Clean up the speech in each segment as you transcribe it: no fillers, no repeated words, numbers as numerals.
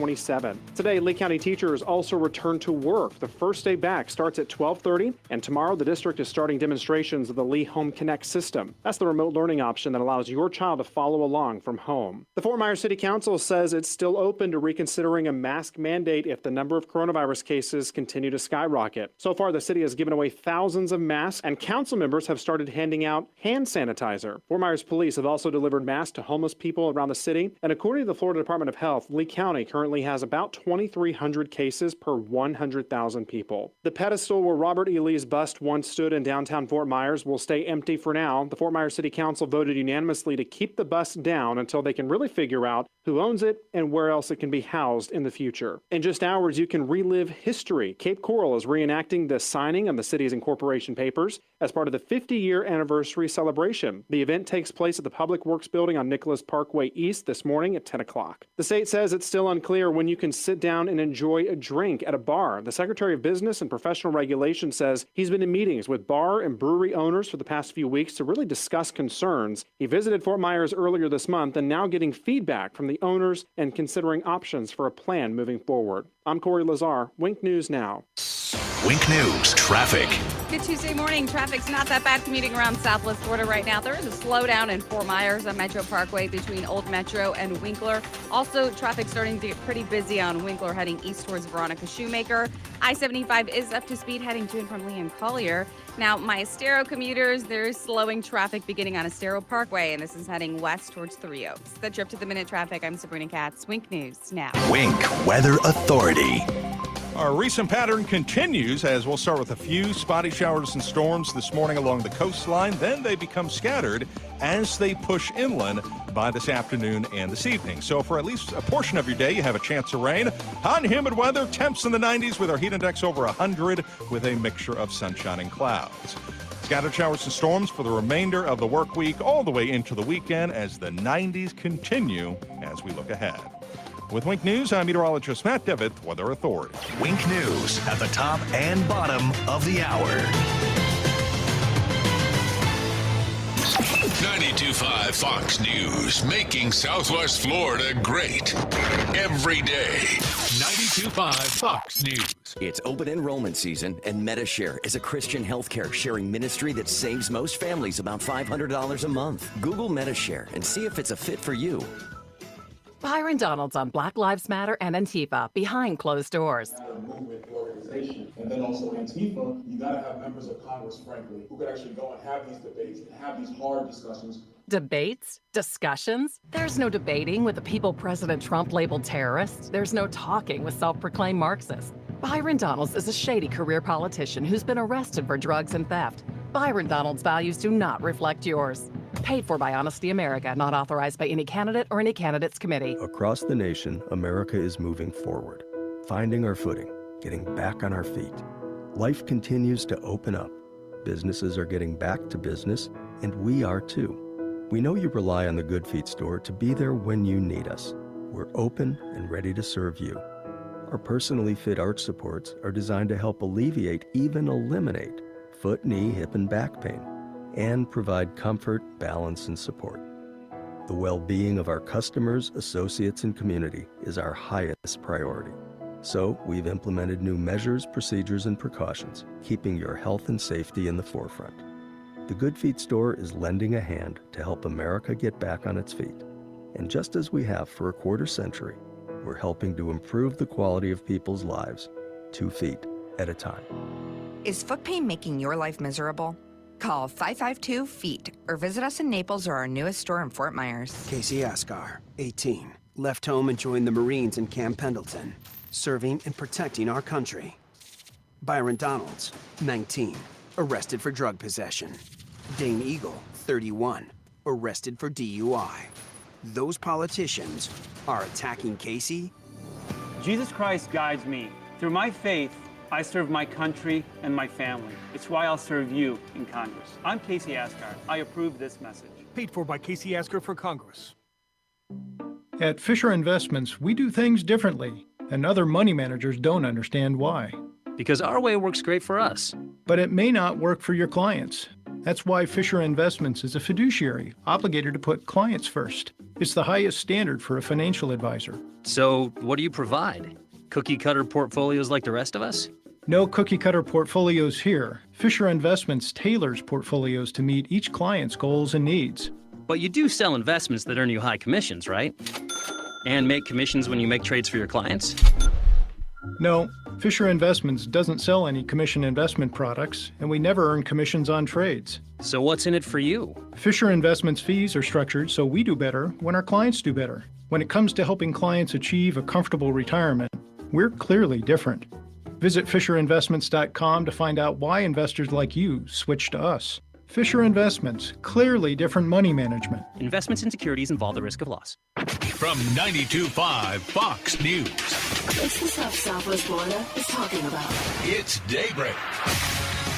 27. Today, Lee County teachers also return to work. The first day back starts at 12:30, and tomorrow the district is starting demonstrations of the Lee Home Connect system. That's the remote learning option that allows your child to follow along from home. The Fort Myers City Council says it's still open to reconsidering a mask mandate if the number of coronavirus cases continue to skyrocket. So far, the city has given away thousands of masks, and council members have started handing out hand sanitizer. Fort Myers police have also delivered masks to homeless people around the city, and according to the Florida Department of Health, Lee County currently has about 2,300 cases per 100,000 people. The pedestal where Robert E. Lee's bust once stood in downtown Fort Myers will stay empty for now. The Fort Myers City Council voted unanimously to keep the bust down until they can really figure out who owns it and where else it can be housed in the future. In just hours, you can relive history. Cape Coral is reenacting the signing of the city's incorporation papers as part of the 50-year anniversary celebration. The event takes place at the Public Works Building on Nicholas Parkway East this morning at 10 o'clock. The state says it's still unclear when you can sit down and enjoy a drink at a bar. The Secretary of Business and Professional Regulation says he's been in meetings with bar and brewery owners for the past few weeks to really discuss concerns. He visited Fort Myers earlier this month and now getting feedback from the owners and considering options for a plan moving forward. I'm Corey Lazar, Wink News Now. Wink News traffic. Good Tuesday morning. Traffic's not that bad commuting around Southwest Florida right now. There is a slowdown in Fort Myers on Metro Parkway between Old Metro and Winkler. Also, traffic starting to get pretty busy on Winkler heading east towards Veronica Shoemaker. I-75 is up to speed heading to and from Lee and Collier. Now, my Estero commuters, there is slowing traffic beginning on Estero Parkway, and this is heading west towards Three Oaks. The trip to the minute traffic, I'm Sabrina Katz. Wink News Now. Wink Weather Authority. Our recent pattern continues as we'll start with a few spotty showers and storms this morning along the coastline. Then they become scattered as they push inland by this afternoon and this evening. So for at least a portion of your day, you have a chance of rain. Hot and humid weather, temps in the 90s with our heat index over 100 with a mixture of sunshine and clouds. Scattered showers and storms for the remainder of the work week all the way into the weekend as the 90s continue as we look ahead. With Wink News, I'm meteorologist Matt Devitt, Weather Authority. Wink News at the top and bottom of the hour. 92.5 Fox News, making Southwest Florida great every day. 92.5 Fox News. It's open enrollment season, and MediShare is a Christian healthcare sharing ministry that saves most families about $500 a month. Google MediShare and see if it's a fit for you. Byron Donalds on Black Lives Matter and Antifa, behind closed doors. Movement, organization, and then also Antifa, you gotta have members of Congress, frankly, who could actually go and have these debates and have these hard discussions. Debates? Discussions? There's no debating with the people President Trump labeled terrorists. There's no talking with self-proclaimed Marxists. Byron Donalds is a shady career politician who's been arrested for drugs and theft. Byron Donalds' values do not reflect yours. Paid for by Honesty America, not authorized by any candidate or any candidates committee. Across the nation, America is moving forward, finding our footing, getting back on our feet. Life continues to open up. Businesses are getting back to business, and we are too. We know you rely on the Good Feet store to be there when you need us. We're open and ready to serve you. Our personally fit arch supports are designed to help alleviate, even eliminate, foot, knee, hip, and back pain, and provide comfort, balance, and support. The well-being of our customers, associates, and community is our highest priority. So we've implemented new measures, procedures, and precautions, keeping your health and safety in the forefront. The Good Feet store is lending a hand to help America get back on its feet. And just as we have for a quarter century, we're helping to improve the quality of people's lives, 2 feet at a time. Is foot pain making your life miserable? Call 552-FEET or visit us in Naples or our newest store in Fort Myers. Casey Ascar, 18, left home and joined the Marines in Camp Pendleton, serving and protecting our country. Byron Donalds, 19, arrested for drug possession. Dane Eagle, 31, arrested for DUI. Those politicians are attacking Casey. Jesus Christ guides me. Through my faith, I serve my country and my family. It's why I'll serve you in Congress. I'm Casey Ascar. I approve this message. Paid for by Casey Ascar for Congress. At Fisher Investments, we do things differently, and other money managers don't understand why. Because our way works great for us. But it may not work for your clients. That's why Fisher Investments is a fiduciary, obligated to put clients first. It's the highest standard for a financial advisor. So, what do you provide? Cookie cutter portfolios like the rest of us? No cookie cutter portfolios here. Fisher Investments tailors portfolios to meet each client's goals and needs. But you do sell investments that earn you high commissions, right? And make commissions when you make trades for your clients? No, Fisher Investments doesn't sell any commission investment products, and we never earn commissions on trades. So what's in it for you? Fisher Investments fees are structured so we do better when our clients do better. When it comes to helping clients achieve a comfortable retirement, we're clearly different. Visit FisherInvestments.com to find out why investors like you switch to us. Fisher Investments, clearly different money management. Investments in securities involve the risk of loss. From 92.5 Fox News. It's the stuff Southwest Florida is talking about. It's Daybreak.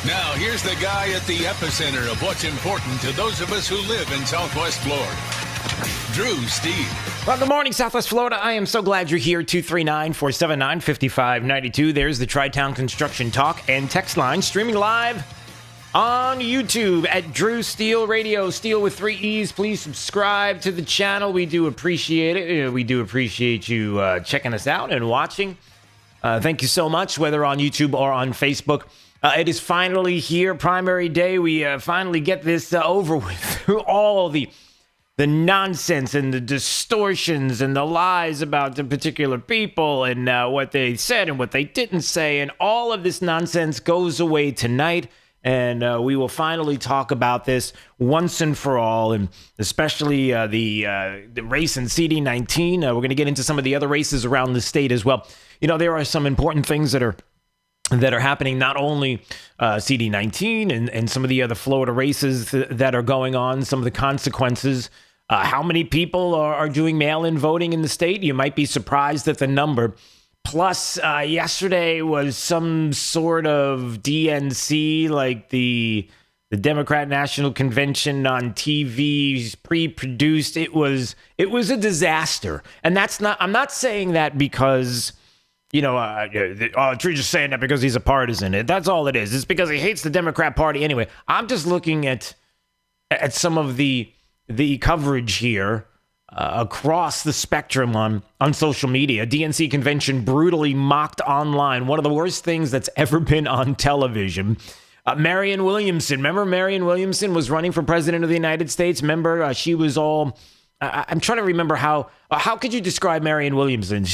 Now, here's the guy at the epicenter of what's important to those of us who live in Southwest Florida. Drew Steele. Well, good morning, Southwest Florida. I am so glad you're here. 239-479-5592. There's the Tri-Town Construction Talk and Text Line, streaming live on YouTube at Drew Steele Radio. Steele with 3 E's. Please subscribe to the channel. We do appreciate it. We do appreciate you checking us out and watching. Thank you so much, whether on YouTube or on Facebook. It is finally here, primary day. We finally get this over with. Through all the nonsense and the distortions and the lies about the particular people and what they said and what they didn't say. And all of this nonsense goes away tonight. And we will finally talk about this once and for all, and especially the race in CD19. We're going to get into some of the other races around the state as well. You know, there are some important things that are happening, not only CD19 and some of the other Florida races that are going on, some of the consequences. How many people are doing mail-in voting in the state? You might be surprised at the number. Plus, yesterday was some sort of DNC, like the Democrat National Convention on TV, pre-produced. It was a disaster, and I'm not saying that because, you know, Drew's just saying that because he's a partisan. That's all it is. It's because he hates the Democrat Party anyway. I'm just looking at some of the coverage here. Across the spectrum on social media. DNC convention brutally mocked online. One of the worst things that's ever been on television. Marianne Williamson. Remember Marianne Williamson was running for president of the United States? Remember she was all... I'm trying to remember how could you describe Marianne Williamson?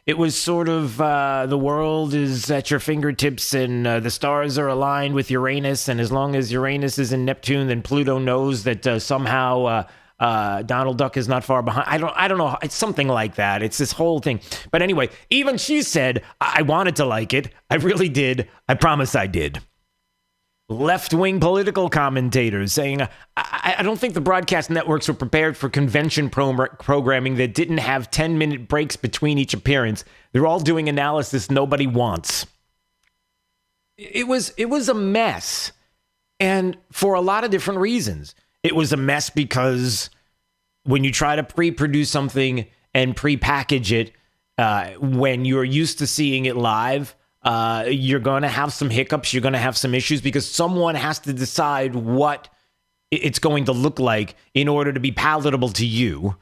It was sort of the world is at your fingertips and the stars are aligned with Uranus. And as long as Uranus is in Neptune, then Pluto knows that somehow... Donald Duck is not far behind. I don't know. It's something like that. It's this whole thing. But anyway, even she said, I wanted to like it. I really did. I promise I did. Left-wing political commentators saying, I don't think the broadcast networks were prepared for convention programming that didn't have 10-minute breaks between each appearance. They're all doing analysis nobody wants. It was a mess. And for a lot of different reasons. It was a mess because when you try to pre-produce something and pre-package it, when you're used to seeing it live, you're going to have some hiccups. You're going to have some issues because someone has to decide what it's going to look like in order to be palatable to you.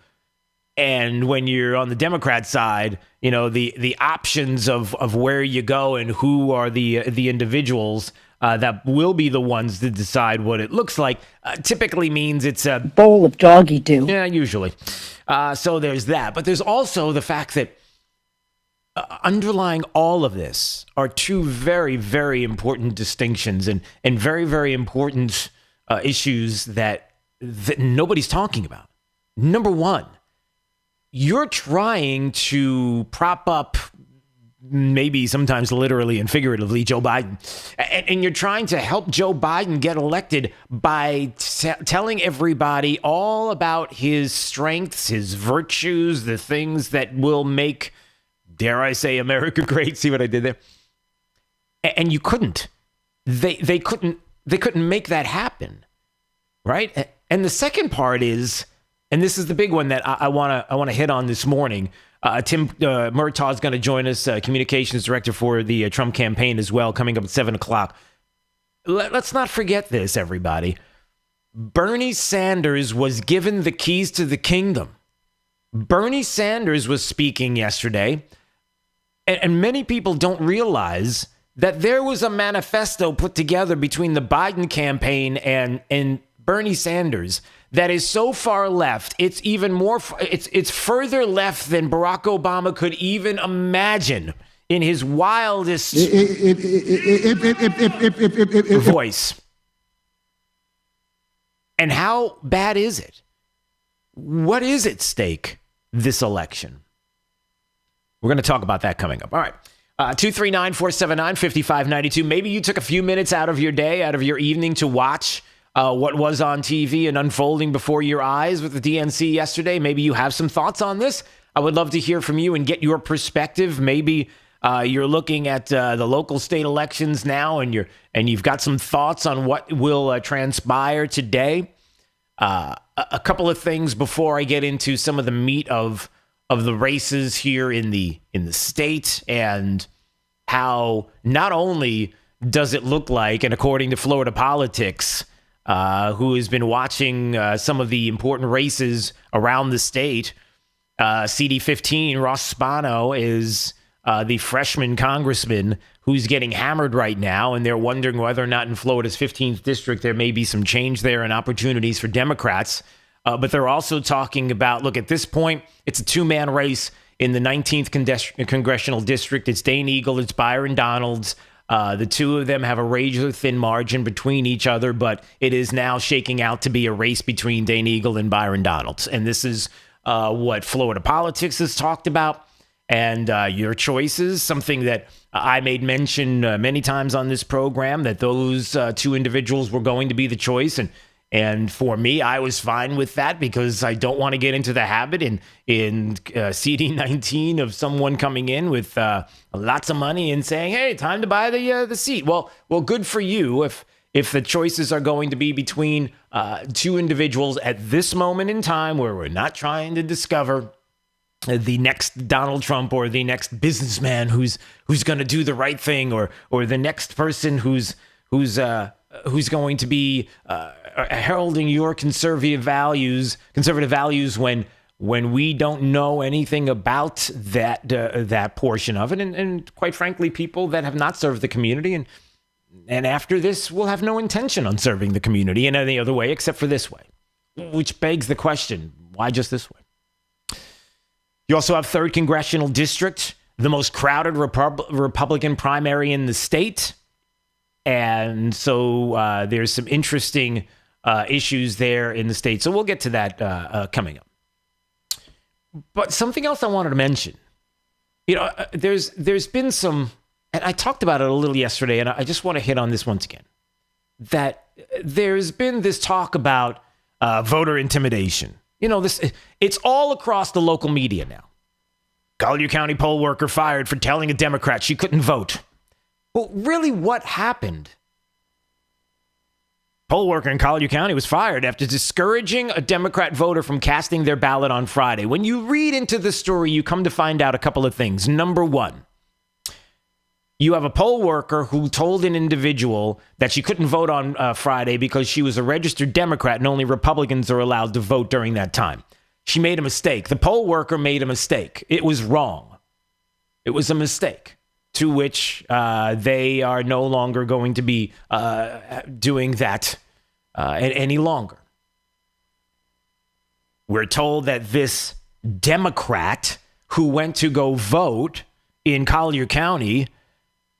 And when you're on the Democrat side, you know, the options of where you go and who are the individuals that will be the ones to decide what it looks like typically means it's a bowl of doggy doo. Yeah, usually. So there's that. But there's also the fact that underlying all of this are two very, very important distinctions and very, very important issues that nobody's talking about. Number one, you're trying to prop up, maybe sometimes literally and figuratively, Joe Biden. And you're trying to help Joe Biden get elected by telling everybody all about his strengths, his virtues, the things that will make, dare I say, America great. See what I did there? And you couldn't. They couldn't make that happen, right? And the second part is, and this is the big one that I want to hit on this morning. Tim Murtaugh is going to join us, communications director for the Trump campaign as well, coming up at 7 o'clock. Let's not forget this, everybody. Bernie Sanders was given the keys to the kingdom. Bernie Sanders was speaking yesterday, and many people don't realize that there was a manifesto put together between the Biden campaign and Bernie Sanders that is so far left, it's even more, it's further left than Barack Obama could even imagine in his wildest voice. And how bad is it? What is at stake this election? We're going to talk about that coming up. All right. 239-479-5592. Maybe you took a few minutes out of your day, out of your evening to watch what was on TV and unfolding before your eyes with the DNC yesterday. Maybe you have some thoughts on this. I would love to hear from you and get your perspective. Maybe you're looking at the local state elections now and you've got some thoughts on what will transpire today. A couple of things before I get into some of the meat of the races here in the state and how not only does it look like, and according to Florida Politics, who has been watching some of the important races around the state, CD15, Ross Spano is the freshman congressman who's getting hammered right now, and they're wondering whether or not in Florida's 15th district there may be some change there and opportunities for Democrats. But they're also talking about, look, at this point, it's a two-man race in the 19th congressional district. It's Dane Eagle, it's Byron Donalds. The two of them have a razor-thin margin between each other, but it is now shaking out to be a race between Dane Eagle and Byron Donalds. And this is what Florida Politics has talked about. And your choices, something that I made mention many times on this program, that those two individuals were going to be the choice. And for me, I was fine with that because I don't want to get into the habit in CD19 of someone coming in with lots of money and saying, hey, time to buy the seat. Well, good for you if the choices are going to be between two individuals at this moment in time where we're not trying to discover the next Donald Trump or the next businessman who's going to do the right thing or the next person who's going to be heralding your conservative values when we don't know anything about that portion of it, and quite frankly, people that have not served the community and after this will have no intention on serving the community in any other way except for this way, which begs the question: why just this way? You also have 3rd Congressional District, the most crowded Republican primary in the state. And so there's some interesting issues there in the state. So we'll get to that coming up. But something else I wanted to mention. There's been some, and I talked about it a little yesterday, and I just want to hit on this once again, that there's been this talk about voter intimidation. It's all across the local media now. Collier County poll worker fired for telling a Democrat she couldn't vote. Well, really, what happened? Poll worker in Collier County was fired after discouraging a Democrat voter from casting their ballot on Friday. When you read into the story, you come to find out a couple of things. Number one, you have a poll worker who told an individual that she couldn't vote on Friday because she was a registered Democrat and only Republicans are allowed to vote during that time. She made a mistake. The poll worker made a mistake. It was wrong. It was a mistake, to which they are no longer going to be doing that any longer. We're told that this Democrat who went to go vote in Collier County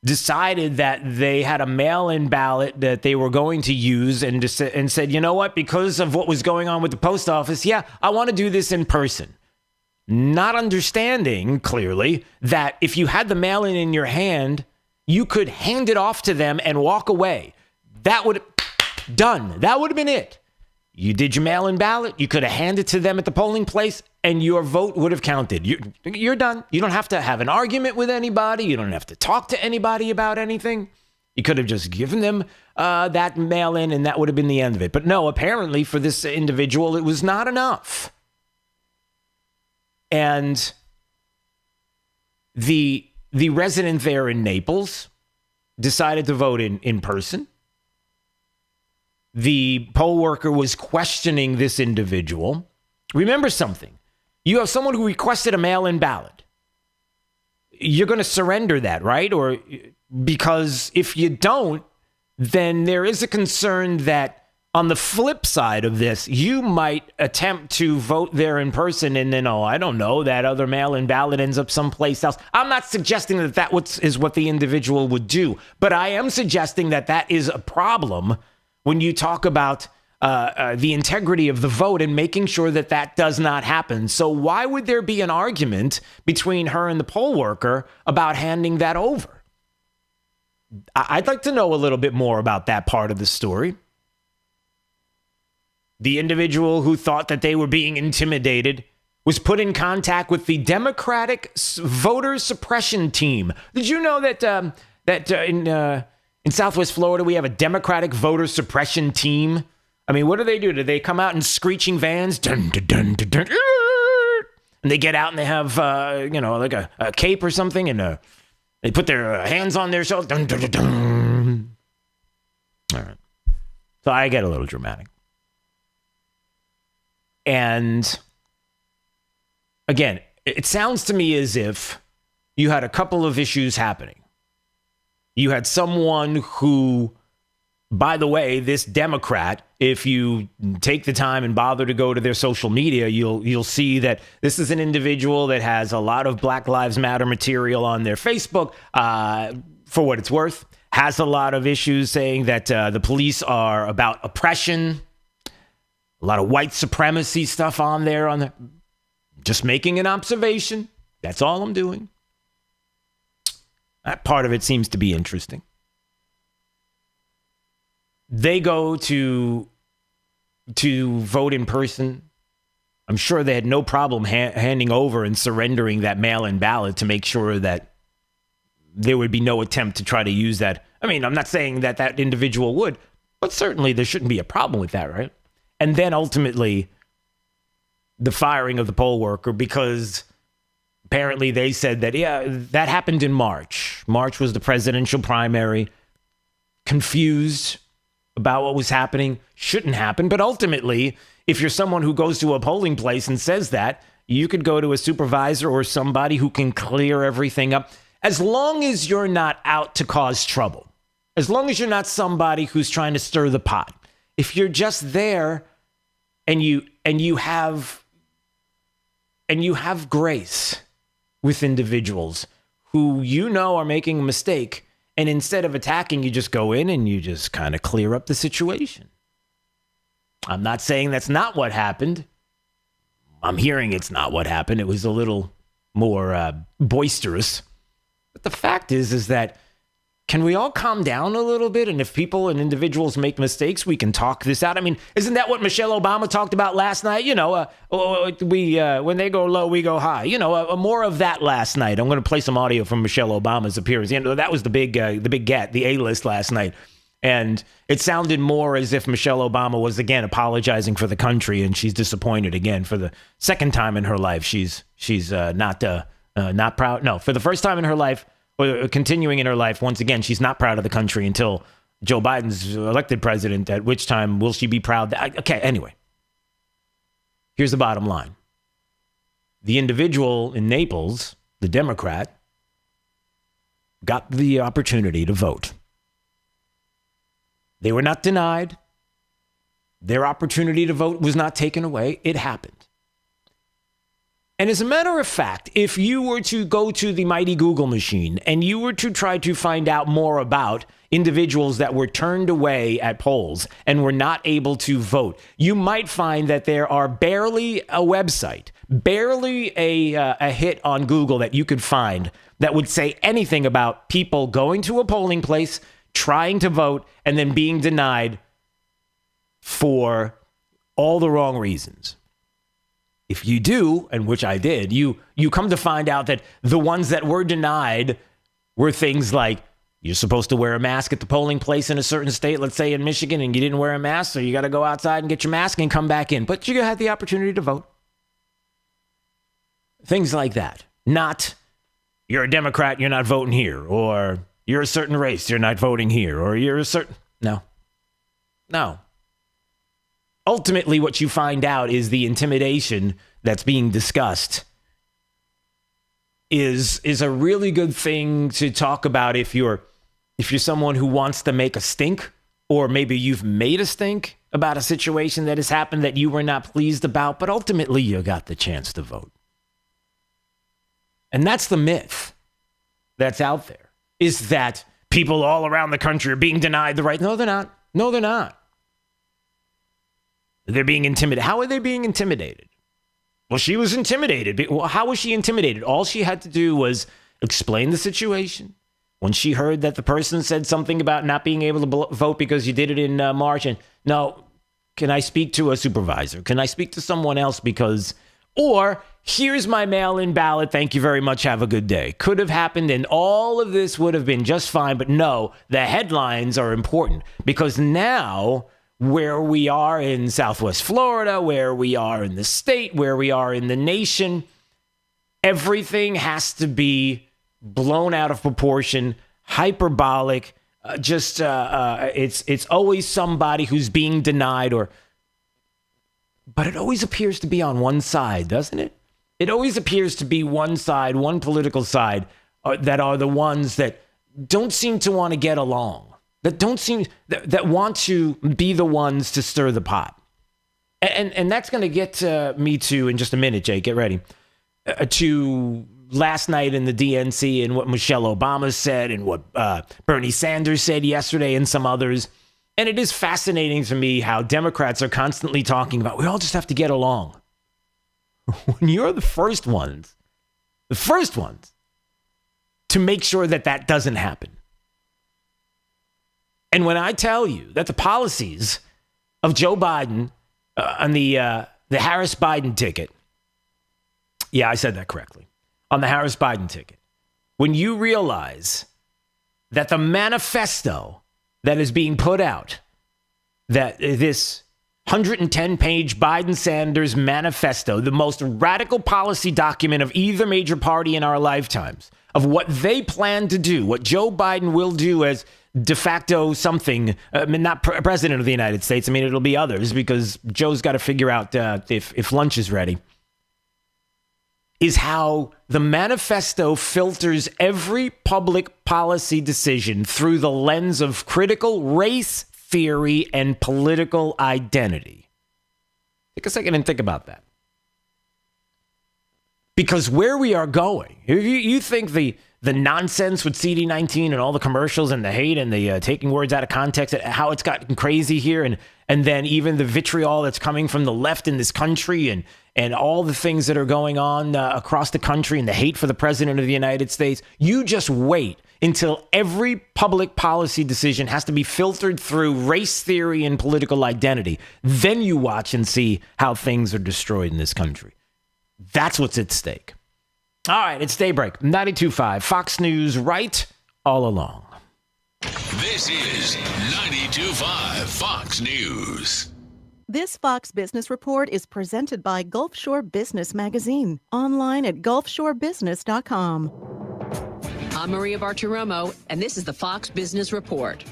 decided that they had a mail-in ballot that they were going to use and said, you know what, because of what was going on with the post office, I want to do this in person. Not understanding, clearly, that if you had the mail-in in your hand, you could hand it off to them and walk away. That would have done. That would have been it. You did your mail-in ballot. You could have handed it to them at the polling place, and your vote would have counted. You're done. You don't have to have an argument with anybody. You don't have to talk to anybody about anything. You could have just given them that mail-in, and that would have been the end of it. But no, apparently for this individual, it was not enough. And the resident there in Naples decided to vote in person. The poll worker was questioning this individual. Remember something. You have someone who requested a mail-in ballot. You're going to surrender that, right? Or because if you don't, then there is a concern that on the flip side of this, you might attempt to vote there in person and then, I don't know, that other mail-in ballot ends up someplace else. I'm not suggesting that is what the individual would do, but I am suggesting that that is a problem when you talk about the integrity of the vote and making sure that that does not happen. So why would there be an argument between her and the poll worker about handing that over? I'd like to know a little bit more about that part of the story. The individual who thought that they were being intimidated was put in contact with the Democratic voter suppression team. Did you know that in Southwest Florida we have a Democratic voter suppression team? I mean, what do? Do they come out in screeching vans? Dun, dun, dun, dun, dun, and they get out and they have like a cape or something, and they put their hands on their shoulders. Dun, dun, dun, dun. All right. So I get a little dramatic. And again, it sounds to me as if you had a couple of issues happening. You had someone who, by the way, this Democrat, if you take the time and bother to go to their social media, you'll see that this is an individual that has a lot of Black Lives Matter material on their Facebook, for what it's worth, has a lot of issues saying that the police are about oppression. A lot of white supremacy stuff on there. Just making an observation. That's all I'm doing. That part of it seems to be interesting. They go to vote in person. I'm sure they had no problem handing over and surrendering that mail-in ballot to make sure that there would be no attempt to try to use that. I mean, I'm not saying that individual would, but certainly there shouldn't be a problem with that, right? And then ultimately, the firing of the poll worker, because apparently they said that, that happened in March. March was the presidential primary. Confused about what was happening. Shouldn't happen. But ultimately, if you're someone who goes to a polling place and says that, you could go to a supervisor or somebody who can clear everything up. As long as you're not out to cause trouble. As long as you're not somebody who's trying to stir the pot. If you're just there and you have grace with individuals who are making a mistake, and instead of attacking, you just go in and you just kind of clear up the situation. I'm not saying that's not what happened. I'm hearing it's not what happened. It was a little more boisterous. But the fact is that can we all calm down a little bit? And if people and individuals make mistakes, we can talk this out. I mean, isn't that what Michelle Obama talked about last night? When they go low, we go high. More of that last night. I'm going to play some audio from Michelle Obama's appearance. That was the big get, the A-list last night. And it sounded more as if Michelle Obama was, again, apologizing for the country, and she's disappointed again for the second time in her life. She's not proud. No, for the first time in her life, continuing in her life, once again, she's not proud of the country until Joe Biden's elected president, at which time will she be proud? Okay, anyway. Here's the bottom line. The individual in Naples, the Democrat, got the opportunity to vote. They were not denied. Their opportunity to vote was not taken away. It happened. And as a matter of fact, if you were to go to the mighty Google machine and you were to try to find out more about individuals that were turned away at polls and were not able to vote, you might find that there are barely a website, barely a hit on Google that you could find that would say anything about people going to a polling place, trying to vote, and then being denied for all the wrong reasons. If you do, and which I did, you come to find out that the ones that were denied were things like you're supposed to wear a mask at the polling place in a certain state, let's say in Michigan, and you didn't wear a mask, so you got to go outside and get your mask and come back in. But you had the opportunity to vote. Things like that. Not, you're a Democrat, you're not voting here, or you're a certain race, you're not voting here, or you're a certain... No. ultimately what you find out is the intimidation that's being discussed is a really good thing to talk about if you're someone who wants to make a stink, or maybe you've made a stink about a situation that has happened that you were not pleased about, but ultimately you got the chance to vote. And that's the myth that's out there, is that people all around the country are being denied the right. No, they're not. No, they're not. They're being intimidated. How are they being intimidated? Well, she was intimidated. Well, how was she intimidated? All she had to do was explain the situation. When she heard that the person said something about not being able to vote because you did it in March, and no, can I speak to a supervisor? Can I speak to someone else because, or here's my mail-in ballot. Thank you very much. Have a good day. Could have happened, and all of this would have been just fine. But no, the headlines are important because now, where we are in Southwest Florida, where we are in the state, where we are in the nation, everything has to be blown out of proportion, hyperbolic. It's always somebody who's being denied, but it always appears to be on one side, doesn't it? It always appears to be one side, one political side, that are the ones that don't seem to want to get along. That want to be the ones to stir the pot. And that's going to get me to, in just a minute, Jake, get ready, to last night in the DNC and what Michelle Obama said and what Bernie Sanders said yesterday and some others. And it is fascinating to me how Democrats are constantly talking about, we all just have to get along. When you're the first ones to make sure that that doesn't happen. And when I tell you that the policies of Joe Biden on the Harris-Biden ticket, yeah, I said that correctly, on the Harris-Biden ticket, when you realize that the manifesto that is being put out, that this 110-page Biden-Sanders manifesto, the most radical policy document of either major party in our lifetimes, of what they plan to do, what Joe Biden will do as de facto something, not president of the United States. I mean, it'll be others because Joe's got to figure out if lunch is ready, is how the manifesto filters every public policy decision through the lens of critical race theory and political identity. Take a second and think about that. Because where we are going, you think the nonsense with CD19 and all the commercials and the hate and the taking words out of context, how it's gotten crazy here, and then even the vitriol that's coming from the left in this country and all the things that are going on across the country and the hate for the president of the United States, you just wait until every public policy decision has to be filtered through race theory and political identity. Then you watch and see how things are destroyed in this country. That's what's at stake. All right, it's Daybreak, 92.5, Fox News, right all along. This is 92.5 Fox News. This Fox Business Report is presented by Gulf Shore Business Magazine, online at gulfshorebusiness.com. I'm Maria Bartiromo, and this is the Fox Business Report.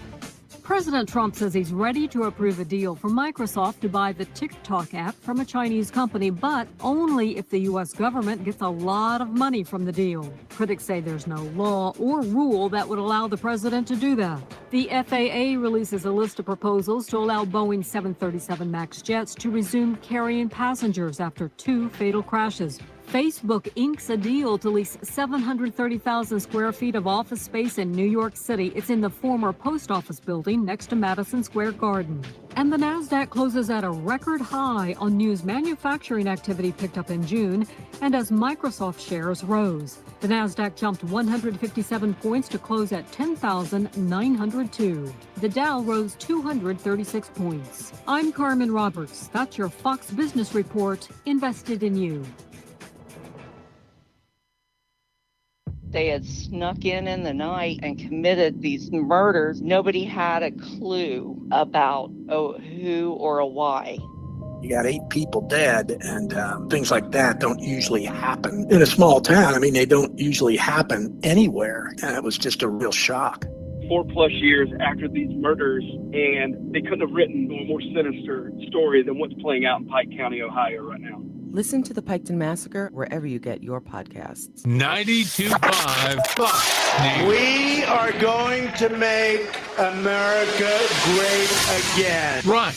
President Trump says he's ready to approve a deal for Microsoft to buy the TikTok app from a Chinese company, but only if the U.S. government gets a lot of money from the deal. Critics say there's no law or rule that would allow the president to do that. The FAA releases a list of proposals to allow Boeing 737 MAX jets to resume carrying passengers after 2 fatal crashes. Facebook inks a deal to lease 730,000 square feet of office space in New York City. It's in the former post office building next to Madison Square Garden. And the NASDAQ closes at a record high on news manufacturing activity picked up in June, and as Microsoft shares rose. The NASDAQ jumped 157 points to close at 10,902. The Dow rose 236 points. I'm Carmen Roberts. That's your Fox Business Report, invested in you. They had snuck in the night and committed these murders. Nobody had a clue about who or a why. You got 8 people dead, and things like that don't usually happen in a small town. I mean, they don't usually happen anywhere, and it was just a real shock. 4+ years after these murders, and they couldn't have written a more sinister story than what's playing out in Pike County, Ohio right now. Listen to the Piketon Massacre wherever you get your podcasts. 92.5 Fox News. We are going to make America great again. Right.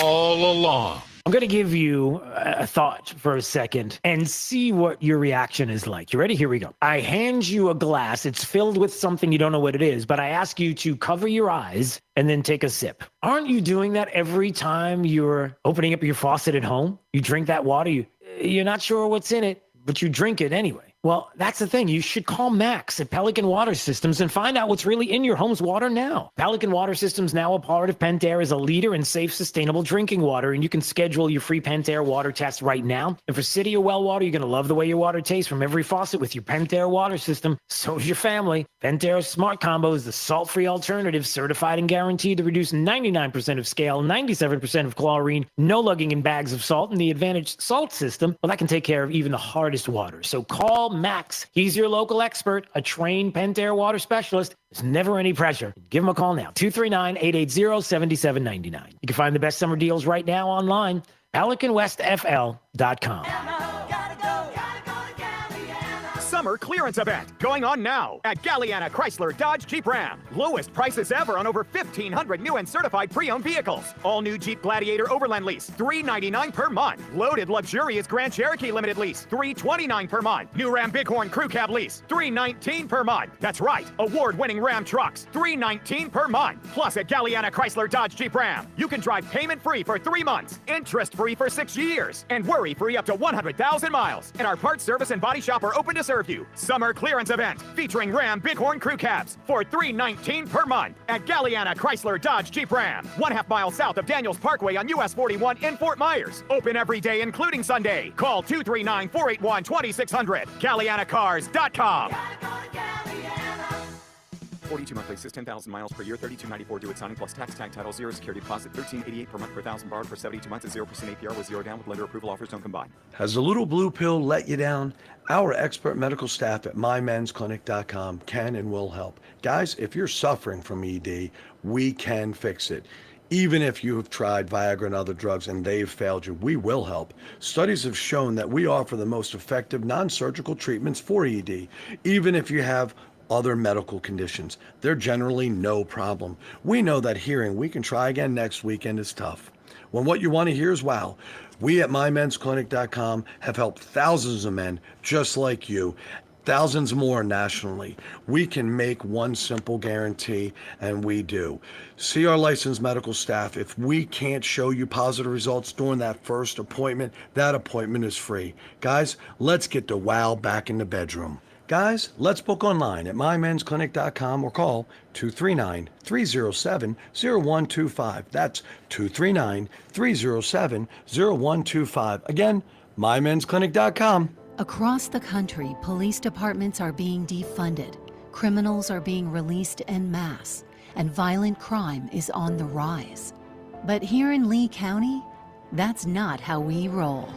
All along. I'm going to give you a thought for a second and see what your reaction is like. You ready? Here we go. I hand you a glass. It's filled with something you don't know what it is, but I ask you to cover your eyes and then take a sip. Aren't you doing that every time you're opening up your faucet at home? You drink that water, you're not sure what's in it, but you drink it anyway. Well, that's the thing. You should call Max at Pelican Water Systems and find out what's really in your home's water now. Pelican Water Systems, now a part of Pentair, is a leader in safe, sustainable drinking water, and you can schedule your free Pentair water test right now. And for city or well water, you're going to love the way your water tastes from every faucet with your Pentair water system. So is your family. Pentair's Smart Combo is the salt-free alternative, certified and guaranteed to reduce 99% of scale, 97% of chlorine, no lugging in bags of salt, and the Advantage Salt System, well, that can take care of even the hardest water. So call Max. He's your local expert, a trained Pentair water specialist. There's never any pressure. Give him a call now, 239-880-7799. You can find the best summer deals right now online, PelicanWestFL.com. Summer clearance event going on now at Galliana Chrysler Dodge Jeep Ram. Lowest prices ever on over 1,500 new and certified pre-owned vehicles. All new Jeep Gladiator Overland lease, $399 per month. Loaded luxurious Grand Cherokee Limited lease, $329 per month. New Ram Bighorn Crew Cab lease, $319 per month. That's right, award-winning Ram trucks, $319 per month. Plus at Galliana Chrysler Dodge Jeep Ram, you can drive payment-free for 3 months, interest-free for 6 years, and worry-free up to 100,000 miles. And our parts service and body shop are open to serve you. Summer clearance event featuring Ram Bighorn Crew Cabs for $319 per month at Galliana Chrysler Dodge Jeep Ram, 1/2 mile south of Daniels Parkway on US 41 in Fort Myers. Open every day, including Sunday. Call 239-481-2600. GallianaCars.com. 42 monthly, 10,000 miles per year, $32.94 due at signing plus tax, tag title, 0 security deposit, $13.88 per month per thousand borrowed for 72 months at 0% APR with 0 down with lender approval. Offers don't combine. Has the little blue pill let you down? Our expert medical staff at mymensclinic.com can and will help. Guys, if you're suffering from ED, we can fix it. Even if you have tried Viagra and other drugs and they've failed you, we will help. Studies have shown that we offer the most effective non-surgical treatments for ED. Even if you have other medical conditions, they're generally no problem. We know that hearing "we can try again next weekend" is tough. When what you want to hear is wow. We at mymensclinic.com have helped thousands of men just like you, thousands more nationally. We can make one simple guarantee, and we do. See our licensed medical staff. If we can't show you positive results during that first appointment, that appointment is free. Guys, let's get the wow back in the bedroom. Guys, let's book online at mymensclinic.com or call 239-307-0125. That's 239-307-0125. Again, mymensclinic.com. Across the country, police departments are being defunded, criminals are being released en masse, and violent crime is on the rise. But here in Lee County, that's not how we roll.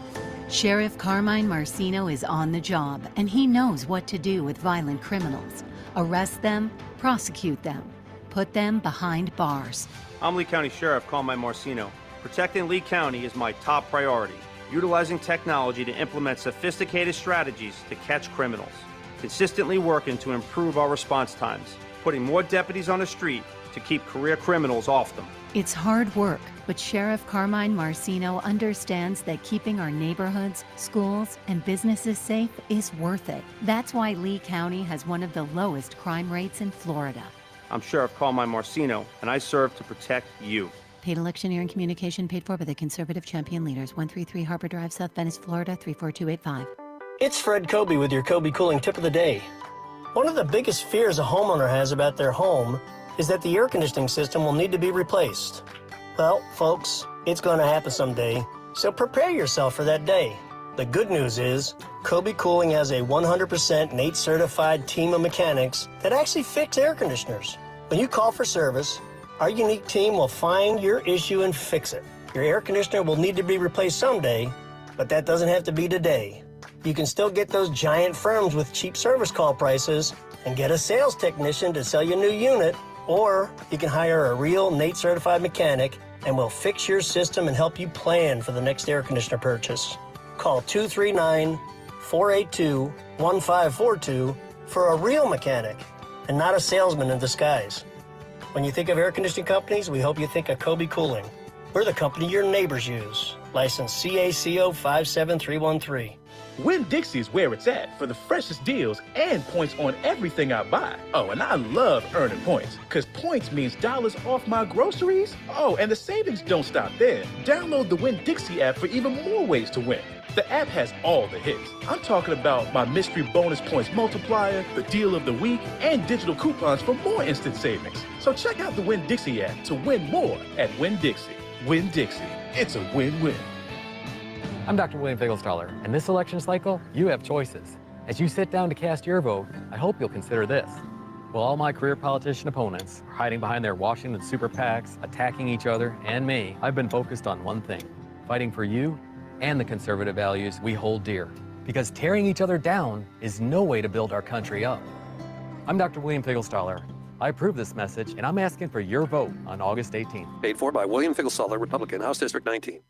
Sheriff Carmine Marcino is on the job, and he knows what to do with violent criminals. Arrest them, prosecute them, put them behind bars. I'm Lee County Sheriff Carmine Marcino. Protecting Lee County is my top priority. Utilizing technology to implement sophisticated strategies to catch criminals. Consistently working to improve our response times. Putting more deputies on the street to keep career criminals off them. It's hard work, but Sheriff Carmine Marcino understands that keeping our neighborhoods, schools, and businesses safe is worth it. That's why Lee County has one of the lowest crime rates in Florida. I'm Sheriff Carmine Marcino, and I serve to protect you. Paid electioneering communication paid for by the Conservative Champion Leaders, 133 Harbor Drive, South Venice, Florida, 34285. It's Fred Kobe with your Kobe Cooling Tip of the Day. One of the biggest fears a homeowner has about their home is that the air conditioning system will need to be replaced. Well, folks, it's going to happen someday, so prepare yourself for that day. The good news is, Kobe Cooling has a 100% NATE certified team of mechanics that actually fix air conditioners. When you call for service, our unique team will find your issue and fix it. Your air conditioner will need to be replaced someday, but that doesn't have to be today. You can still get those giant firms with cheap service call prices and get a sales technician to sell you a new unit Or you can hire a real NATE certified mechanic and we'll fix your system and help you plan for the next air conditioner purchase. Call 239-482-1542 for a real mechanic and not a salesman in disguise. When you think of air conditioning companies, we hope you think of Kobe Cooling. We're the company your neighbors use. License CACO 57313. Winn-Dixie is where it's at for the freshest deals and points on everything I buy. Oh, and I love earning points, because points means dollars off my groceries. Oh, and the savings don't stop there. Download the Winn-Dixie app for even more ways to win. The app has all the hits. I'm talking about my mystery bonus points multiplier, the deal of the week, and digital coupons for more instant savings. So check out the Winn-Dixie app to win more at Winn-Dixie. Winn-Dixie. It's a win-win. I'm Dr. William Figelstaller, and this election cycle, you have choices. As you sit down to cast your vote, I hope you'll consider this. While all my career politician opponents are hiding behind their Washington super PACs, attacking each other and me, I've been focused on one thing, fighting for you and the conservative values we hold dear. Because tearing each other down is no way to build our country up. I'm Dr. William Figelstaller. I approve this message, and I'm asking for your vote on August 18th. Paid for by William Figelstaller, Republican, House District 19.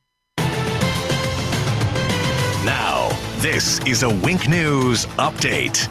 Now, this is a Wink News Update.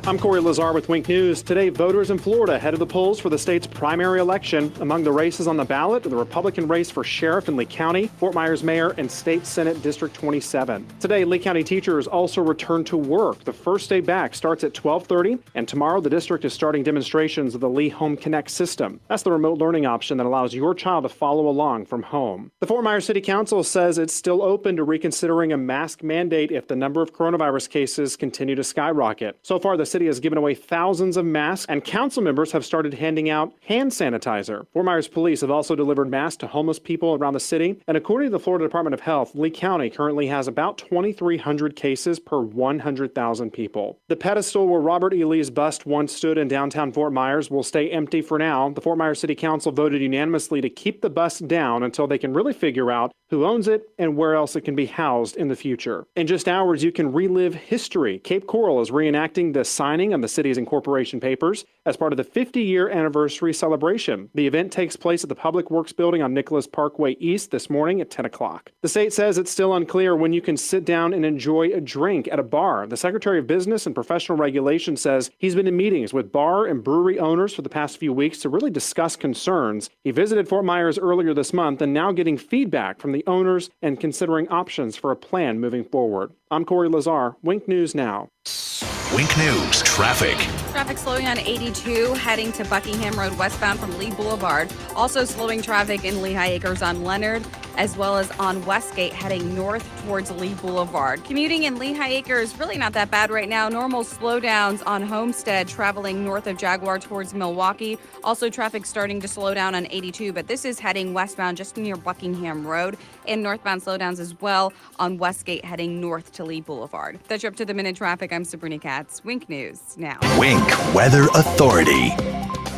I'm Corey Lazar with Wink News. Today, voters in Florida head to the polls for the state's primary election. Among the races on the ballot are the Republican race for sheriff in Lee County, Fort Myers mayor, and state senate District 27. Today, Lee County teachers also return to work. The first day back starts at 12:30, and tomorrow the district is starting demonstrations of the Lee Home Connect system. That's the remote learning option that allows your child to follow along from home. The Fort Myers City Council says it's still open to reconsidering a mask mandate if the number of coronavirus cases continue to skyrocket. So far, the city has given away thousands of masks, and council members have started handing out hand sanitizer. Fort Myers police have also delivered masks to homeless people around the city, and according to the Florida Department of Health, Lee County currently has about 2,300 cases per 100,000 people. The pedestal where Robert E. Lee's bust once stood in downtown Fort Myers will stay empty for now. The Fort Myers City Council voted unanimously to keep the bust down until they can really figure out who owns it and where else it can be housed in the future. In just hours, you can relive history. Cape Coral is reenacting the signing of the city's incorporation papers as part of the 50-year anniversary celebration. The event takes place at the Public Works Building on Nicholas Parkway East this morning at 10 o'clock. The state says it's still unclear when you can sit down and enjoy a drink at a bar. The Secretary of Business and Professional Regulation says he's been in meetings with bar and brewery owners for the past few weeks to really discuss concerns. He visited Fort Myers earlier this month and now getting feedback from the owners and considering options for a plan moving forward. I'm Corey Lazar, Wink News Now. Wink News Traffic. Traffic slowing on 82 heading to Buckingham Road westbound from Lee Boulevard. Also slowing traffic in Lehigh Acres on Leonard, as well as on Westgate heading north towards Lee Boulevard. Commuting in Lehigh Acres really not that bad right now. Normal slowdowns on Homestead traveling north of Jaguar towards Milwaukee. Also traffic starting to slow down on 82, but this is heading westbound just near Buckingham Road, and northbound slowdowns as well on Westgate heading north to Lee Boulevard. That's your up-to-the-minute traffic. I'm Sabrina Katz. Wink News Now. Wink Weather Authority.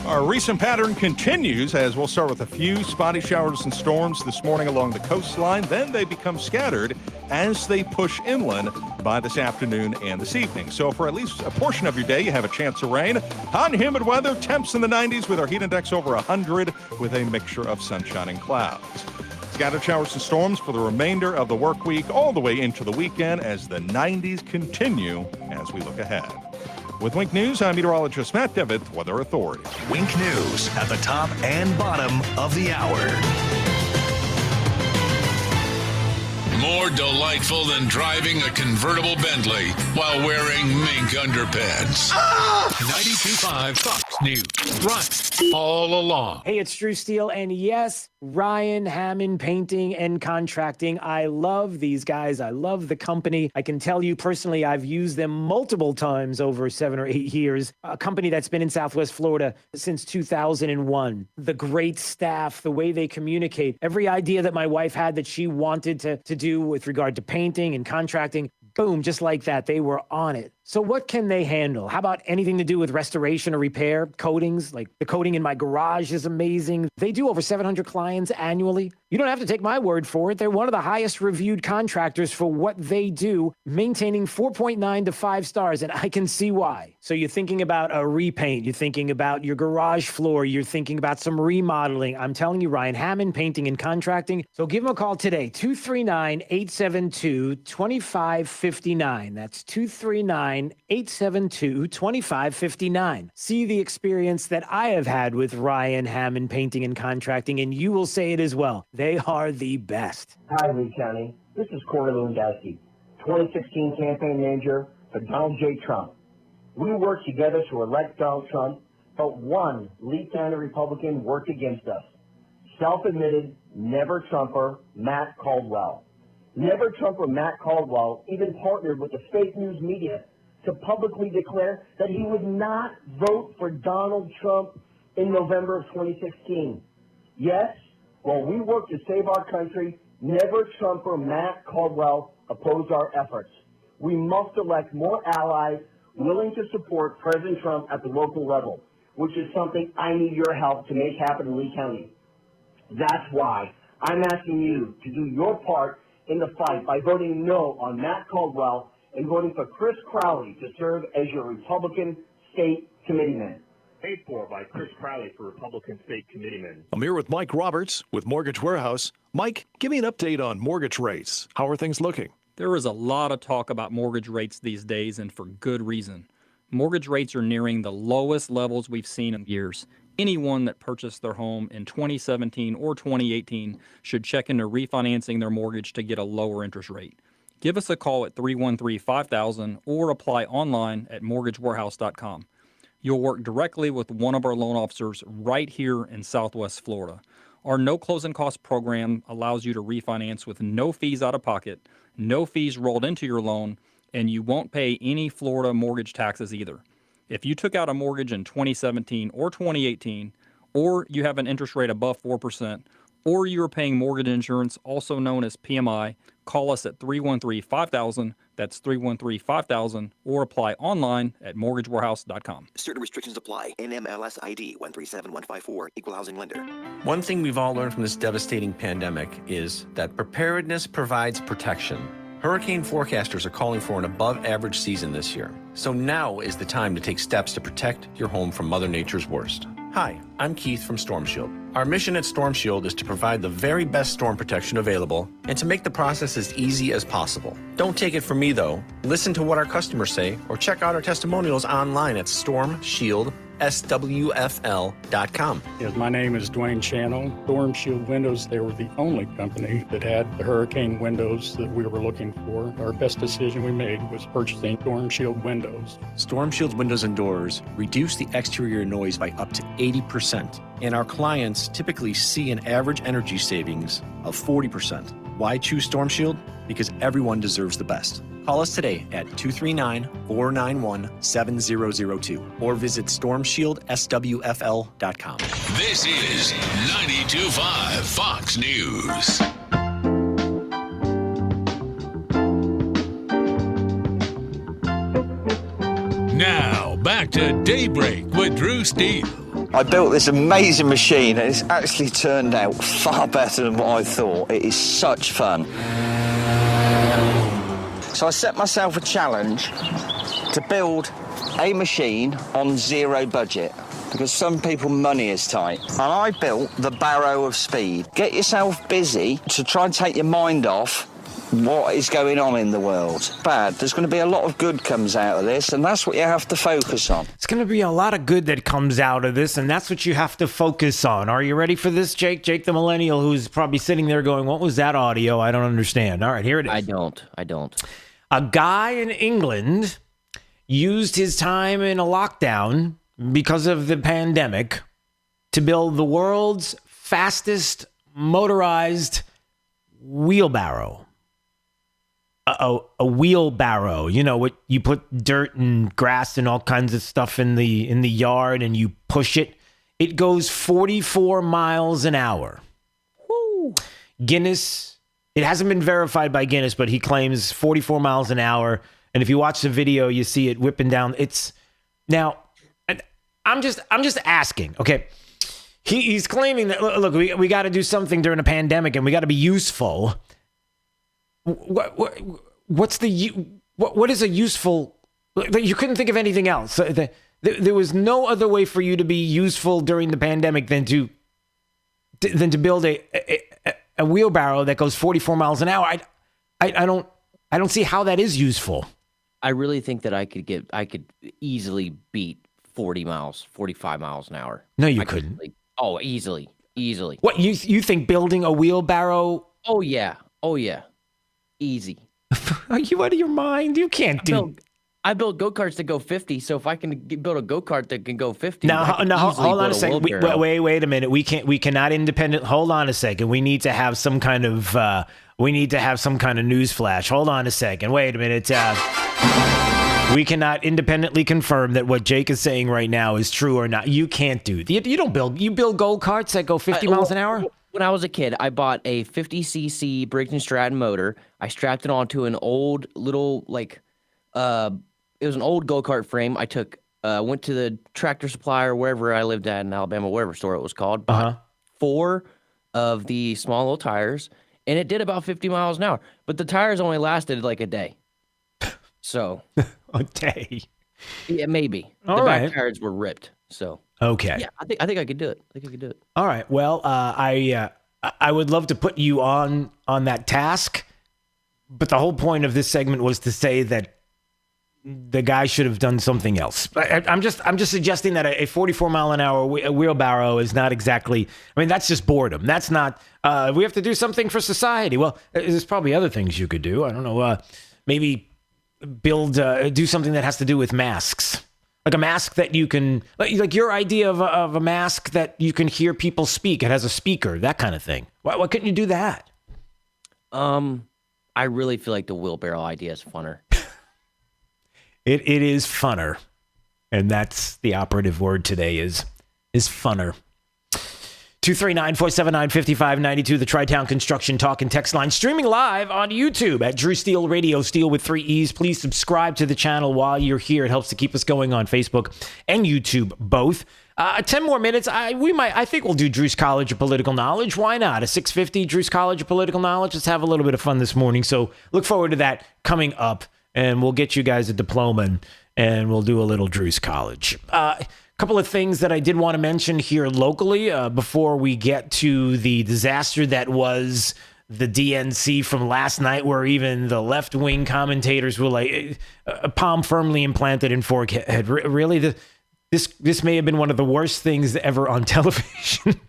Our recent pattern continues as we'll start with a few spotty showers and storms this morning along the coastline. Then they become scattered as they push inland by this afternoon and this evening. So for at least a portion of your day, you have a chance of rain. Hot and humid weather, temps in the 90s with our heat index over 100 with a mixture of sunshine and clouds. Scattered showers and storms for the remainder of the work week all the way into the weekend as the 90s continue as we look ahead. With Wink News, I'm meteorologist Matt Devitt, Weather Authority. Wink News at the top and bottom of the hour. More delightful than driving a convertible Bentley while wearing mink underpants. 92.5 Fox News. Right all along. Hey, it's Drew Steele, and yes, Ryan Hammond Painting and Contracting. I love these guys. I love the company. I can tell you personally, I've used them multiple times over 7 or 8 years. A company that's been in Southwest Florida since 2001. The great staff, the way they communicate, every idea that my wife had that she wanted to do with regard to painting and contracting, boom, just like that, they were on it. So what can they handle? How about anything to do with restoration or repair? Coatings, like the coating in my garage is amazing. They do over 700 clients annually. You don't have to take my word for it. They're one of the highest reviewed contractors for what they do, maintaining 4.9 to 5 stars, and I can see why. So you're thinking about a repaint, you're thinking about your garage floor, you're thinking about some remodeling. I'm telling you, Ryan Hammond, Painting and Contracting. So give them a call today, 239-872-2559. That's 239-872-2559. See the experience that I have had with Ryan Hammond, Painting and Contracting, and you will say it as well. They are the best. Hi, Lee County. This is Corey Lewandowski, 2016 campaign manager for Donald J. Trump. We worked together to elect Donald Trump, but one Lee County Republican worked against us. Self-admitted never Trumper Matt Caldwell. Never Trumper Matt Caldwell even partnered with the fake news media to publicly declare that he would not vote for Donald Trump in November of 2016. Yes, while we work to save our country, never Trumper Matt Caldwell opposed our efforts. We must elect more allies willing to support President Trump at the local level, which is something I need your help to make happen in Lee County. That's why I'm asking you to do your part in the fight by voting no on Matt Caldwell and voting for Chris Crowley to serve as your Republican State Committeeman. Paid for by Chris Crowley for Republican State Committeeman. I'm here with Mike Roberts with Mortgage Warehouse. Mike, give me an update on mortgage rates. How are things looking? There is a lot of talk about mortgage rates these days, and for good reason. Mortgage rates are nearing the lowest levels we've seen in years. Anyone that purchased their home in 2017 or 2018 should check into refinancing their mortgage to get a lower interest rate. Give us a call at 313-5000 or apply online at mortgagewarehouse.com. You'll work directly with one of our loan officers right here in Southwest Florida. Our no closing cost program allows you to refinance with no fees out of pocket, no fees rolled into your loan, and you won't pay any Florida mortgage taxes either. If you took out a mortgage in 2017 or 2018, or you have an interest rate above 4%, or you are paying mortgage insurance, also known as PMI, call us at 313-5000. That's 313-5000, or apply online at mortgagewarehouse.com. Certain restrictions apply. NMLS ID 137154, Equal Housing Lender. One thing we've all learned from this devastating pandemic is that preparedness provides protection. Hurricane forecasters are calling for an above-average season this year. So now is the time to take steps to protect your home from Mother Nature's worst. Hi, I'm Keith from Storm Shield. Our mission at Storm Shield is to provide the very best storm protection available and to make the process as easy as possible. Don't take it from me, though. Listen to what our customers say or check out our testimonials online at SWFL.com. Yes, my name is Dwayne Channel. Storm Shield Windows, they were the only company that had the hurricane windows that we were looking for. Our best decision we made was purchasing Storm Shield windows. Storm Shield's windows and doors reduce the exterior noise by up to 80%, and our clients typically see an average energy savings of 40%. Why choose Storm Shield? Because everyone deserves the best. Call us today at 239-491-7002 or visit stormshieldSWFL.com. This is 92.5 Fox News. Now, back to Daybreak with Drew Steele. I built this amazing machine and it's actually turned out far better than what I thought. It is such fun. So I set myself a challenge to build a machine on zero budget because some people money is tight. And I built the Barrow of Speed. Get yourself busy to try and take your mind off what is going on in the world. Bad. There's going to be a lot of good comes out of this, and that's what you have to focus on. It's going to be a lot of good that comes out of this, and that's what you have to focus on. Are you ready for this, Jake? Jake the millennial, who's probably sitting there going, what was that audio? I don't understand. All right, here it is. I don't. A guy in England used his time in a lockdown because of the pandemic to build the world's fastest motorized wheelbarrow. A wheelbarrow, you know, what you put dirt and grass and all kinds of stuff in the yard and you push it. It goes 44 miles an hour. Woo. Guinness, it hasn't been verified by Guinness, but he claims 44 miles an hour. And if you watch the video, you see it whipping down. It's now, I'm just asking, okay? He's claiming that, look, we got to do something during a pandemic and we got to be useful. What is a useful? You couldn't think of anything else. There was no other way for you to be useful during the pandemic than to build a wheelbarrow that goes 44 miles an hour. I don't see how that is useful. I really think that I could easily beat 45 miles an hour. No, you couldn't. Easily. What, you think building a wheelbarrow? Oh yeah. Easy. Are you out of your mind? You can't do. I build go-karts that go 50, so if I can build a go-kart that can go 50, now hold on a second. Wait a minute. We cannot independent. Hold on a second. We need to have some kind of news flash. Hold on a second. Wait a minute. We cannot independently confirm that what Jake is saying right now is true or not. You can't do. You build go-karts that go 50 miles an hour? When I was a kid, I bought a 50cc Briggs & Stratton motor. I strapped it onto an old little, it was an old go-kart frame. I went to the Tractor Supply or wherever I lived at in Alabama, whatever store it was called, bought 4 of the small little tires, and it did about 50 miles an hour. But the tires only lasted like a day. So. A day? Yeah, maybe. All the right. back tires were ripped, so. Okay. Yeah, I think I could do it. All right. Well, I would love to put you on that task, but the whole point of this segment was to say that the guy should have done something else. I'm just suggesting that a 44 mile an hour wheelbarrow is not exactly. I mean, that's just boredom. That's not. We have to do something for society. Well, there's probably other things you could do. I don't know. Maybe do something that has to do with masks. Like a mask that you can, like your idea of a mask that you can hear people speak. It has a speaker, that kind of thing. Why couldn't you do that? I really feel like the wheelbarrow idea is funner. It is funner, and that's the operative word today is funner. 239-479-5592, the Tri-Town Construction Talk and Text line, streaming live on YouTube at Drew Steele Radio, Steele with 3 E's. Please subscribe to the channel while you're here. It helps to keep us going on Facebook and YouTube both. 10 more minutes. I think we'll do Drew's College of Political Knowledge. Why not? A 650 Drew's College of Political Knowledge. Let's have a little bit of fun this morning. So look forward to that coming up, and we'll get you guys a diploma, and we'll do a little Drew's College. Couple of things that I did want to mention here locally before we get to the disaster that was the DNC from last night, where even the left-wing commentators were like, a palm firmly implanted in forehead. Really, this may have been one of the worst things ever on television.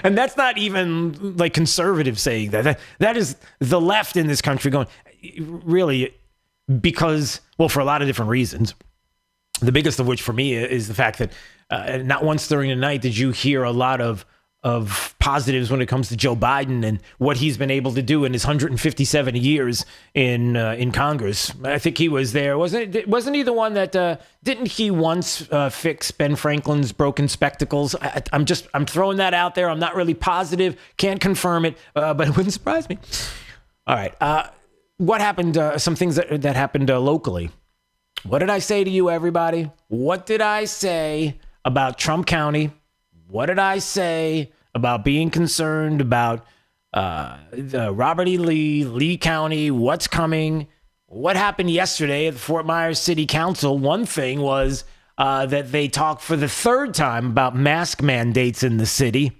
And that's not even like conservatives saying that. That is the left in this country going, really, because, well, for a lot of different reasons. The biggest of which for me is the fact that not once during the night did you hear a lot of positives when it comes to Joe Biden and what he's been able to do in his 157 years in Congress. I think he was there. Wasn't he the one that didn't he once fix Ben Franklin's broken spectacles? I'm throwing that out there. I'm not really positive. Can't confirm it, but it wouldn't surprise me. All right. What happened? Some things that happened locally. What did I say to you, everybody? What did I say about Trump County? What did I say about being concerned about Robert E. Lee County? What's coming? What happened yesterday at the Fort Myers City Council? One thing was that they talked for the third time about mask mandates in the city.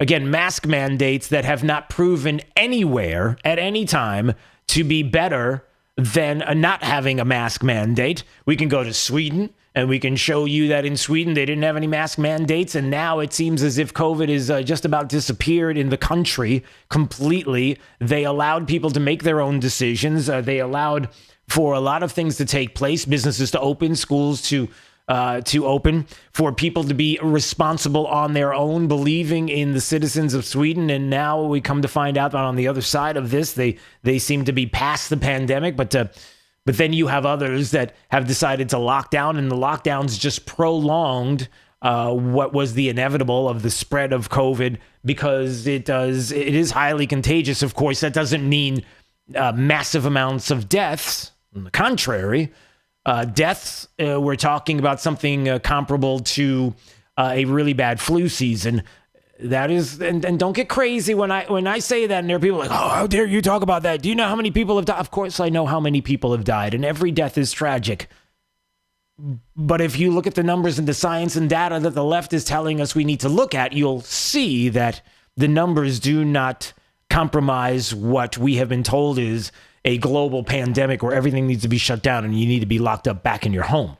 Again, mask mandates that have not proven anywhere at any time to be better than not having a mask mandate. We can go to Sweden and we can show you that in Sweden they didn't have any mask mandates, and now it seems as if COVID is just about disappeared in the country completely. They allowed people to make their own decisions. They allowed for a lot of things to take place, businesses to open, schools to open, for people to be responsible on their own, believing in the citizens of Sweden. And now we come to find out that on the other side of this, they seem to be past the pandemic. But then you have others that have decided to lock down, and the lockdowns just prolonged what was the inevitable of the spread of COVID, because it is highly contagious. Of course, that doesn't mean massive amounts of deaths. On the contrary, deaths, we're talking about something comparable to a really bad flu season. That is, and don't get crazy when I say that, and there are people like, oh, how dare you talk about that? Do you know how many people have died? Of course I know how many people have died, and every death is tragic. But if you look at the numbers and the science and data that the left is telling us we need to look at, you'll see that the numbers do not compromise what we have been told is a global pandemic where everything needs to be shut down and you need to be locked up back in your home.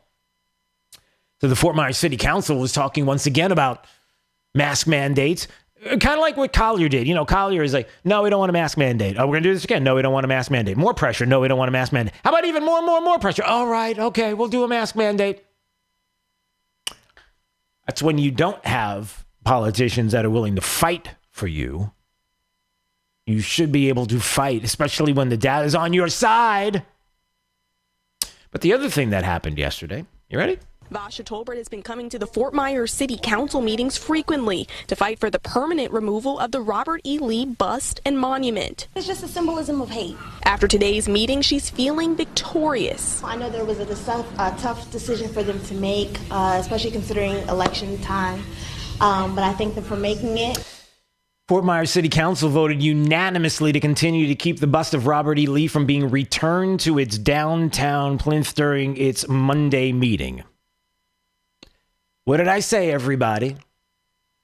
So the Fort Myers City Council was talking once again about mask mandates, kind of like what Collier did. You know, Collier is like, no, we don't want a mask mandate. Oh, we're going to do this again. No, we don't want a mask mandate. More pressure. No, we don't want a mask mandate. How about even more pressure? All right, okay, we'll do a mask mandate. That's when you don't have politicians that are willing to fight for you. You should be able to fight, especially when the data is on your side. But the other thing that happened yesterday, you ready? Vasha Tolbert has been coming to the Fort Myers City Council meetings frequently to fight for the permanent removal of the Robert E. Lee bust and monument. It's just a symbolism of hate. After today's meeting, she's feeling victorious. I know there was a tough decision for them to make, especially considering election time, but I thank them for making it. Fort Myers City Council voted unanimously to continue to keep the bust of Robert E. Lee from being returned to its downtown Plinth during its Monday meeting. What did I say, everybody?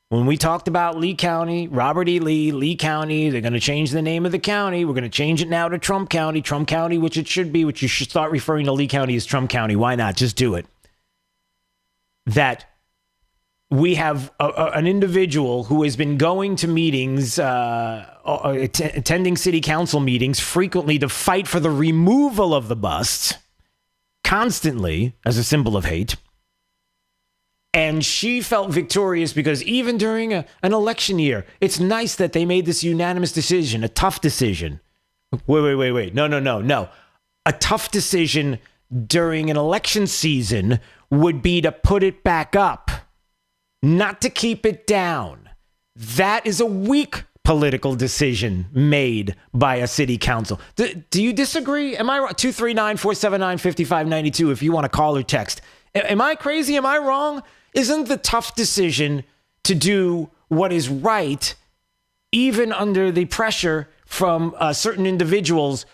When we talked about Lee County, Robert E. Lee, Lee County, they're going to change the name of the county. We're going to change it now to Trump County, which it should be, which you should start referring to Lee County as Trump County. Why not? Just do it. That we have an individual who has been going to meetings, attending city council meetings frequently to fight for the removal of the bust, constantly as a symbol of hate. And she felt victorious because even during an election year, it's nice that they made this unanimous decision, a tough decision. Wait. No. A tough decision during an election season would be to put it back up, not to keep it down. That is a weak political decision made by a city council. Do you disagree? Am I wrong? 239-479-5592 if you want to call or text. Am I crazy? Am I wrong? Isn't the tough decision to do what is right, even under the pressure from certain individuals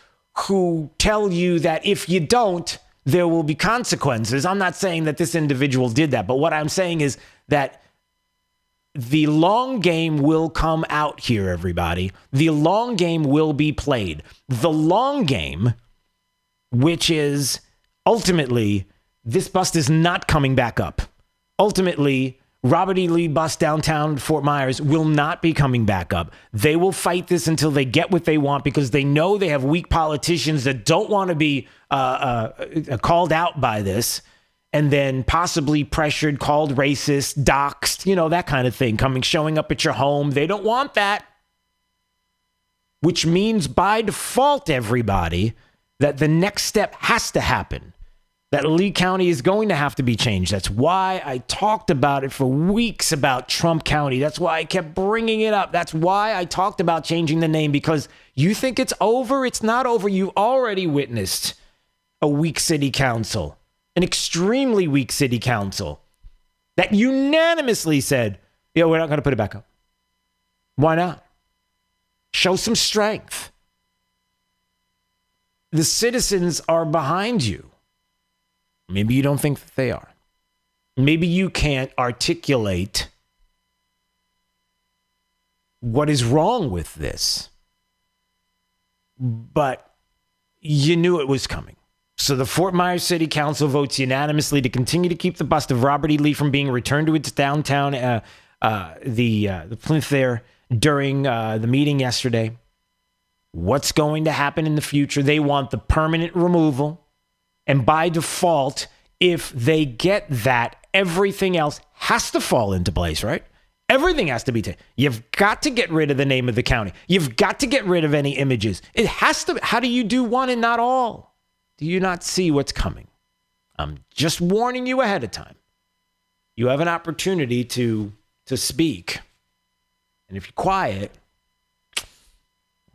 who tell you that if you don't, there will be consequences? I'm not saying that this individual did that, but what I'm saying is that the long game will come out here, everybody. The long game will be played. The long game, which is ultimately, this bust is not coming back up. Ultimately, Robert E. Lee bust downtown Fort Myers will not be coming back up. They will fight this until they get what they want because they know they have weak politicians that don't want to be called out by this and then possibly pressured, called racist, doxxed, you know, that kind of thing, showing up at your home. They don't want that, which means by default, everybody, that the next step has to happen. That Lee County is going to have to be changed. That's why I talked about it for weeks about Trump County. That's why I kept bringing it up. That's why I talked about changing the name, because you think it's over. It's not over. You already witnessed a weak city council, an extremely weak city council that unanimously said, yeah, we're not going to put it back up. Why not? Show some strength. The citizens are behind you. Maybe you don't think that they are. Maybe you can't articulate what is wrong with this. But you knew it was coming. So the Fort Myers City Council votes unanimously to continue to keep the bust of Robert E. Lee from being returned to its downtown, the plinth there during the meeting yesterday. What's going to happen in the future? They want the permanent removal. And by default, if they get that, everything else has to fall into place, right? Everything has to be taken. You've got to get rid of the name of the county. You've got to get rid of any images. It has to. How do you do one and not all? Do you not see what's coming? I'm just warning you ahead of time. You have an opportunity to speak. And if you're quiet,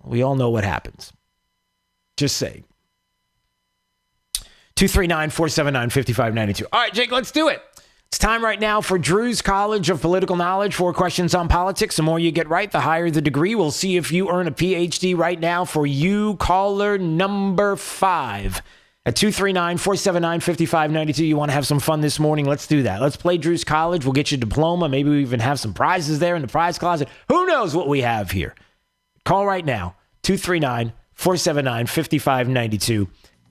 we all know what happens. Just say. 239-479-5592. All right, Jake, let's do it. It's time right now for Drew's College of Political Knowledge. 4 questions on politics. The more you get right, the higher the degree. We'll see if you earn a PhD right now for you, caller number 5. At 239-479-5592. You want to have some fun this morning? Let's do that. Let's play Drew's College. We'll get you a diploma. Maybe we even have some prizes there in the prize closet. Who knows what we have here? Call right now. 239-479-5592.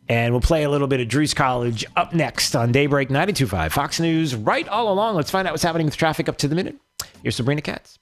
And we'll play a little bit of Drew's College up next on Daybreak 92.5 Fox News. Right all along. Let's find out what's happening with traffic up to the minute. Here's Sabrina Katz.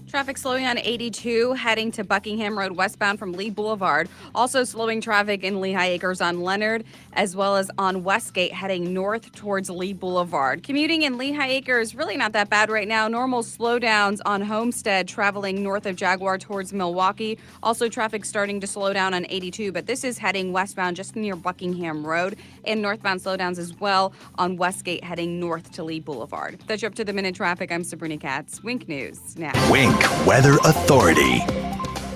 Traffic slowing on 82 heading to Buckingham Road westbound from Lee Boulevard. Also slowing traffic in Lehigh Acres on Leonard, as well as on Westgate heading north towards Lee Boulevard. Commuting in Lehigh Acres really not that bad right now. Normal slowdowns on Homestead traveling north of Jaguar towards Milwaukee. Also traffic starting to slow down on 82, but this is heading westbound just near Buckingham Road, and northbound slowdowns as well on Westgate heading north to Lee Boulevard. That's your up to the minute traffic. I'm Sabrina Katz. Wink News now. Wink Weather Authority.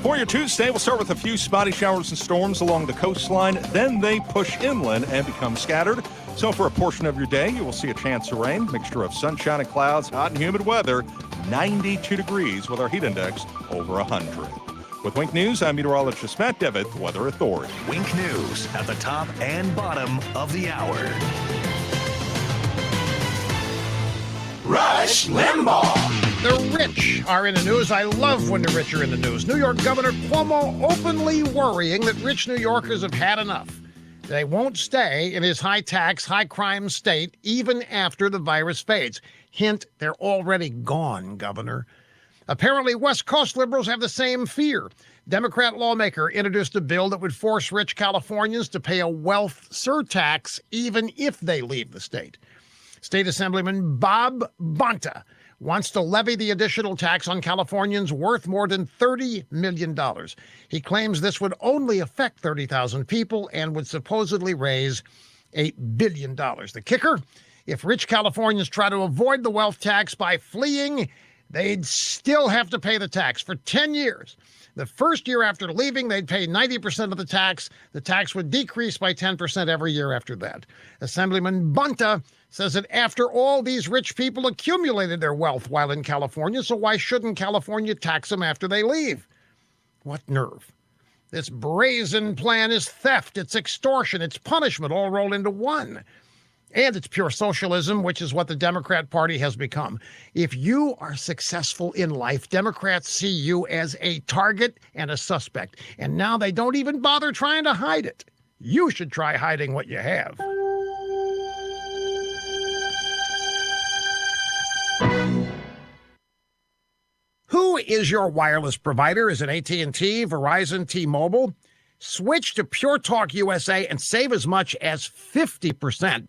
For your Tuesday, we'll start with a few spotty showers and storms along the coastline. Then they push inland and become scattered. So for a portion of your day, you will see a chance of rain, mixture of sunshine and clouds, hot and humid weather, 92 degrees with our heat index over 100. With Wink News, I'm meteorologist Matt Devitt, Weather Authority. Wink News at the top and bottom of the hour. Rush Limbaugh. The rich are in the news. I love when the rich are in the news. New York Governor Cuomo openly worrying that rich New Yorkers have had enough. They won't stay in his high-tax, high-crime state even after the virus fades. Hint, they're already gone, Governor. Apparently, West Coast liberals have the same fear. Democrat lawmaker introduced a bill that would force rich Californians to pay a wealth surtax even if they leave the state. State Assemblyman Bob Bonta wants to levy the additional tax on Californians worth more than $30 million. He claims this would only affect 30,000 people and would supposedly raise $8 billion. The kicker, if rich Californians try to avoid the wealth tax by fleeing, they'd still have to pay the tax for 10 years. The first year after leaving, they'd pay 90% of the tax. The tax would decrease by 10% every year after that. Assemblyman Bonta says that after all, these rich people accumulated their wealth while in California, so why shouldn't California tax them after they leave? What nerve. This brazen plan is theft, it's extortion, it's punishment all rolled into one. And it's pure socialism, which is what the Democrat Party has become. If you are successful in life, Democrats see you as a target and a suspect. And now they don't even bother trying to hide it. You should try hiding what you have. Who is your wireless provider? Is it AT&T, Verizon, T-Mobile? Switch to Pure Talk USA and save as much as 50%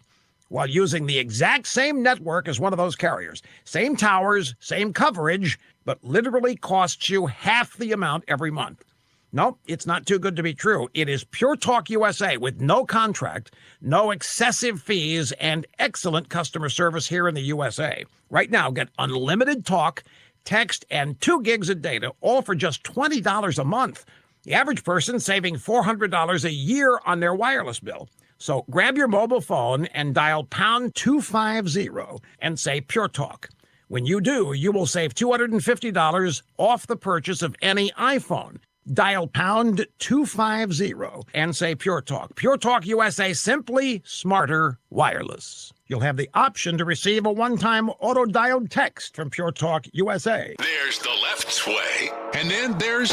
while using the exact same network as one of those carriers. Same towers, same coverage, but literally costs you half the amount every month. No, it's not too good to be true. It is Pure Talk USA with no contract, no excessive fees, and excellent customer service here in the USA. Right now, get unlimited talk, text, and 2 gigs of data, all for just $20 a month. The average person saving $400 a year on their wireless bill. So grab your mobile phone and dial pound 250 and say Pure Talk. When you do, you will save $250 off the purchase of any iPhone. Dial pound 250 and say Pure Talk. Pure Talk USA, simply smarter wireless. You'll have the option to receive a one-time auto-dialed text from Pure Talk USA. There's the left way, and then there's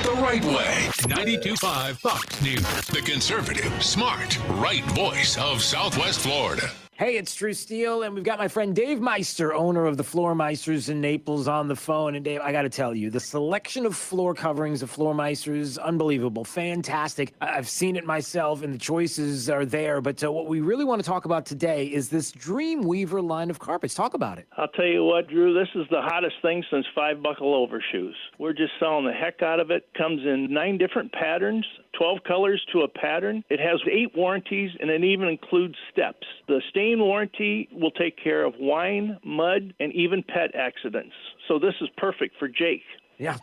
the right way. 92.5 Fox News, the conservative, smart, right voice of Southwest Florida. Hey, it's Drew Steele, and we've got my friend Dave Meister, owner of the Floor Meisters in Naples, on the phone. And Dave, I got to tell you, the selection of floor coverings of Floor Meisters, unbelievable, fantastic. I've seen it myself, and the choices are there. But what we really want to talk about today is this Dreamweaver line of carpets. Talk about it. I'll tell you what, Drew, this is the hottest thing since 5 buckle overshoes. We're just selling the heck out of it. Comes in 9 different patterns, 12 colors to a pattern. It has 8 warranties, and it even includes steps. The stain warranty will take care of wine, mud, and even pet accidents. So this is perfect for Jake. Yeah.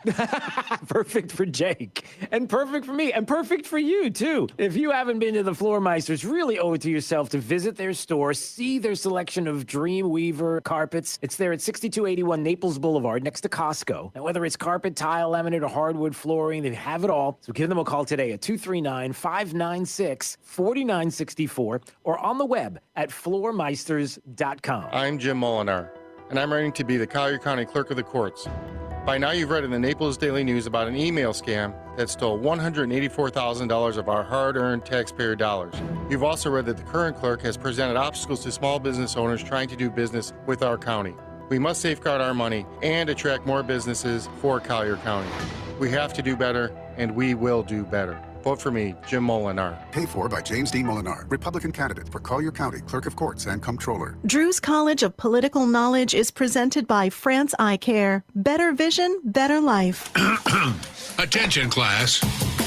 Perfect for Jake. And perfect for me. And perfect for you, too. If you haven't been to the Floormeisters, really owe it to yourself to visit their store, see their selection of Dreamweaver carpets. It's there at 6281 Naples Boulevard next to Costco. And whether it's carpet, tile, laminate, or hardwood flooring, they have it all. So give them a call today at 239-596-4964 or on the web at floormeisters.com. I'm Jim Molinar, and I'm running to be the Collier County Clerk of the Courts. By now, you've read in the Naples Daily News about an email scam that stole $184,000 of our hard-earned taxpayer dollars. You've also read that the current clerk has presented obstacles to small business owners trying to do business with our county. We must safeguard our money and attract more businesses for Collier County. We have to do better, and we will do better. Vote for me, Jim Molinar. Paid for by James D. Molinar, Republican candidate for Collier County Clerk of Courts and Comptroller. Drew's College of Political Knowledge is presented by France Eye Care. Better vision, better life. Attention, class.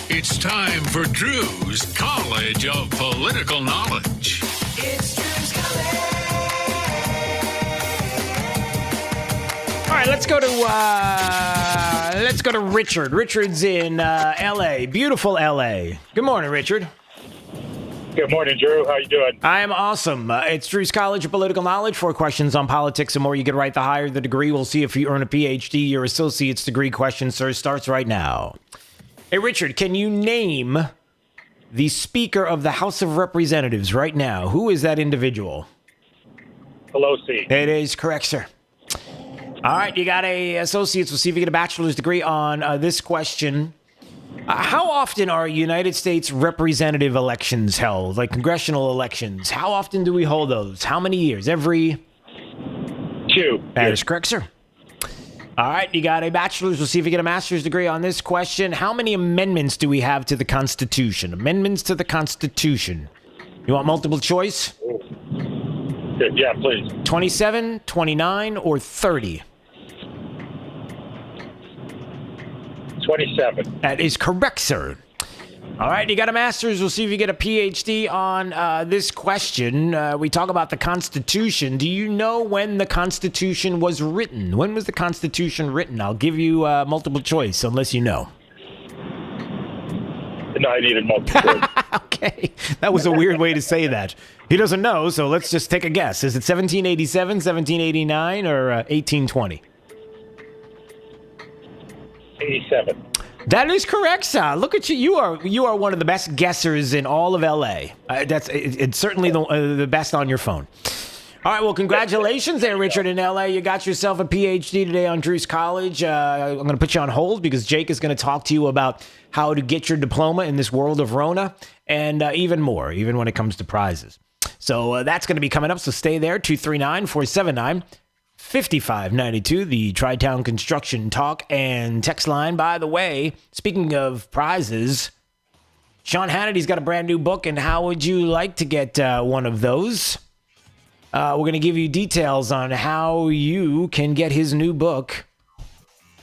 It's time for Drew's College of Political Knowledge. It's Drew's College. All right, let's go to Richard. Richard's in L.A., beautiful L.A. Good morning, Richard. Good morning, Drew. How you doing? I am awesome. It's Drew's College of Political Knowledge. 4 questions on politics and more you get right. The higher the degree, we'll see if you earn a PhD. Your associate's degree question, sir, starts right now. Hey, Richard, can you name the Speaker of the House of Representatives right now? Who is that individual? Pelosi. It is correct, sir. All right, you got a associate's. We'll see if you get a bachelor's degree on this question. How often are United States representative elections held, like congressional elections? How often do we hold those? How many years? Every 2. That is correct, sir. All right, you got a bachelor's. We'll see if you get a master's degree on this question. How many amendments do we have to the Constitution? Amendments to the Constitution. You want multiple choice? Good. Yeah, please. 27, 29, or 30? 27. That is correct, sir. All right, you got a master's. We'll see if you get a PhD on this question. We talk about the Constitution. Do you know when the Constitution was written? When was the Constitution written? I'll give you multiple choice, unless you know. No, I needed multiple choice. Okay, that was a weird way to say that. He doesn't know, so let's just take a guess. Is it 1787, 1789, or 1820? 87. That is correct, sir. Look at you. You are one of the best guessers in all of L.A. It's certainly the best on your phone. All right, well, congratulations there, Richard, in L.A. You got yourself a PhD today on Drew's College. I'm going to put you on hold because Jake is going to talk to you about how to get your diploma in this world of Rona and even more, even when it comes to prizes. So that's going to be coming up, so stay there, 239-479-5592, the Tri-Town Construction Talk and text line. By the way, speaking of prizes, Sean Hannity's got a brand new book, and how would you like to get one of those? We're going to give you details on how you can get his new book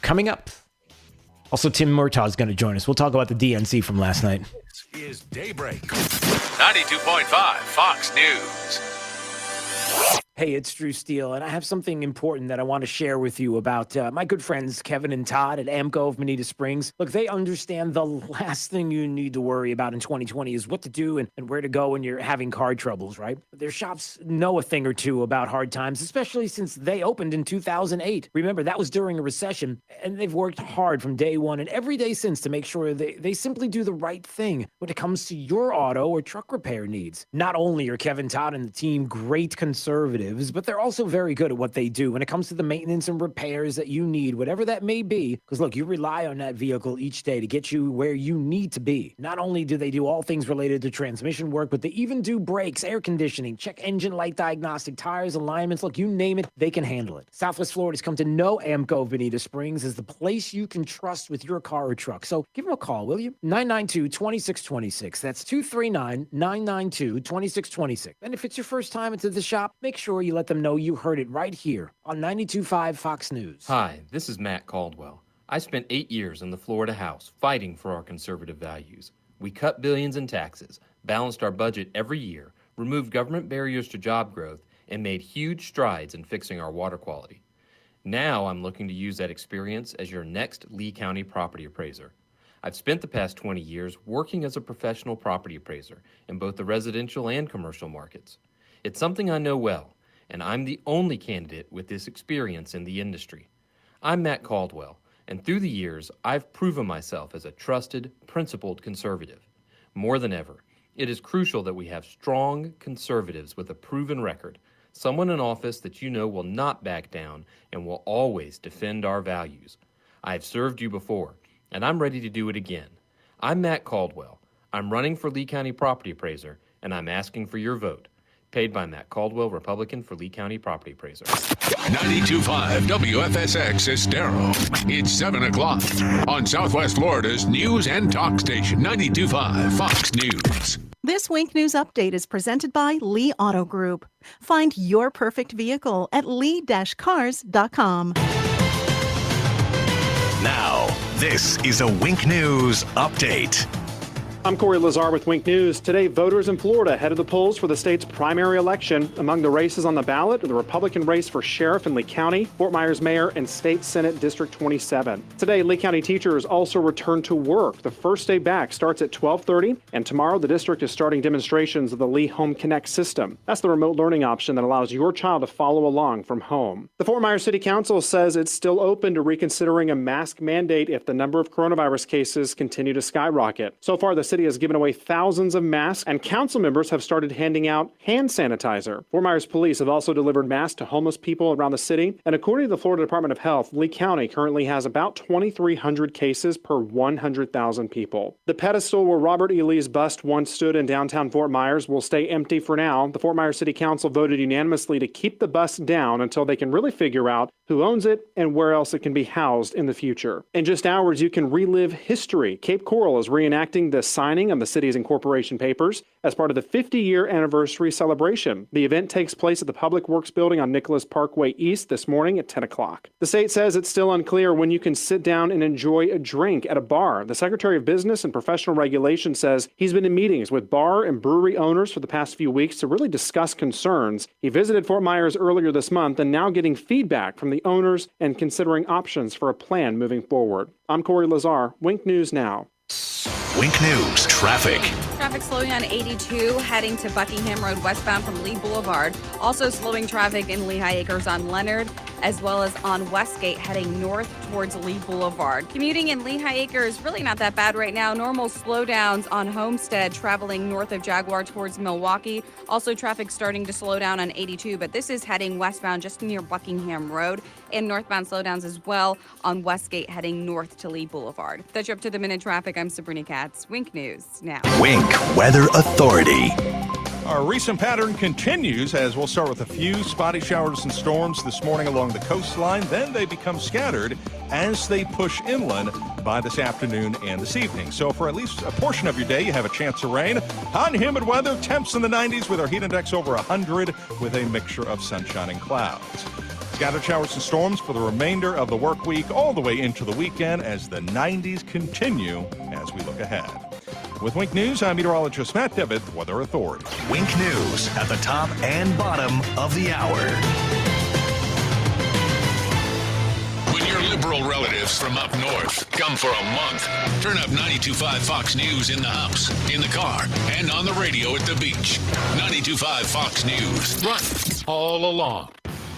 coming up. Also, Tim Murtaugh is going to join us. We'll talk about the DNC from last night. This is Daybreak. 92.5 Fox News. Hey, it's Drew Steele, and I have something important that I want to share with you about my good friends Kevin and Todd at AMCO of Bonita Springs. Look, they understand the last thing you need to worry about in 2020 is what to do and where to go when you're having car troubles, right? Their shops know a thing or two about hard times, especially since they opened in 2008. Remember, that was during a recession, and they've worked hard from day one and every day since to make sure they simply do the right thing when it comes to your auto or truck repair needs. Not only are Kevin, Todd, and the team great conservatives, but they're also very good at what they do when it comes to the maintenance and repairs that you need, whatever that may be. Because look, you rely on that vehicle each day to get you where you need to be. Not only do they do all things related to transmission work, but they even do brakes, air conditioning, check engine light diagnostic, tires, alignments. Look, you name it, they can handle it. Southwest Florida's come to know AMCO of Bonita Springs as the place you can trust with your car or truck. So give them a call, will you? 992-2626. That's 239-992-2626. And if it's your first time into the shop, make sure you let them know you heard it right here on 92.5 Fox News. Hi, this is Matt Caldwell. I spent 8 years in the Florida House fighting for our conservative values. We cut billions in taxes, balanced our budget every year, removed government barriers to job growth, and made huge strides in fixing our water quality. Now I'm looking to use that experience as your next Lee County property appraiser. I've spent the past 20 years working as a professional property appraiser in both the residential and commercial markets. It's something I know well, and I'm the only candidate with this experience in the industry. I'm Matt Caldwell, and through the years, I've proven myself as a trusted, principled conservative. More than ever, it is crucial that we have strong conservatives with a proven record, someone in office that you know will not back down and will always defend our values. I have served you before, and I'm ready to do it again. I'm Matt Caldwell. I'm running for Lee County Property Appraiser, and I'm asking for your vote. Paid by Matt Caldwell, Republican for Lee County Property Appraiser. 92.5 WFSX Estero. It's 7 o'clock on Southwest Florida's news and talk station, 92.5 Fox News. This Wink News Update is presented by Lee Auto Group. Find your perfect vehicle at lee-cars.com. Now, this is a Wink News Update. I'm Corey Lazar with Wink News. Today, voters in Florida head to the polls for the state's primary election. Among the races on the ballot are the Republican race for sheriff in Lee County, Fort Myers mayor, and state senate District 27. Today, Lee County teachers also return to work. The first day back starts at 12:30, and tomorrow the district is starting demonstrations of the Lee Home Connect system. That's the remote learning option that allows your child to follow along from home. The Fort Myers City Council says it's still open to reconsidering a mask mandate if the number of coronavirus cases continue to skyrocket. So far, the city has given away thousands of masks, and council members have started handing out hand sanitizer. Fort Myers police have also delivered masks to homeless people around the city, and according to the Florida Department of Health, Lee County currently has about 2,300 cases per 100,000 people. The pedestal where Robert E. Lee's bust once stood in downtown Fort Myers will stay empty for now. The Fort Myers City Council voted unanimously to keep the bust down until they can really figure out who owns it and where else it can be housed in the future. In just hours, you can relive history. Cape Coral is reenacting the signing of the city's incorporation papers as part of the 50-year anniversary celebration. The event takes place at the Public Works Building on Nicholas Parkway East this morning at 10 o'clock. The state says it's still unclear when you can sit down and enjoy a drink at a bar. The Secretary of Business and Professional Regulation says he's been in meetings with bar and brewery owners for the past few weeks to really discuss concerns. He visited Fort Myers earlier this month and now getting feedback from the owners and considering options for a plan moving forward. I'm Corey Lazar, Wink News Now. Wink News Traffic. Traffic slowing on 82 heading to Buckingham Road westbound from Lee Boulevard. Also slowing traffic in Lehigh Acres on Leonard, as well as on Westgate heading north towards Lee Boulevard. Commuting in Lehigh Acres really not that bad right now. Normal slowdowns on Homestead traveling north of Jaguar towards Milwaukee. Also traffic starting to slow down on 82, but this is heading westbound just near Buckingham Road, and northbound slowdowns as well on Westgate heading north to Lee Boulevard. That's your up-to-the-minute traffic. I'm Sabrina Katz. Wink News now. Wink Weather Authority. Our recent pattern continues as we'll start with a few spotty showers and storms this morning along the coastline. Then they become scattered as they push inland by this afternoon and this evening. So for at least a portion of your day, you have a chance of rain. Hot and humid weather, temps in the 90s with our heat index over 100 with a mixture of sunshine and clouds. Scattered showers and storms for the remainder of the work week all the way into the weekend as the 90s continue as we look ahead. With Wink News, I'm meteorologist Matt Devitt, Weather Authority. Wink News at the top and bottom of the hour. When your liberal relatives from up north come for a month, turn up 92.5 Fox News in the house, in the car, and on the radio at the beach. 92.5 Fox News. Run all along.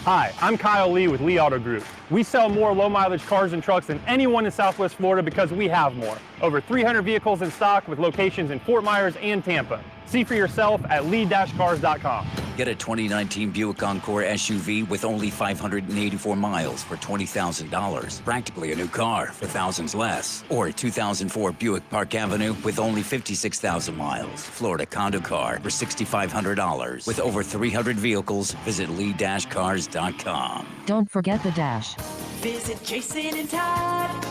Hi, I'm Kyle Lee with Lee Auto Group. We sell more low-mileage cars and trucks than anyone in Southwest Florida because we have more. Over 300 vehicles in stock with locations in Fort Myers and Tampa. See for yourself at lee-cars.com. Get a 2019 Buick Encore SUV with only 584 miles for $20,000. Practically a new car for thousands less. Or a 2004 Buick Park Avenue with only 56,000 miles. Florida condo car for $6,500. With over 300 vehicles, visit lee-cars.com. Don't forget the dash. Visit Jason and Todd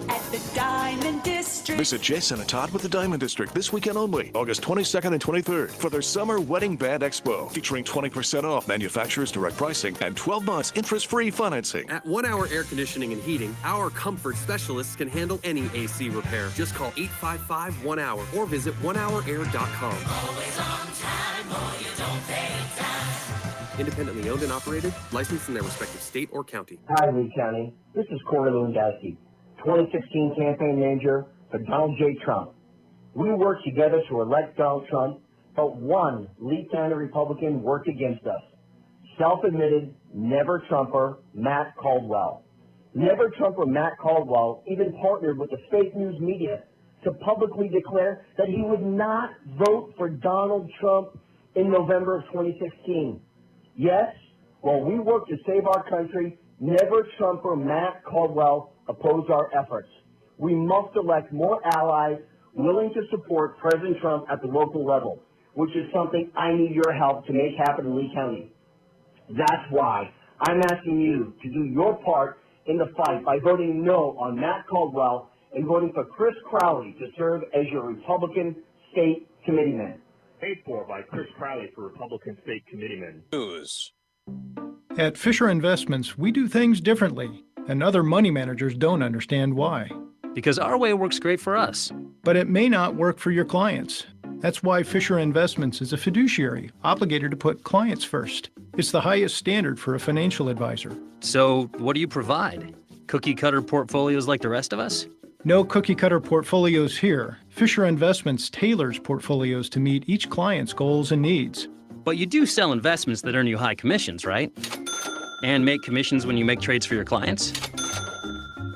at the Diamond District. Visit Jason and Todd with the Diamond District this weekend only, August 22nd and 23rd, for their Summer Wedding Band Expo, featuring 20% off manufacturer's direct pricing and 12 months interest-free financing. At 1 Hour Air Conditioning and Heating, our comfort specialists can handle any AC repair. Just call 855-1-HOUR or visit onehourair.com. Always on time or you don't pay time. Independently owned and operated, licensed in their respective state or county. Hi, Lee County. This is Corey Lewandowski, 2016 campaign manager for Donald J. Trump. We worked together to elect Donald Trump, but one Lee County Republican worked against us. Self-admitted never-Trumper Matt Caldwell. Never-Trumper Matt Caldwell even partnered with the fake news media to publicly declare that he would not vote for Donald Trump in November of 2016. Yes, while we work to save our country, never-Trumper Matt Caldwell opposed our efforts. We must elect more allies willing to support President Trump at the local level, which is something I need your help to make happen in Lee County. That's why I'm asking you to do your part in the fight by voting no on Matt Caldwell and voting for Chris Crowley to serve as your Republican State Committeeman. Paid for by Chris Crowley for Republican State Committeeman. News. At Fisher Investments, we do things differently, and other money managers don't understand why. Because our way works great for us. But it may not work for your clients. That's why Fisher Investments is a fiduciary, obligated to put clients first. It's the highest standard for a financial advisor. So, what do you provide? Cookie-cutter portfolios like the rest of us? No cookie-cutter portfolios here. Fisher Investments tailors portfolios to meet each client's goals and needs. But you do sell investments that earn you high commissions, right? And make commissions when you make trades for your clients?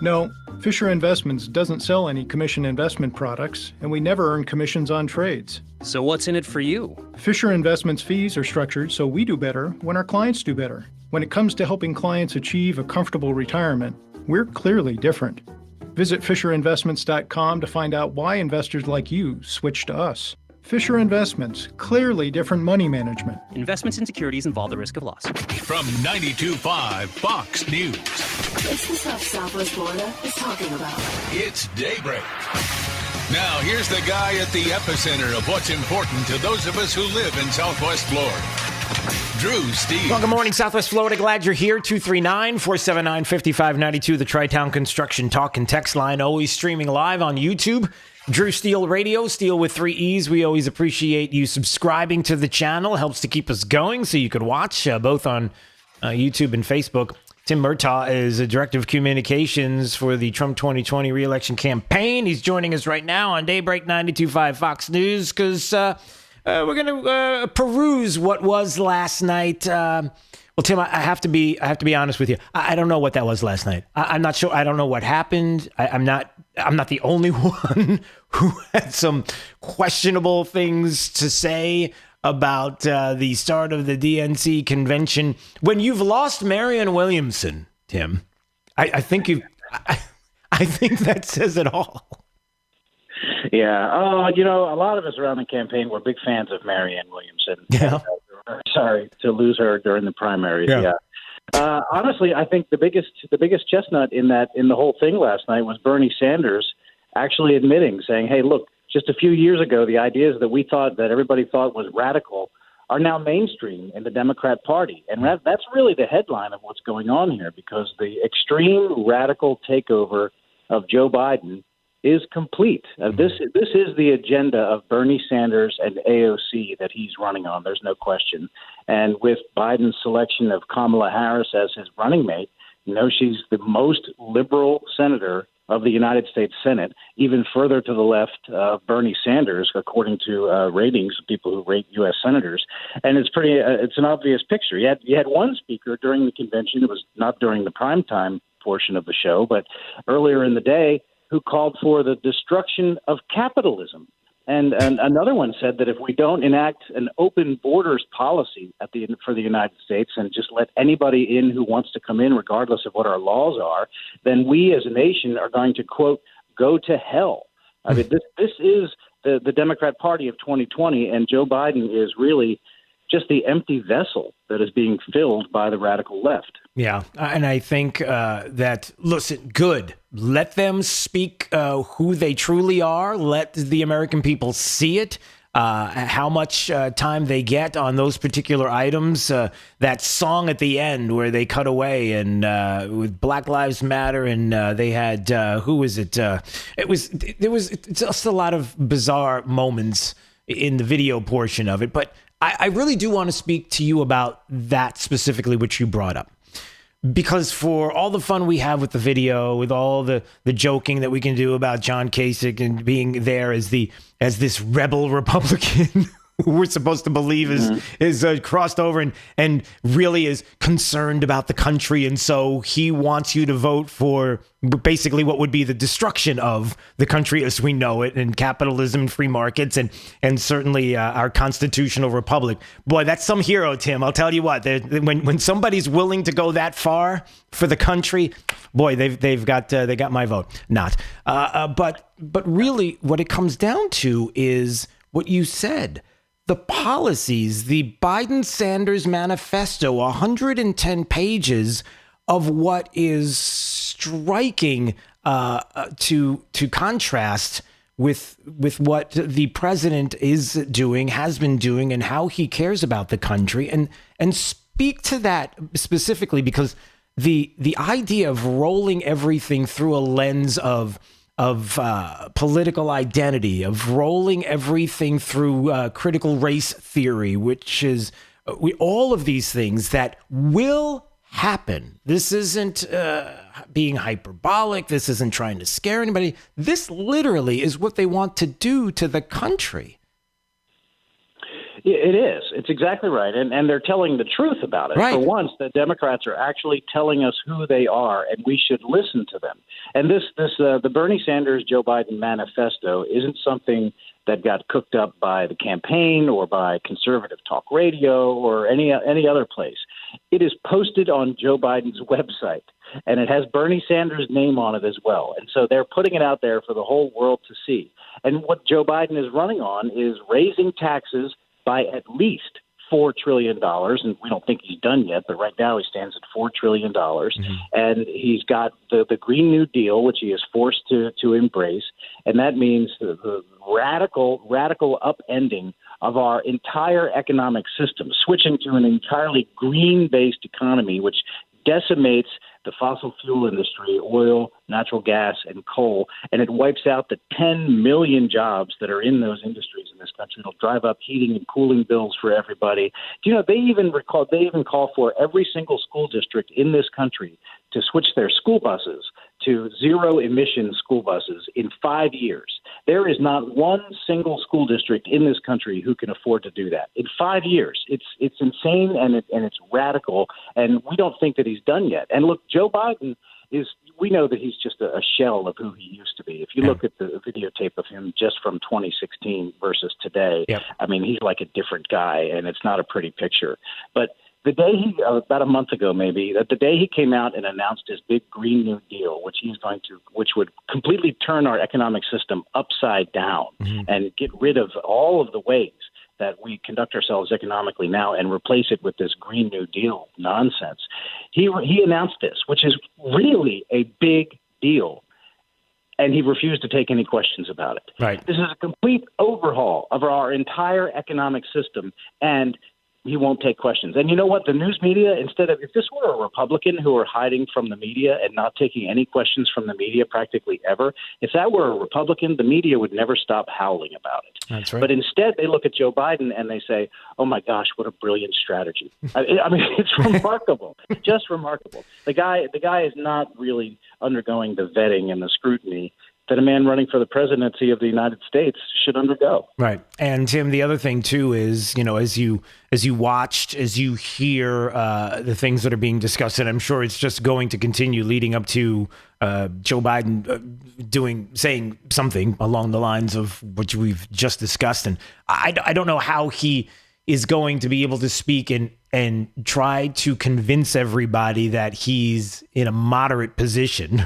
No, Fisher Investments doesn't sell any commission investment products, and we never earn commissions on trades. So what's in it for you? Fisher Investments fees are structured so we do better when our clients do better. When it comes to helping clients achieve a comfortable retirement, we're clearly different. Visit FisherInvestments.com to find out why investors like you switch to us. Fisher Investments, clearly different money management. Investments in securities involve the risk of loss. From 92.5 Fox News. It's the stuff Southwest Florida is talking about. It's Daybreak. Now, here's the guy at the epicenter of what's important to those of us who live in Southwest Florida. Drew Steele. Well, good morning, Southwest Florida. Glad you're here. 239-479-5592, the Tri-Town Construction Talk and Text line. Always streaming live on YouTube. Drew Steele Radio, Steele with 3 E's. We always appreciate you subscribing to the channel. Helps to keep us going so you could watch both on YouTube and Facebook. Tim Murtaugh is a Director of Communications for the Trump 2020 re-election campaign. He's joining us right now on Daybreak 92.5 Fox News because we're going to peruse what was last night. Well, Tim, I have to be honest with you. I don't know what that was last night. I'm not sure. I don't know what happened. I'm not the only one who had some questionable things to say about the start of the DNC convention. When you've lost Marianne Williamson, Tim, I think I think that says it all. Yeah. Oh, a lot of us around the campaign were big fans of Marianne Williamson. Yeah. Sorry to lose her during the primaries. Yeah. Honestly, I think the biggest chestnut in the whole thing last night was Bernie Sanders actually admitting, saying, "Hey, look, just a few years ago, the ideas that everybody thought was radical are now mainstream in the Democrat Party," and that's really the headline of what's going on here, because the extreme radical takeover of Joe Biden is complete. This is the agenda of Bernie Sanders and AOC that he's running on. There's no question. And with Biden's selection of Kamala Harris as his running mate, she's the most liberal senator of the United States Senate, even further to the left of Bernie Sanders, according to ratings of people who rate U.S. senators. And it's it's an obvious picture. You had one speaker during the convention. It was not during the primetime portion of the show, but earlier in the day, who called for the destruction of capitalism. And another one said that if we don't enact an open borders policy for the United States and just let anybody in who wants to come in, regardless of what our laws are, then we as a nation are going to, quote, go to hell. I mean, this is the Democrat Party of 2020, and Joe Biden is really just the empty vessel that is being filled by the radical left. Yeah, and I think that, listen, good. Let them speak who they truly are. Let the American people see it, how much time they get on those particular items. That song at the end where they cut away and with Black Lives Matter, and they had, who was it? There was just a lot of bizarre moments in the video portion of it. But I really do want to speak to you about that specifically, which you brought up. Because for all the fun we have with the video, with all the joking that we can do about John Kasich and being there as this rebel Republican who we're supposed to believe is crossed over and really is concerned about the country, and so he wants you to vote for basically what would be the destruction of the country as we know it, and capitalism and free markets, and certainly our constitutional republic. Boy, that's some hero, Tim. I'll tell you what. When somebody's willing to go that far for the country, boy, they got my vote. Not, but really, what it comes down to is what you said. The policies, the Biden-Sanders manifesto, 110 pages of what is striking to contrast with what the president is doing, has been doing, and how he cares about the country. And speak to that specifically, because the idea of rolling everything through a lens of political identity, of rolling everything through critical race theory, which is all of these things that will happen. This isn't being hyperbolic. This isn't trying to scare anybody. This literally is what they want to do to the country. It is. It's exactly right. And they're telling the truth about it. Right. For once, the Democrats are actually telling us who they are, and we should listen to them. And the Bernie Sanders, Joe Biden manifesto isn't something that got cooked up by the campaign or by conservative talk radio or any other place. It is posted on Joe Biden's website, and it has Bernie Sanders' name on it as well. And so they're putting it out there for the whole world to see. And what Joe Biden is running on is raising taxes by at least $4 trillion, and we don't think he's done yet, but right now he stands at $4 trillion. Mm-hmm. And he's got the Green New Deal, which he is forced to embrace, and that means the radical upending of our entire economic system, switching to an entirely green-based economy, which decimates the fossil fuel industry, oil, natural gas, and coal, and it wipes out the 10 million jobs that are in those industries in this country. It'll drive up heating and cooling bills for everybody. You know, they even call for every single school district in this country to switch their school buses to zero-emission school buses in 5 years. There is not one single school district in this country who can afford to do that. In 5 years, it's insane and it's radical, and we don't think that he's done yet. And look, Joe Biden we know that he's just a shell of who he used to be. If you look at the videotape of him just from 2016 versus today, I mean, he's like a different guy, and it's not a pretty picture. But the day about a month ago, maybe, the day he came out and announced his big Green New Deal, which would completely turn our economic system upside down and get rid of all of the ways that we conduct ourselves economically now and replace it with this Green New Deal nonsense. He announced this, which is really a big deal, and he refused to take any questions about it. Right. This is a complete overhaul of our entire economic system, and he won't take questions. And you know what? The news media, if this were a Republican who were hiding from the media and not taking any questions from the media practically ever, if that were a Republican, the media would never stop howling about it. That's right. But instead, they look at Joe Biden and they say, oh my gosh, what a brilliant strategy. I mean, it's remarkable, just remarkable. The guy is not really undergoing the vetting and the scrutiny that a man running for the presidency of the United States should undergo. Right. And Tim, the other thing too is, you know, as you hear the things that are being discussed, and I'm sure it's just going to continue leading up to Joe Biden saying something along the lines of what we've just discussed. And I don't know how he is going to be able to speak and try to convince everybody that he's in a moderate position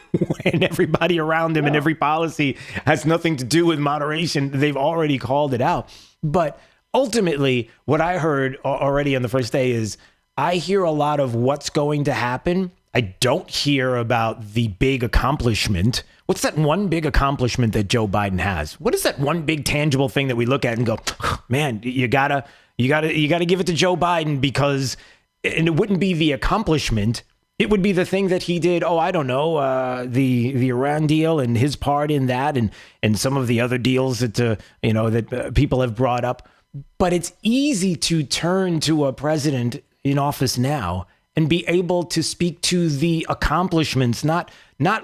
when everybody around him and every policy has nothing to do with moderation. They've already called it out. But ultimately, what I heard already on the first day is I hear a lot of what's going to happen. I don't hear about the big accomplishment. What's that one big accomplishment that Joe Biden has? What is that one big tangible thing that we look at and go, man, you gotta give it to Joe Biden, because, and it wouldn't be the accomplishment. It would be the thing that he did. Oh, I don't know, the Iran deal and his part in that, and some of the other deals that that people have brought up. But it's easy to turn to a president in office now and be able to speak to the accomplishments, not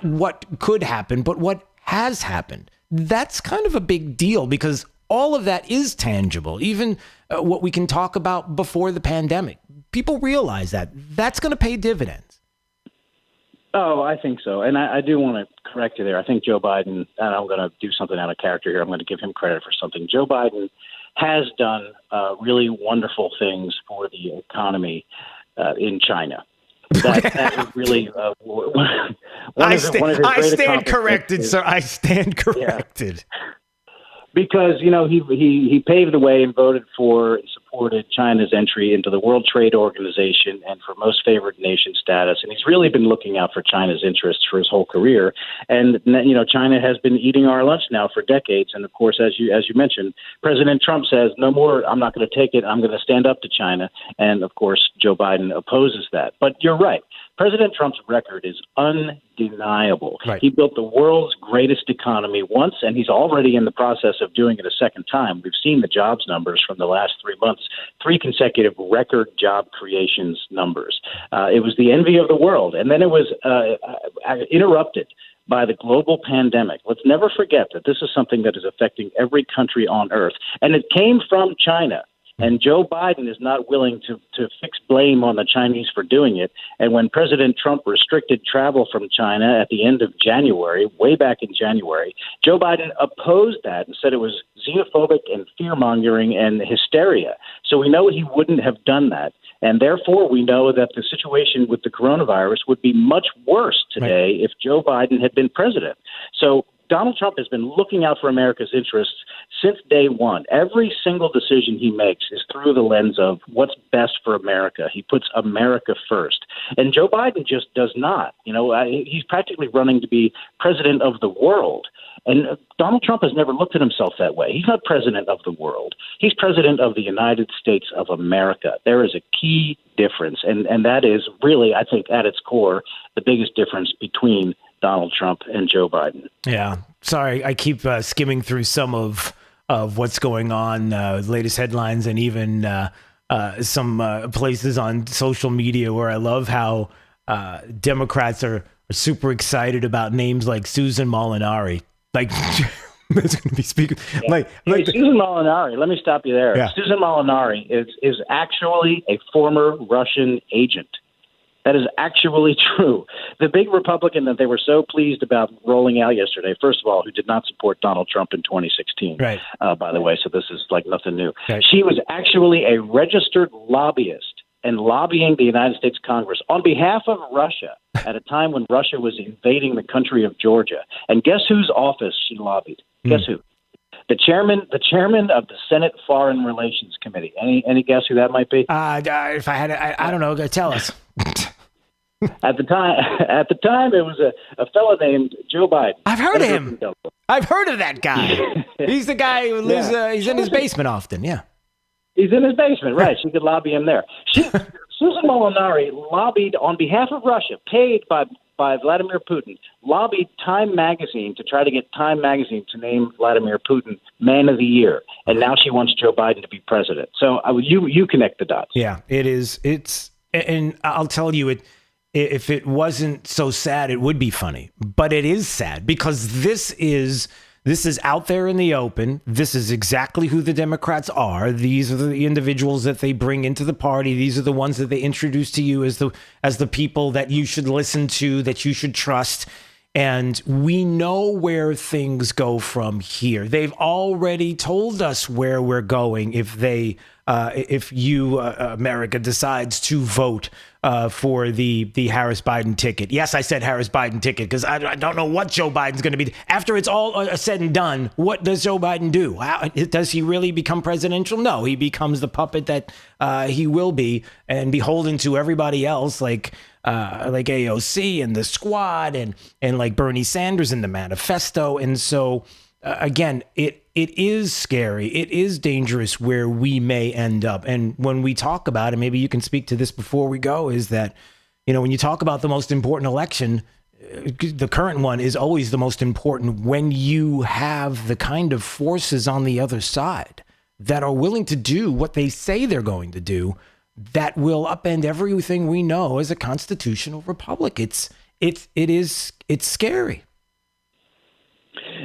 what could happen, but what has happened. That's kind of a big deal because all of that is tangible, even what we can talk about before the pandemic. People realize that. That's going to pay dividends. Oh, I think so. And I do want to correct you there. I think Joe Biden, and I'm going to do something out of character here. I'm going to give him credit for something. Joe Biden has done really wonderful things for the economy in China. That is really one of his great stand corrected, sir. I stand corrected. Yeah. Because, he paved the way and voted for and supported China's entry into the World Trade Organization and for most favored nation status. And he's really been looking out for China's interests for his whole career. And, China has been eating our lunch now for decades. And, of course, as you mentioned, President Trump says, no more, I'm not going to take it. I'm going to stand up to China. And, of course, Joe Biden opposes that. But you're right. President Trump's record is undeniable. Right. He built the world's greatest economy once, and he's already in the process of doing it a second time. We've seen the jobs numbers from the last 3 months, 3 consecutive record job creations numbers. It was the envy of the world, and then it was interrupted by the global pandemic. Let's never forget that this is something that is affecting every country on earth, and it came from China. And Joe Biden is not willing to fix blame on the Chinese for doing it. And when President Trump restricted travel from China at the end of January, way back in January, Joe Biden opposed that and said it was xenophobic and fear-mongering and hysteria. So we know he wouldn't have done that. And therefore, we know that the situation with the coronavirus would be much worse today if Joe Biden had been president. So Donald Trump has been looking out for America's interests since day one. Every single decision he makes is through the lens of what's best for America. He puts America first. And Joe Biden just does not. He's practically running to be president of the world. And Donald Trump has never looked at himself that way. He's not president of the world. He's president of the United States of America. There is a key difference. And that is really, I think, at its core, the biggest difference between Donald Trump and Joe Biden. Yeah. Sorry, I keep skimming through some of what's going on, latest headlines, and even some places on social media where I love how Democrats are super excited about names like Susan Molinari. Like, that's going to be speaking. Yeah. Like Susan Molinari, let me stop you there. Yeah. Susan Molinari is actually a former Russian agent. That is actually true. The big Republican that they were so pleased about rolling out yesterday, first of all, who did not support Donald Trump in 2016, right? By the way, so this is like nothing new. Right. She was actually a registered lobbyist and lobbying the United States Congress on behalf of Russia at a time when Russia was invading the country of Georgia. And guess whose office she lobbied? Guess who? The chairman of the Senate Foreign Relations Committee. Any guess who that might be? If I had, I don't know. Tell us. At the time, it was a fellow named Joe Biden. I've heard of him. I've heard of that guy. He's the guy who lives. He's in his basement often. Yeah, he's in his basement. Right. She could lobby him there. Susan Molinari lobbied on behalf of Russia, paid by Vladimir Putin, lobbied Time Magazine to try to get Time Magazine to name Vladimir Putin Man of the Year, and now she wants Joe Biden to be president. So you connect the dots. Yeah, it is. And I'll tell you it. If it wasn't so sad, it would be funny. But it is sad because this is out there in the open. This is exactly who the Democrats are. These are the individuals that they bring into the party. These are the ones that they introduce to you as the people that you should listen to, that you should trust. And we know where things go from here. They've already told us where we're going if America decides to vote for the Harris Biden ticket. Yes, I said Harris Biden ticket because I don't know what Joe Biden's going to be. After it's all said and done, what does Joe Biden do? Does he really become presidential? No, he becomes the puppet that he will be and beholden to everybody else like AOC and the Squad and like Bernie Sanders and the Manifesto. And so, again, it is scary. It is dangerous where we may end up. And when we talk about it, maybe you can speak to this before we go, is that, when you talk about the most important election, the current one is always the most important when you have the kind of forces on the other side that are willing to do what they say they're going to do that will upend everything we know as a constitutional republic. It's scary.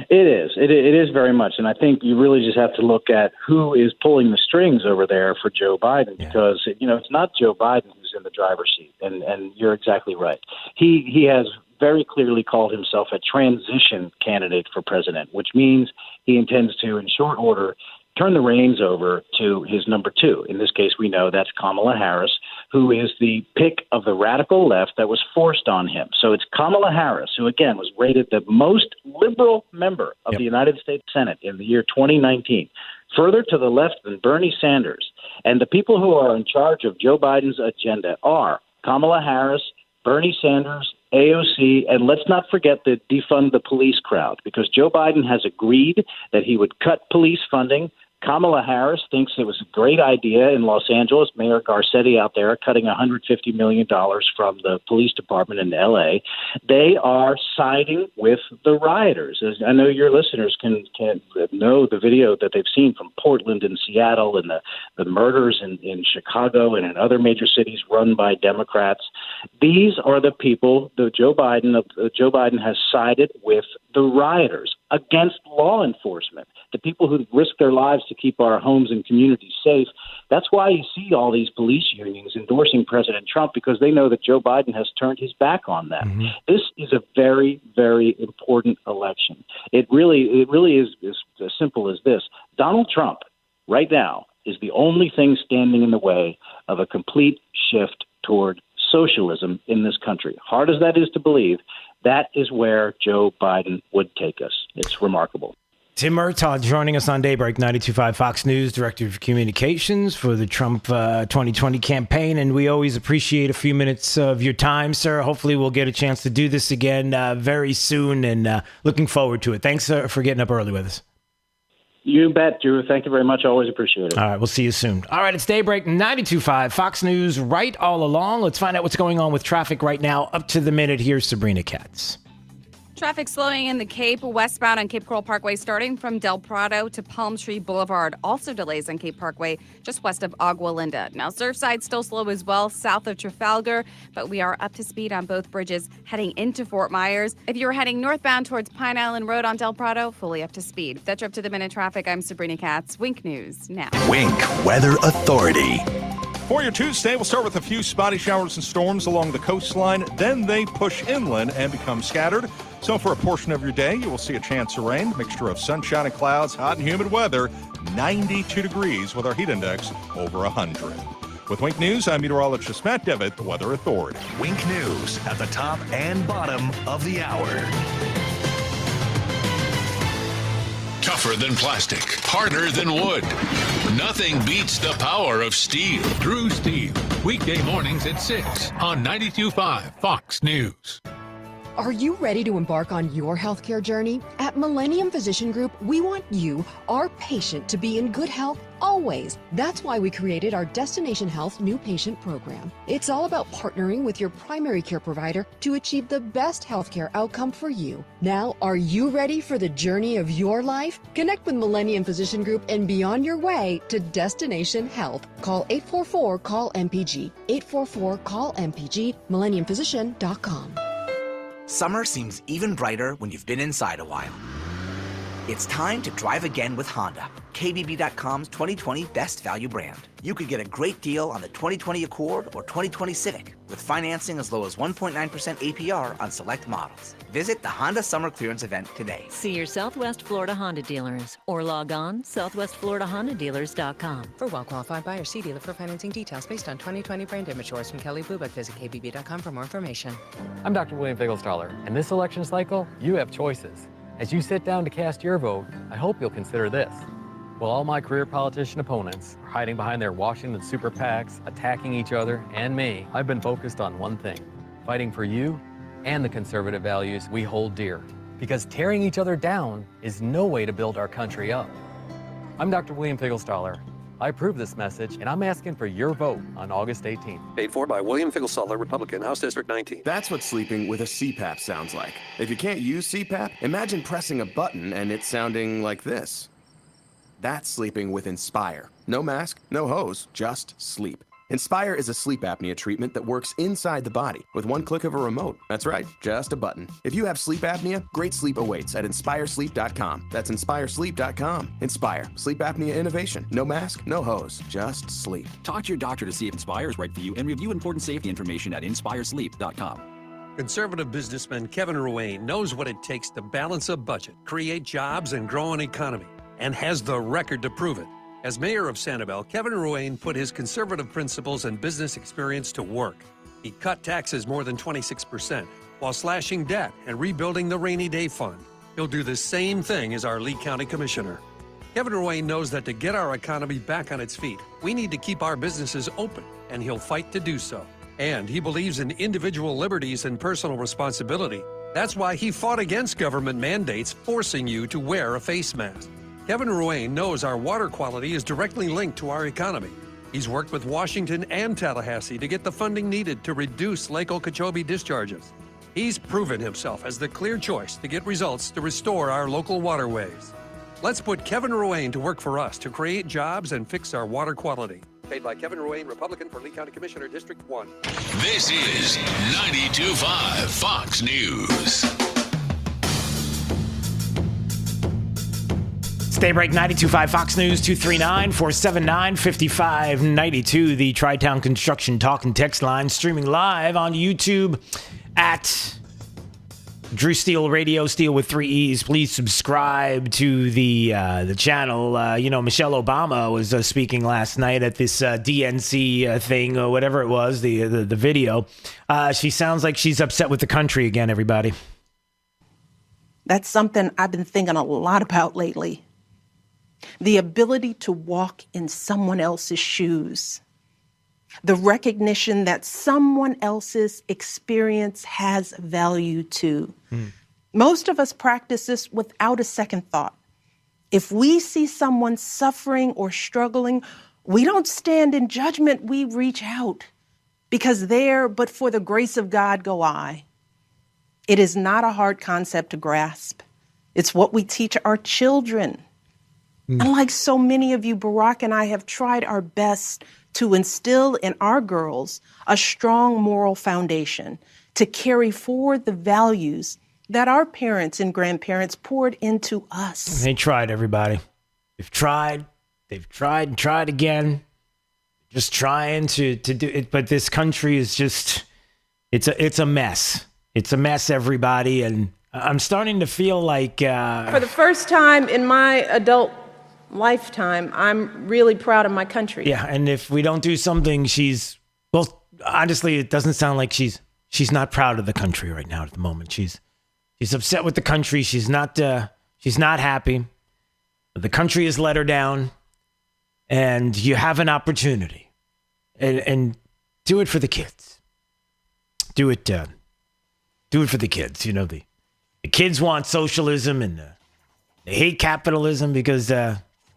It is. It is very much. And I think you really just have to look at who is pulling the strings over there for Joe Biden, because, it's not Joe Biden who's in the driver's seat. And you're exactly right. He has very clearly called himself a transition candidate for president, which means he intends to, in short order, turn the reins over to his number two. In this case, we know that's Kamala Harris, who is the pick of the radical left that was forced on him. So it's Kamala Harris, who, again, was rated the most liberal member of the United States Senate in the year 2019, further to the left than Bernie Sanders. And the people who are in charge of Joe Biden's agenda are Kamala Harris, Bernie Sanders, AOC, and let's not forget the defund the police crowd, because Joe Biden has agreed that he would cut police funding. Kamala Harris thinks it was a great idea in Los Angeles. Mayor Garcetti out there cutting $150 million from the police department in L.A. They are siding with the rioters. As I know your listeners can know the video that they've seen from Portland and Seattle and the murders in Chicago and in other major cities run by Democrats. These are the people that Joe Biden has sided with the rioters against law enforcement, the people who risk their lives to keep our homes and communities safe. That's why you see all these police unions endorsing President Trump, because they know that Joe Biden has turned his back on them. Mm-hmm. This is a very, very important election. It really is as simple as this. Donald Trump right now is the only thing standing in the way of a complete shift toward socialism in this country. Hard as that is to believe, that is where Joe Biden would take us. It's remarkable. Tim Murtaugh joining us on Daybreak 92.5 Fox News, Director of Communications for the Trump 2020 campaign. And we always appreciate a few minutes of your time, sir. Hopefully we'll get a chance to do this again very soon, and looking forward to it. Thanks for getting up early with us. You bet, Drew. Thank you very much. Always appreciate it. All right, we'll see you soon. All right, it's Daybreak 92.5 Fox News, right all along. Let's find out what's going on with traffic right now. Up to the minute, here's Sabrina Katz. Traffic slowing in the Cape, westbound on Cape Coral Parkway, starting from Del Prado to Palm Tree Boulevard. Also delays on Cape Parkway, just west of Agua Linda. Now, Surfside still slow as well, south of Trafalgar, but we are up to speed on both bridges heading into Fort Myers. If you're heading northbound towards Pine Island Road on Del Prado, fully up to speed. That's up to the minute traffic. I'm Sabrina Katz. Wink News now. Wink Weather Authority. For your Tuesday, we'll start with a few spotty showers and storms along the coastline. Then they push inland and become scattered. So for a portion of your day, you will see a chance of rain, mixture of sunshine and clouds, hot and humid weather, 92 degrees with our heat index over 100. With Wink News, I'm meteorologist Matt Devitt, the Weather Authority. Wink News at the top and bottom of the hour. Tougher than plastic, harder than wood. Nothing beats the power of steel. Drew Steel, weekday mornings at 6 on 92.5 Fox News. Are you ready to embark on your healthcare journey? At Millennium Physician Group, we want you, our patient, to be in good health always. That's why we created our Destination Health New Patient Program. It's all about partnering with your primary care provider to achieve the best healthcare outcome for you. Now, are you ready for the journey of your life? Connect with Millennium Physician Group and be on your way to Destination Health. Call 844-CALL-MPG. 844-CALL-MPG, millenniumphysician.com. Summer seems even brighter when you've been inside a while. It's time to drive again with Honda, KBB.com's 2020 best value brand. You could get a great deal on the 2020 Accord or 2020 Civic with financing as low as 1.9% APR on select models. Visit the Honda Summer Clearance event today. See your Southwest Florida Honda dealers or log on southwestfloridahondadealers.com. For well-qualified buyer, see dealer for financing details based on 2020 brand image yours from Kelly Blue Book. Visit KBB.com for more information. I'm Dr. William Figelstaller, and this election cycle, you have choices. As you sit down to cast your vote, I hope you'll consider this. While all my career politician opponents are hiding behind their Washington super PACs, attacking each other and me, I've been focused on one thing, fighting for you and the conservative values we hold dear. Because tearing each other down is no way to build our country up. I'm Dr. William Figelstaller. I approve this message, and I'm asking for your vote on August 18th. Paid for by William Figelstaller, Republican, House District 19. That's what sleeping with a CPAP sounds like. If you can't use CPAP, imagine pressing a button and it sounding like this. That's sleeping with Inspire. No mask, no hose, just sleep. Inspire is a sleep apnea treatment that works inside the body with one click of a remote. That's right, just a button. If you have sleep apnea, great sleep awaits at inspiresleep.com. That's inspiresleep.com. Inspire, sleep apnea innovation. No mask, no hose, just sleep. Talk to your doctor to see if Inspire is right for you and review important safety information at inspiresleep.com. Conservative businessman Kevin Ruane knows what it takes to balance a budget, create jobs, and grow an economy, and has the record to prove it. As mayor of Sanibel, Kevin Ruane put his conservative principles and business experience to work. He cut taxes more than 26% while slashing debt and rebuilding the rainy day fund. He'll do the same thing as our Lee County Commissioner. Kevin Ruane knows that to get our economy back on its feet, we need to keep our businesses open, and he'll fight to do so. And he believes in individual liberties and personal responsibility. That's why he fought against government mandates forcing you to wear a face mask. Kevin Ruane knows our water quality is directly linked to our economy. He's worked with Washington and Tallahassee to get the funding needed to reduce Lake Okeechobee discharges. He's proven himself as the clear choice to get results to restore our local waterways. Let's put Kevin Ruane to work for us to create jobs and fix our water quality. Paid by Kevin Ruane, Republican for Lee County Commissioner, District 1. This is 92.5 Fox News. Daybreak 92.5 Fox News 239-479-5592. The Tri-Town Construction Talk and Text line streaming live on YouTube at Drew Steele Radio, Steele with 3 E's. Please subscribe to the channel. Michelle Obama was speaking last night at this DNC thing or whatever it was, the video. She sounds like she's upset with the country again, everybody. That's something I've been thinking a lot about lately. The ability to walk in someone else's shoes. The recognition that someone else's experience has value too. Most of us practice this without a second thought. If we see someone suffering or struggling, we don't stand in judgment, we reach out. Because there, but for the grace of God, go I. It is not a hard concept to grasp. It's what we teach our children. And like so many of you, Barack and I have tried our best to instill in our girls a strong moral foundation to carry forward the values that our parents and grandparents poured into us. They tried, everybody. They've tried and tried again. Just trying to do it. But this country is just, it's a mess. It's a mess, everybody. And I'm starting to feel like... For the first time in my adult lifetime, I'm really proud of my country. Yeah, and if we don't do something, honestly, it doesn't sound like she's not proud of the country right now at the moment. She's upset with the country. She's not happy. The country has let her down, and you have an opportunity, and do it for the kids. Do it for the kids. You know, the kids want socialism, and they hate capitalism because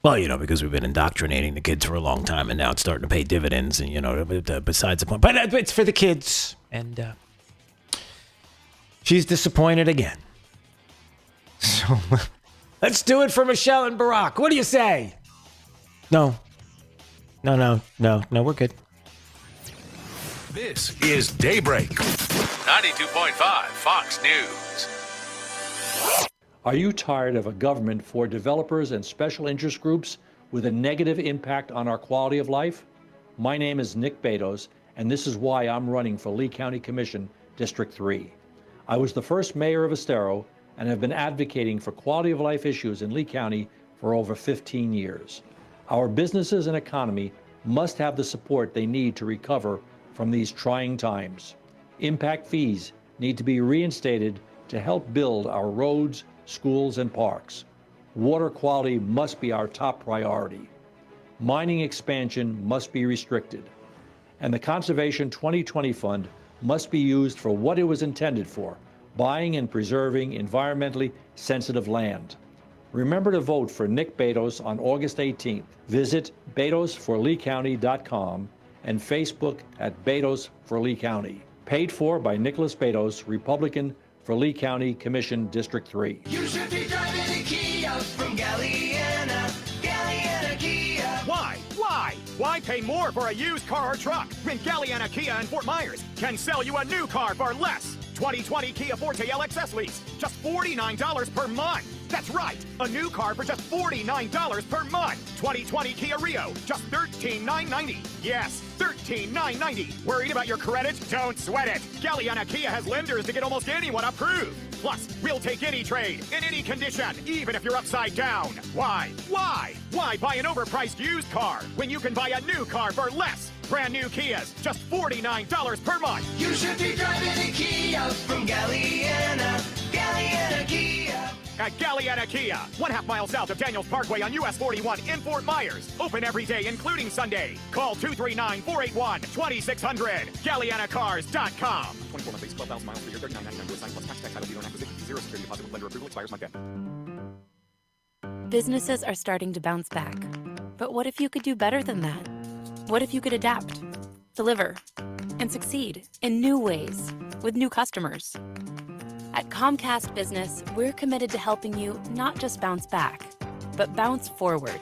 we've been indoctrinating the kids for a long time, and now it's starting to pay dividends, and, besides the point. But it's for the kids, and she's disappointed again. So let's do it for Michelle and Barack. What do you say? No, we're good. This is Daybreak, 92.5 Fox News. Are you tired of a government for developers and special interest groups with a negative impact on our quality of life? My name is Nick Betos, and this is why I'm running for Lee County Commission, District 3. I was the first mayor of Estero and have been advocating for quality of life issues in Lee County for over 15 years. Our businesses and economy must have the support they need to recover from these trying times. Impact fees need to be reinstated to help build our roads, schools, and parks. Water quality must be our top priority. Mining expansion must be restricted. And the Conservation 2020 Fund must be used for what it was intended for, buying and preserving environmentally sensitive land. Remember to vote for Nick Betos on August 18th. Visit BetosForLeeCounty.com and Facebook at Betos for Lee County. Paid for by Nicholas Betos, Republican for Lee County Commission, District 3. You should be driving a Kia from Galliana. Galliana. Why pay more for a used car or truck when Galliana Kia in Fort Myers can sell you a new car for less? 2020 Kia Forte LXS lease, just $49 per month. That's right, a new car for just $49 per month. 2020 Kia Rio, just $13,990. Yes, $13,990. Worried about your credit? Don't sweat it. Galliana Kia has lenders to get almost anyone approved. Plus, we'll take any trade, in any condition, even if you're upside down. Why? Why? Why buy an overpriced used car when you can buy a new car for less? Brand new Kias, just $49 per month. You should be driving a Kia from Galliana. Galliana Kia. At Galliana Kia, 1/2 mile south of Daniels Parkway on US 41 in Fort Myers. Open every day, including Sunday. Call 239-481-2600. GallianaCars.com. 24 month lease, 12,000 miles per year, $39.99 to assign plus tax title fee on acquisition. Zero security deposit with lender approval expires Monday. Businesses are starting to bounce back. But what if you could do better than that? What if you could adapt, deliver, and succeed in new ways with new customers? At Comcast Business, we're committed to helping you not just bounce back, but bounce forward.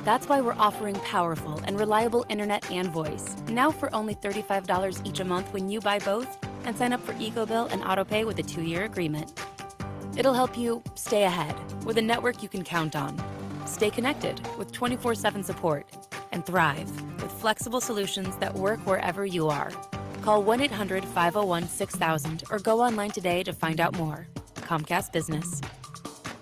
That's why we're offering powerful and reliable internet and voice, now for only $35 each a month when you buy both and sign up for EcoBill and AutoPay with a 2-year agreement. It'll help you stay ahead with a network you can count on, stay connected with 24/7 support, and thrive with flexible solutions that work wherever you are. Call 1-800-501-6000 or go online today to find out more. Comcast Business.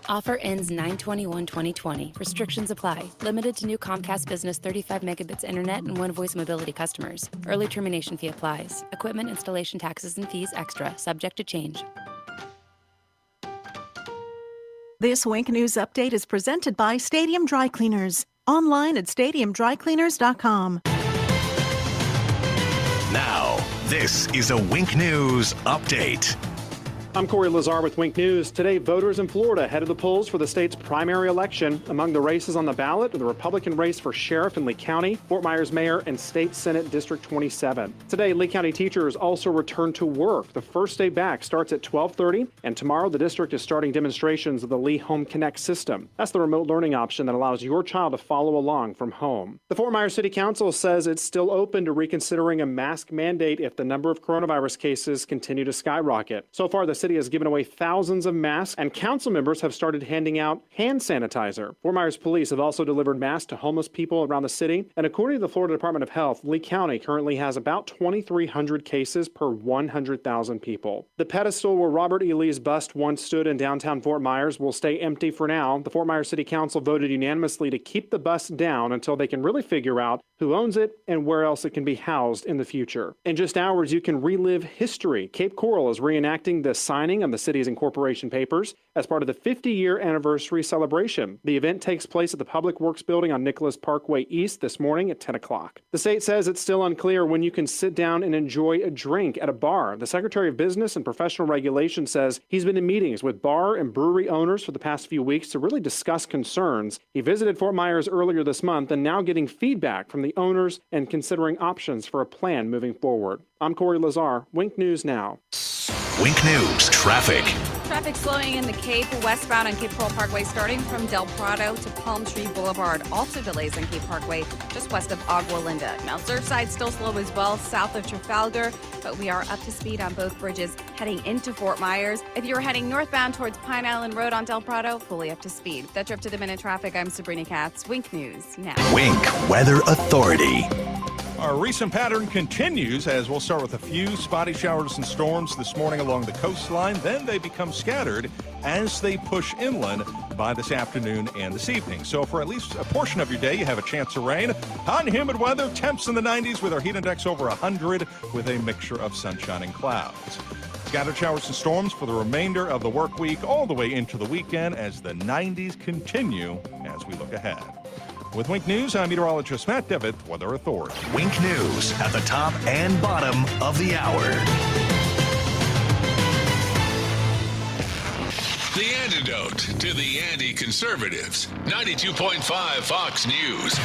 Offer ends 9/21/2020. Restrictions apply. Limited to new Comcast Business 35 megabits internet and one voice mobility customers. Early termination fee applies. Equipment installation taxes and fees extra, subject to change. This Wink News update is presented by Stadium Dry Cleaners. Online at stadiumdrycleaners.com. Now, this is a Wink News update. I'm Corey Lazar with Wink News. Today, voters in Florida head to the polls for the state's primary election. Among the races on the ballot are the Republican race for sheriff in Lee County, Fort Myers mayor, and state senate District 27. Today, Lee County teachers also return to work. The first day back starts at 12:30, and tomorrow the district is starting demonstrations of the Lee Home Connect system. That's the remote learning option that allows your child to follow along from home. The Fort Myers City Council says it's still open to reconsidering a mask mandate if the number of coronavirus cases continue to skyrocket. So far, the city has given away thousands of masks, and council members have started handing out hand sanitizer. Fort Myers police have also delivered masks to homeless people around the city, and according to the Florida Department of Health, Lee County currently has about 2,300 cases per 100,000 people. The pedestal where Robert E. Lee's bust once stood in downtown Fort Myers will stay empty for now. The Fort Myers City Council voted unanimously to keep the bust down until they can really figure out who owns it and where else it can be housed in the future. In just hours, you can relive history. Cape Coral is reenacting the signing of the city's incorporation papers as part of the 50-year anniversary celebration. The event takes place at the Public Works Building on Nicholas Parkway East this morning at 10 o'clock. The state says it's still unclear when you can sit down and enjoy a drink at a bar. The Secretary of Business and Professional Regulation says he's been in meetings with bar and brewery owners for the past few weeks to really discuss concerns. He visited Fort Myers earlier this month and now getting feedback from the owners and considering options for a plan moving forward. I'm Corey Lazar, Wink News Now. Wink News traffic. Traffic slowing in the Cape, westbound on Cape Coral Parkway, starting from Del Prado to Palm Tree Boulevard. Also delays on Cape Parkway, just west of Agua Linda. Now, Surfside still slow as well, south of Trafalgar, but we are up to speed on both bridges heading into Fort Myers. If you're heading northbound towards Pine Island Road on Del Prado, fully up to speed. That's up to the minute traffic. I'm Sabrina Katz. Wink News now. Wink Weather Authority. Our recent pattern continues as we'll start with a few spotty showers and storms this morning along the coastline. Then they become scattered as they push inland by this afternoon and this evening. So for at least a portion of your day, you have a chance of rain. Hot and humid weather, temps in the 90s with our heat index over 100 with a mixture of sunshine and clouds. Scattered showers and storms for the remainder of the work week all the way into the weekend as the 90s continue as we look ahead. With Wink News, I'm meteorologist Matt Devitt, Weather Authority. Wink News at the top and bottom of the hour. The antidote to the anti-conservatives. 92.5 Fox News.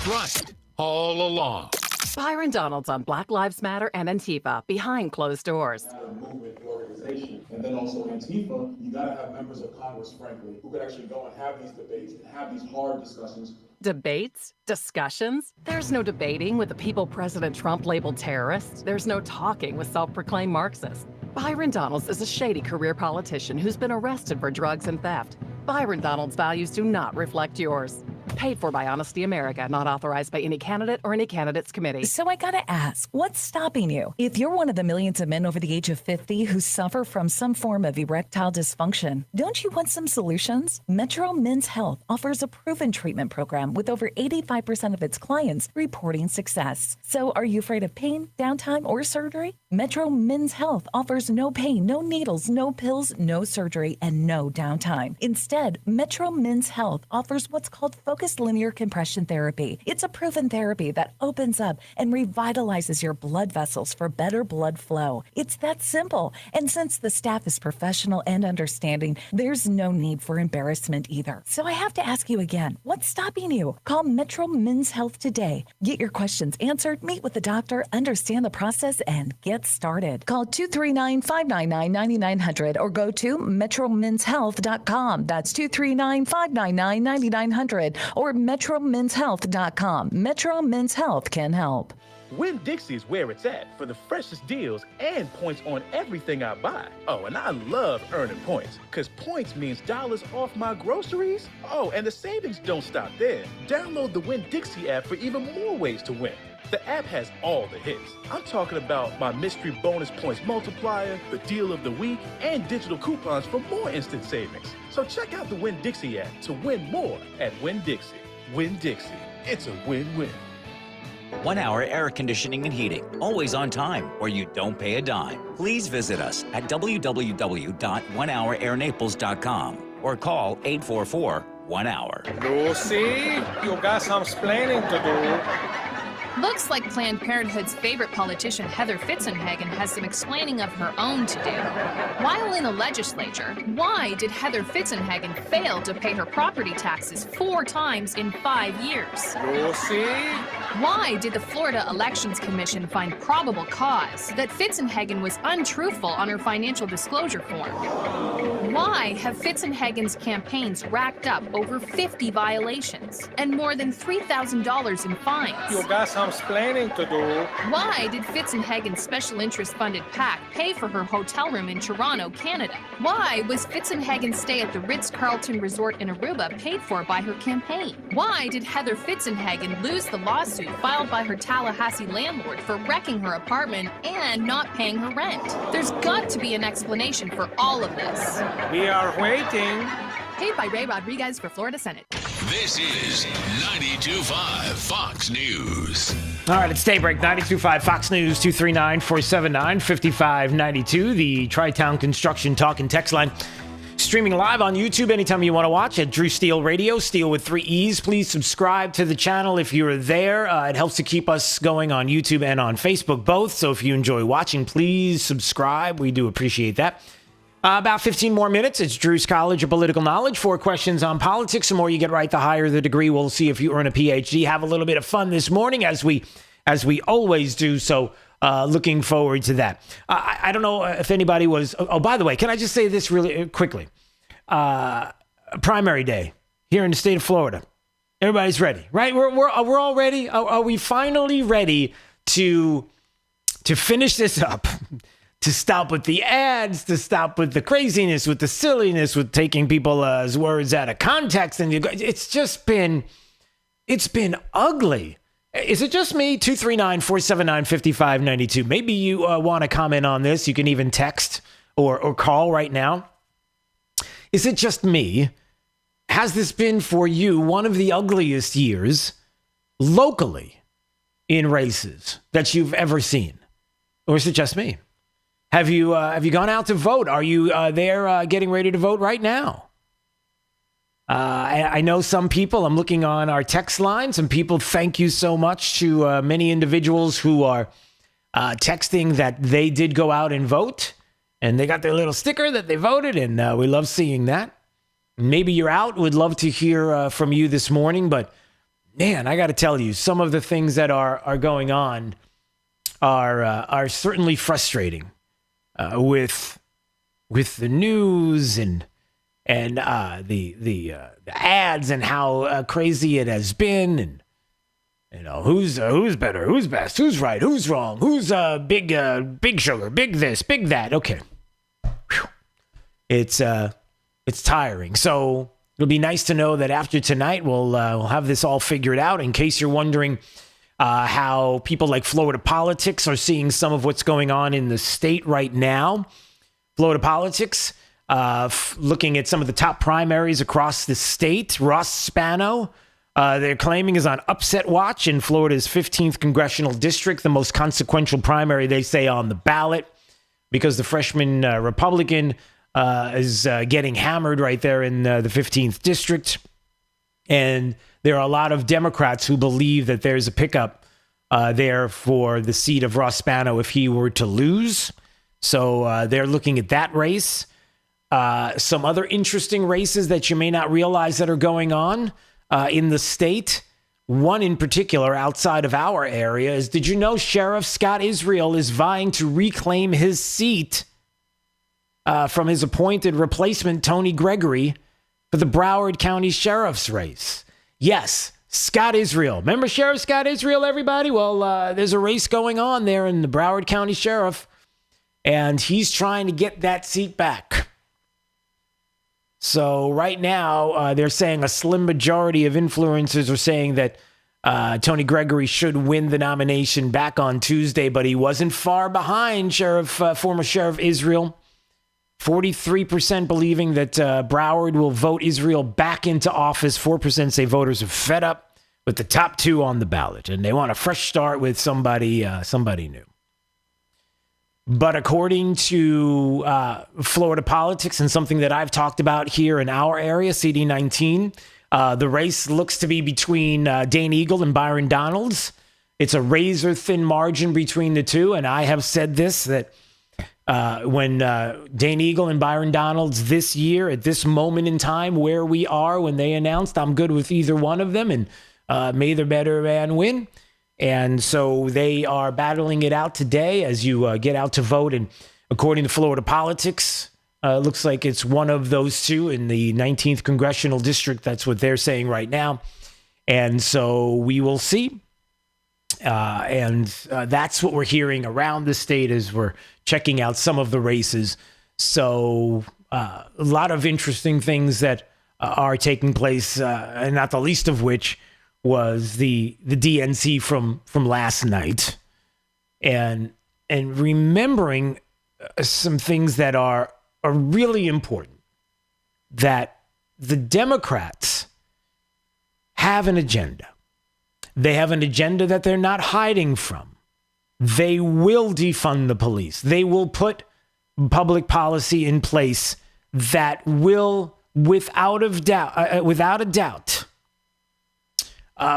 Right all along. Byron Donald's on Black Lives Matter and Antifa, behind closed doors. Movement organization. And then also Antifa, you got to have members of Congress, frankly, who could actually go and have these debates and have these hard discussions Debates? Discussions? There's no debating with the people President Trump labeled terrorists. There's no talking with self-proclaimed Marxists. Byron Donalds is a shady career politician who's been arrested for drugs and theft. Byron Donalds' values do not reflect yours. Paid for by Honesty America, not authorized by any candidate or any candidates committee. So I gotta ask, what's stopping you? If you're one of the millions of men over the age of 50 who suffer from some form of erectile dysfunction, don't you want some solutions? Metro Men's Health offers a proven treatment program with over 85% of its clients reporting success. So are you afraid of pain, downtime, or surgery? Metro Men's Health offers no pain, no needles, no pills, no surgery, and no downtime. Instead, Metro Men's Health offers what's called focused linear compression therapy. It's a proven therapy that opens up and revitalizes your blood vessels for better blood flow. It's that simple. And since the staff is professional and understanding, there's no need for embarrassment either. So I have to ask you again, what's stopping you? Call Metro Men's Health today. Get your questions answered, meet with the doctor, understand the process, and get started. Call 239-599-9900 or go to metromenshealth.com. That's 239-599-9900 or metromenshealth.com. Metro Men's Health can help. Winn-Dixie is where it's at for the freshest deals and points on everything I buy. Oh, and I love earning points, because points means dollars off my groceries. Oh, and the savings don't stop there. Download the Winn-Dixie app for even more ways to win. The app has all the hits. I'm talking about my mystery bonus points multiplier, the deal of the week, and digital coupons for more instant savings. So check out the Winn-Dixie app to win more at Winn-Dixie. Winn-Dixie. It's a win-win. 1 Hour Air Conditioning and Heating, always on time, where you don't pay a dime. Please visit us at www.onehourairnaples.com or call 844-1-HOUR. Lucy, you got some explaining to do. Looks like Planned Parenthood's favorite politician, Heather Fitzenhagen, has some explaining of her own to do. While in the legislature, why did Heather Fitzenhagen fail to pay her property taxes 4 times in 5 years? Lucy? Why did the Florida Elections Commission find probable cause that Fitzenhagen was untruthful on her financial disclosure form? Why have Fitzenhagen's campaigns racked up over 50 violations and more than $3,000 in fines? You got some explaining to do. Why did Fitzenhagen's special interest funded PAC pay for her hotel room in Toronto, Canada? Why was Fitzenhagen's stay at the Ritz-Carlton Resort in Aruba paid for by her campaign? Why did Heather Fitzenhagen lose the lawsuit filed by her Tallahassee landlord for wrecking her apartment and not paying her rent? There's got to be an explanation for all of this. We are waiting. Paid by Ray Rodriguez for Florida Senate. This is 92.5 Fox News. All right, it's Daybreak, 92.5 Fox News, 239-479-5592, the Tri-Town Construction Talk and Text line. Streaming live on YouTube anytime you want to watch at Drew Steele Radio, Steele with 3 E's. Please subscribe to the channel if you're there. It helps to keep us going on YouTube and on Facebook, both. So if you enjoy watching, please subscribe. We do appreciate that. About 15 more minutes. It's Drew's College of Political Knowledge. 4 questions on politics. The more you get right, the higher the degree. We'll see if you earn a PhD. Have a little bit of fun this morning, as we always do. So looking forward to that. I don't know if anybody was. Oh, by the way, can I just say this really quickly? Primary day here in the state of Florida. Everybody's ready, right? We're all ready. Are we finally ready to finish this up? To stop with the ads, to stop with the craziness, with the silliness, with taking people's words out of context. And it's been ugly. Is it just me? 239-479-5592. Maybe you want to comment on this. You can even text or call right now. Is it just me? Has this been for you one of the ugliest years locally in races that you've ever seen? Or is it just me? Have you gone out to vote? Are you there getting ready to vote right now? I know some people, I'm looking on our text line, some people, thank you so much to many individuals who are texting that they did go out and vote, and they got their little sticker that they voted, and we love seeing that. Maybe you're out, would love to hear from you this morning, but man, I got to tell you, some of the things that are going on are certainly frustrating. With the news and and the ads and how crazy it has been, and who's better, who's best, who's right, who's wrong, who's big sugar, big this, big that. Okay, whew. It's tiring. So it'll be nice to know that after tonight we'll have this all figured out. In case you're wondering how people like Florida Politics are seeing some of what's going on in the state right now. Florida Politics, looking at some of the top primaries across the state. Ross Spano, they're claiming, is on upset watch in Florida's 15th congressional district, the most consequential primary, they say, on the ballot, because the freshman Republican is getting hammered right there in the 15th district. And there are a lot of Democrats who believe that there's a pickup there for the seat of Ross Spano if he were to lose. So they're looking at that race. Some other interesting races that you may not realize that are going on in the state. One in particular outside of our area is, did you know Sheriff Scott Israel is vying to reclaim his seat from his appointed replacement, Tony Gregory, for the Broward County Sheriff's race? Yes, Scott Israel. Remember Sheriff Scott Israel, everybody? Well, there's a race going on there in the Broward County Sheriff, and he's trying to get that seat back. So right now, they're saying a slim majority of influencers are saying that Tony Gregory should win the nomination back on Tuesday, but he wasn't far behind former Sheriff Israel. 43% believing that Broward will vote Israel back into office. 4% say voters are fed up with the top two on the ballot, and they want a fresh start with somebody new. But according to Florida Politics and something that I've talked about here in our area, CD19, the race looks to be between Dane Eagle and Byron Donalds. It's a razor-thin margin between the two, and I have said this, that when Dane Eagle and Byron Donalds this year, at this moment in time where we are, when they announced, I'm good with either one of them, and may the better man win. And so they are battling it out today as you get out to vote. And according to Florida Politics, looks like it's one of those two in the 19th congressional district. That's what they're saying right now. And so we will see. And that's what we're hearing around the state as we're checking out some of the races. So a lot of interesting things that are taking place, and not the least of which was the DNC from last night, and remembering some things that are really important, that the Democrats have an agenda. They have an agenda that they're not hiding from. They will defund the police. They will put public policy in place that will, without a doubt,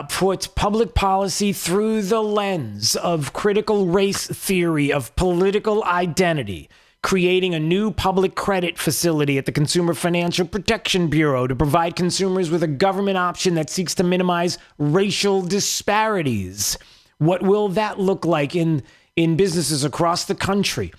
put public policy through the lens of critical race theory, of political identity, creating a new public credit facility at the Consumer Financial Protection Bureau to provide consumers with a government option that seeks to minimize racial disparities. What will that look like in businesses across the country?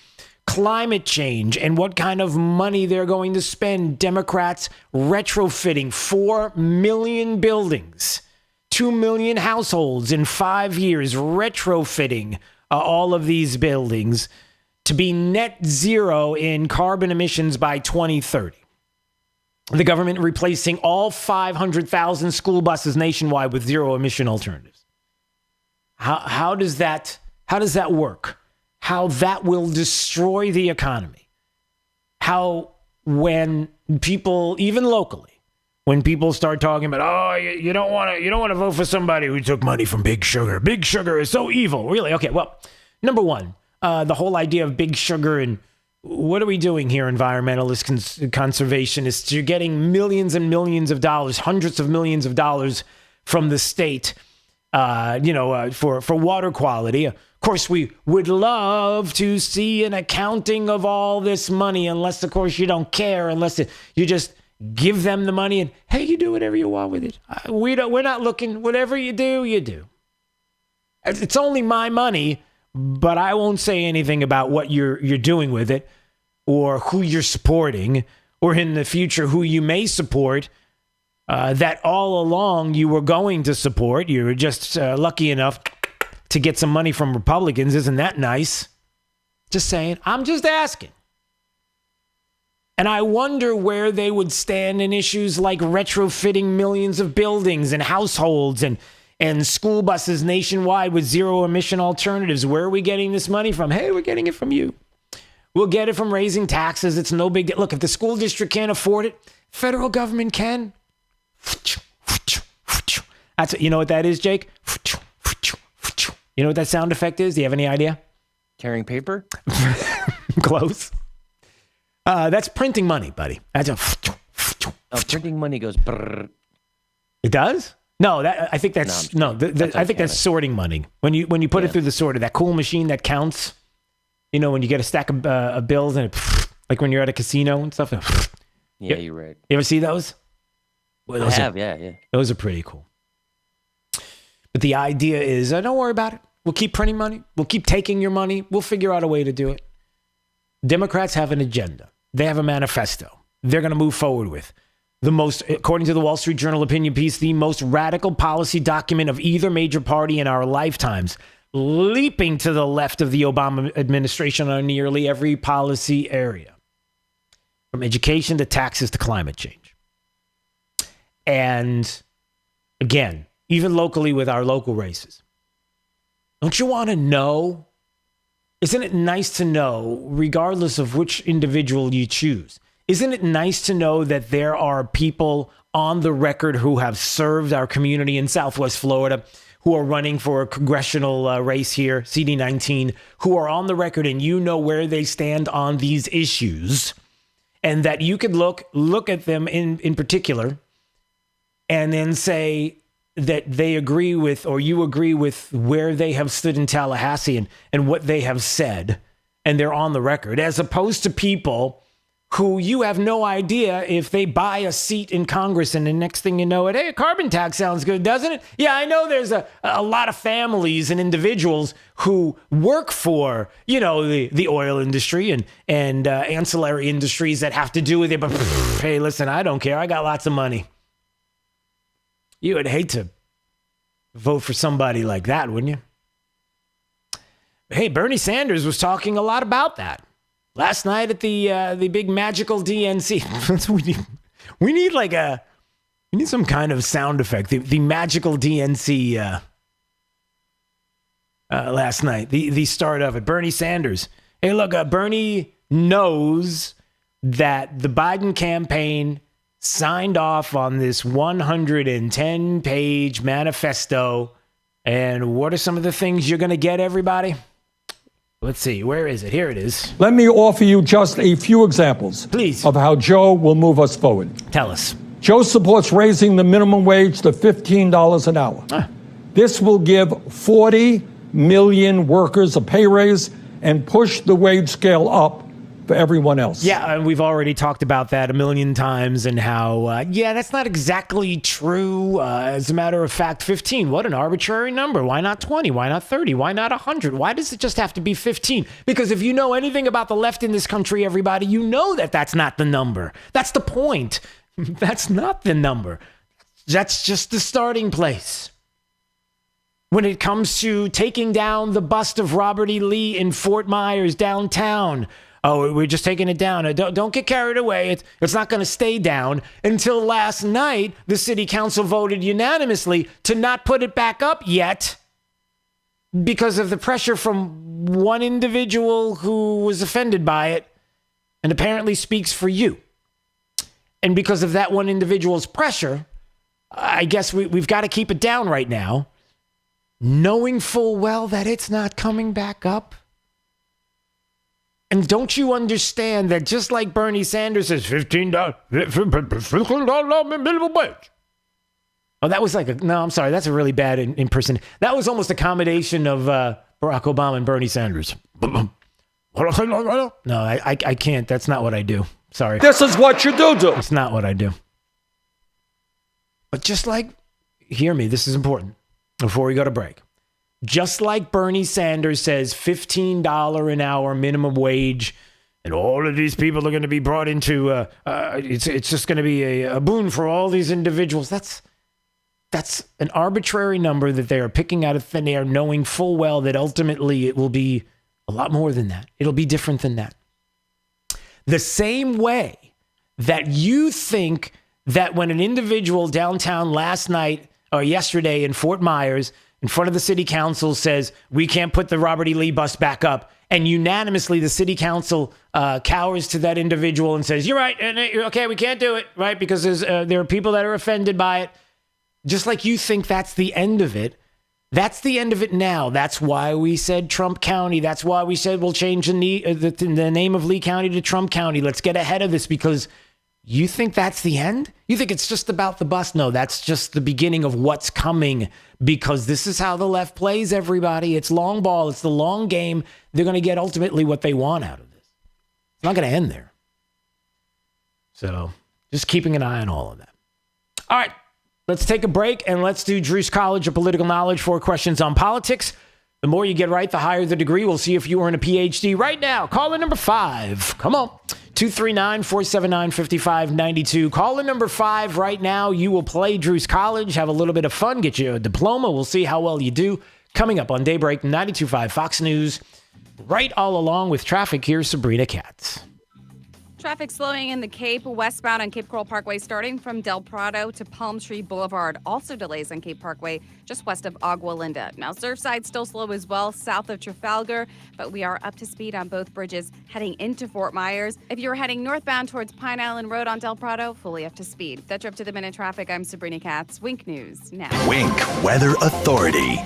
Climate change and what kind of money they're going to spend. Democrats retrofitting 4 million buildings, 2 million households in 5 years, retrofitting all of these buildings to be net zero in carbon emissions by 2030. The government replacing all 500,000 school buses nationwide with zero emission alternatives. How does that work? How that will destroy the economy. How, when people, even locally, when people start talking about, you don't want to vote for somebody who took money from Big Sugar. Big Sugar is so evil. Really? Okay, well, number one, the whole idea of Big Sugar, and what are we doing here, environmentalists, conservationists? You're getting millions and millions of dollars, hundreds of millions of dollars from the state, for water quality. Of course, we would love to see an accounting of all this money, unless, of course, you don't care, unless you just give them the money and, hey, you do whatever you want with it. We're not looking. Whatever you do, you do. It's only my money, but I won't say anything about what you're doing with it, or who you're supporting, or in the future who you may support that all along you were going to support. You were just lucky enough to get some money from Republicans. Isn't that nice? Just saying. I'm just asking. And I wonder where they would stand in issues like retrofitting millions of buildings and households and school buses nationwide with zero emission alternatives. Where are we getting this money from? Hey, we're getting it from you. We'll get it from raising taxes. It's no big deal. Look, if the school district can't afford it, federal government can. That's you know what that is, Jake? You know what that sound effect is? Do you have any idea? Carrying paper? Close. That's printing money, buddy. That's a. Printing money goes. Brrr. It does? No, I think that's I think that's sorting money. When you put it through the sorter, that cool machine that counts. You know, when you get a stack of bills and like when you're at a casino and stuff. Yeah, you're right. You ever see those? Well, I have, yeah. Those are pretty cool. But the idea is, don't worry about it. We'll keep printing money. We'll keep taking your money. We'll figure out a way to do it. Democrats have an agenda. They have a manifesto. They're going to move forward with the most, according to the Wall Street Journal opinion piece, the most radical policy document of either major party in our lifetimes, leaping to the left of the Obama administration on nearly every policy area, from education to taxes to climate change. And again, even locally with our local races, don't you want to know? Isn't it nice to know, regardless of which individual you choose, isn't it nice to know that there are people on the record who have served our community in Southwest Florida, who are running for a congressional race here, CD19, who are on the record and you know where they stand on these issues, and that you could look at them in particular and then say that they agree with, or you agree with where they have stood in Tallahassee and what they have said, and they're on the record, as opposed to people who you have no idea if they buy a seat in Congress and the next thing you know it, hey, a carbon tax sounds good, doesn't it? Yeah, I know there's a lot of families and individuals who work for, you know, the oil industry and ancillary industries that have to do with it, but hey, listen, I don't care. I got lots of money. You would hate to vote for somebody like that, wouldn't you? Hey, Bernie Sanders was talking a lot about that last night at the big magical DNC. That's what we need. We need some kind of sound effect. The magical DNC last night. The start of it. Bernie Sanders. Hey, look, Bernie knows that the Biden campaign signed off on this 110-page manifesto. And what are some of the things you're going to get, everybody? Let's see. Where is it? Here it is. Let me offer you just a few examples, please, of how Joe will move us forward. Tell us. Joe supports raising the minimum wage to $15 an hour. This will give 40 million workers a pay raise and push the wage scale up for everyone else. Yeah, and we've already talked about that a million times and how, that's not exactly true. As a matter of fact, 15, what an arbitrary number. Why not 20? Why not 30? Why not 100? Why does it just have to be 15? Because if you know anything about the left in this country, everybody, you know that that's not the number. That's the point. That's not the number. That's just the starting place. When it comes to taking down the bust of Robert E. Lee in Fort Myers downtown, oh, we're just taking it down. Don't get carried away. It's not going to stay down. Until last night, the city council voted unanimously to not put it back up yet because of the pressure from one individual who was offended by it and apparently speaks for you. And because of that one individual's pressure, I guess we've got to keep it down right now, knowing full well that it's not coming back up. And don't you understand that just like Bernie Sanders says, $15 minimum wage. Oh, that was I'm sorry, that's a really bad impersonation. That was almost a combination of Barack Obama and Bernie Sanders. No, I can't. That's not what I do. Sorry. This is what you do. It's not what I do. But just like, hear me, this is important before we go to break. Just like Bernie Sanders says $15 an hour minimum wage And all of these people are going to be brought into, it's just going to be a boon for all these individuals. That's an arbitrary number that they are picking out of thin air, knowing full well that ultimately it will be a lot more than that. It'll be different than that. The same way that you think that when an individual downtown last night or yesterday in Fort Myers in front of the city council says, we can't put the Robert E. Lee bus back up, and unanimously the city council cowers to that individual and says, you're right, and okay, we can't do it, right? Because there are people that are offended by it. Just like you think that's the end of it, that's the end of it now. That's why we said Trump County. That's why we said we'll change the name of Lee County to Trump County. Let's get ahead of this, because you think that's the end? You think it's just about the bus? No, that's just the beginning of what's coming, because this is how the left plays, everybody. It's long ball. It's the long game. They're going to get ultimately what they want out of this. It's not going to end there. So just keeping an eye on all of that. All right. Let's take a break and let's do Drew's College of Political Knowledge. 4 questions on politics. The more you get right, the higher the degree. We'll see if you earn a PhD right now. Caller number 5. Come on. 239-479-5592. Caller number 5 right now. You will play Drew's College, have a little bit of fun, get you a diploma. We'll see how well you do. Coming up on Daybreak 92.5 Fox News. Right all along with traffic, here's Sabrina Katz. Traffic slowing in the Cape, westbound on Cape Coral Parkway, starting from Del Prado to Palm Tree Boulevard. Also delays on Cape Parkway, just west of Agua Linda. Now, Surfside still slow as well, south of Trafalgar, but we are up to speed on both bridges heading into Fort Myers. If you're heading northbound towards Pine Island Road on Del Prado, fully up to speed. That's your up to the minute traffic. I'm Sabrina Katz. Wink News now. Wink Weather Authority.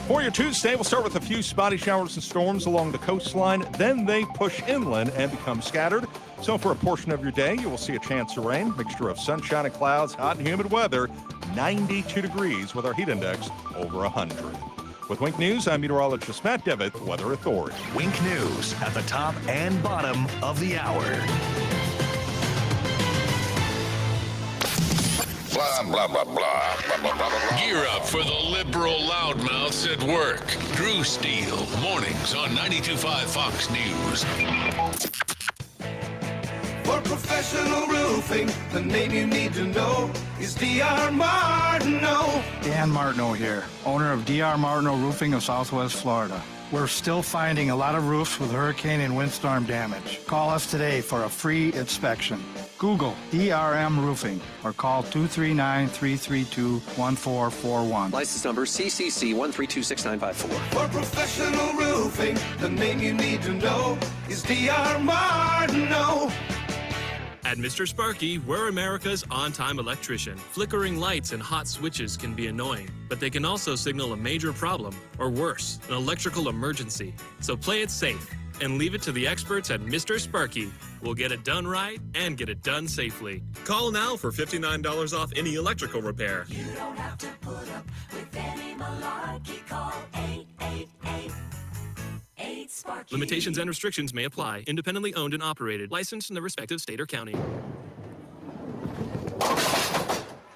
For your Tuesday, we'll start with a few spotty showers and storms along the coastline. Then they push inland and become scattered. So for a portion of your day, you will see a chance of rain, mixture of sunshine and clouds, hot and humid weather, 92 degrees with our heat index over 100. With Wink News, I'm meteorologist Matt Devitt, Weather Authority. Wink News at the top and bottom of the hour. Blah, blah, blah, blah, blah, blah, blah, blah. Gear up for the liberal loudmouths at work. Drew Steele, mornings on 92.5 Fox News. For professional roofing, the name you need to know is D.R. Martineau. Dan Martineau here, owner of D.R. Martineau Roofing of Southwest Florida. We're still finding a lot of roofs with hurricane and windstorm damage. Call us today for a free inspection. Google DRM Roofing or call 239-332-1441. License number CCC 1326954. For professional roofing, the name you need to know is D.R. Martineau. At Mr. Sparky, we're America's on-time electrician. Flickering lights and hot switches can be annoying, but they can also signal a major problem, or worse, an electrical emergency. So play it safe and leave it to the experts at Mr. Sparky. We'll get it done right and get it done safely. Call now for $59 off any electrical repair. You don't have to put up with any malarkey. Call 888-8 Limitations and restrictions may apply. Independently owned and operated. Licensed in the respective state or county.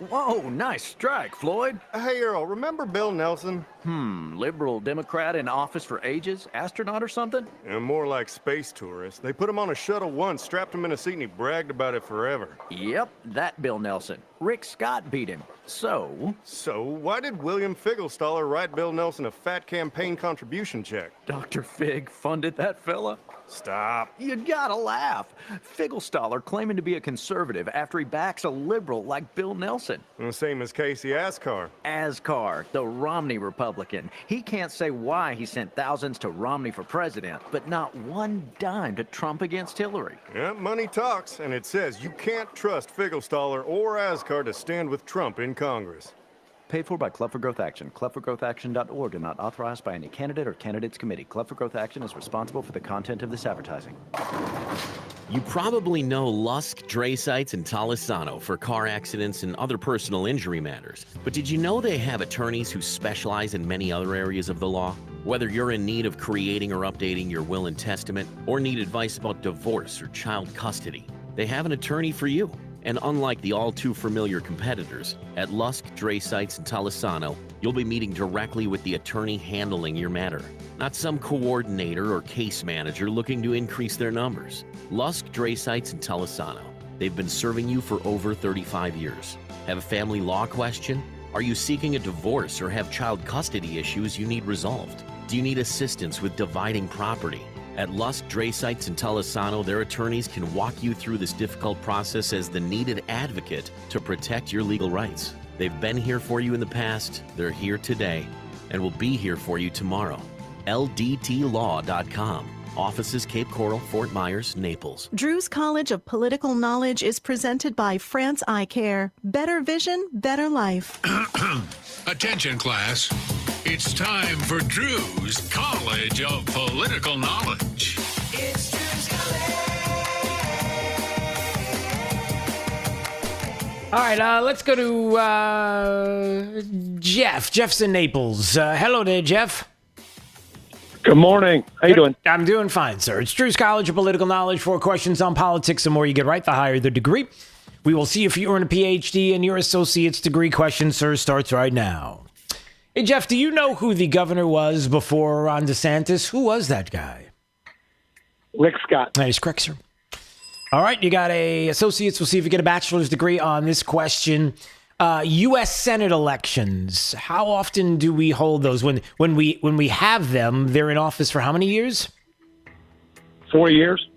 Whoa, nice strike, Floyd. Hey, Earl, remember Bill Nelson? Liberal Democrat in office for ages? Astronaut or something? Yeah, more like space tourist. They put him on a shuttle once, strapped him in a seat, and he bragged about it forever. Yep, that Bill Nelson. Rick Scott beat him. So, why did William Figglestaller write Bill Nelson a fat campaign contribution check? Dr. Fig funded that fella? Stop. You gotta laugh. Figglestaller claiming to be a conservative after he backs a liberal like Bill Nelson. The same as Casey Ascar. Ascar, the Romney Republican. He can't say why he sent thousands to Romney for president, but not one dime to Trump against Hillary. Yeah, money talks, and it says you can't trust Figglestaller or Ascar to stand with Trump in Congress. Paid for by Club for Growth Action. ClubForGrowthAction.org and not authorized by any candidate or candidates committee. Club for Growth Action is responsible for the content of this advertising. You probably know Lusk, Dre Sites, and Talisano for car accidents and other personal injury matters. But did you know they have attorneys who specialize in many other areas of the law? Whether you're in need of creating or updating your will and testament, or need advice about divorce or child custody, they have an attorney for you. And unlike the all-too-familiar competitors, at Lusk, Dre Sites, and Talisano, you'll be meeting directly with the attorney handling your matter, not some coordinator or case manager looking to increase their numbers. Lusk, Dre Sites, and Talisano. They've been serving you for over 35 years. Have a family law question? Are you seeking a divorce or have child custody issues you need resolved? Do you need assistance with dividing property? At Lusk, Dre Sites, and Talisano, their attorneys can walk you through this difficult process as the needed advocate to protect your legal rights. They've been here for you in the past, they're here today, and will be here for you tomorrow. LDTlaw.com. Offices Cape Coral, Fort Myers, Naples. Drew's College of Political Knowledge is presented by France Eye Care. Better vision, better life. Attention, class. It's time for Drew's College of Political Knowledge. It's Drew's College. All right, let's go to Jeff. Jeff's in Naples. Hello there, Jeff. Good morning. How you doing? I'm doing fine, sir. It's Drew's College of Political Knowledge. 4 questions on politics. The more you get right, the higher the degree. We will see if you earn a PhD, and your associate's degree question, sir, starts right now. Hey, Jeff, do you know who the governor was before Ron DeSantis? Who was that guy? Rick Scott. That is correct, sir. All right, you got a associate's. We'll see if you get a bachelor's degree on this question. U.S. Senate elections. How often do we hold those? When we have them, they're in office for how many years? 4 years.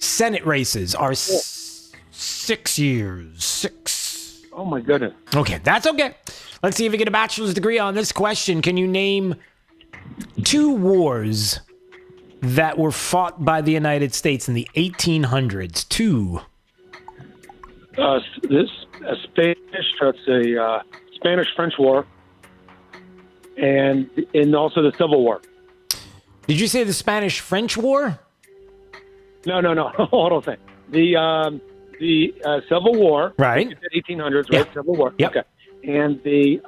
Senate races are 6 years. 6. Oh, my goodness. Okay, that's okay. Let's see if you get a bachelor's degree on this question. Can you name 2 wars that were fought by the United States in the 1800s? 2. Spanish-French War, and also the Civil War. Did you say the Spanish-French War? No. Hold on a second. The Civil War, right? 1800s, Yeah. right? Civil War. Yep. Okay. And the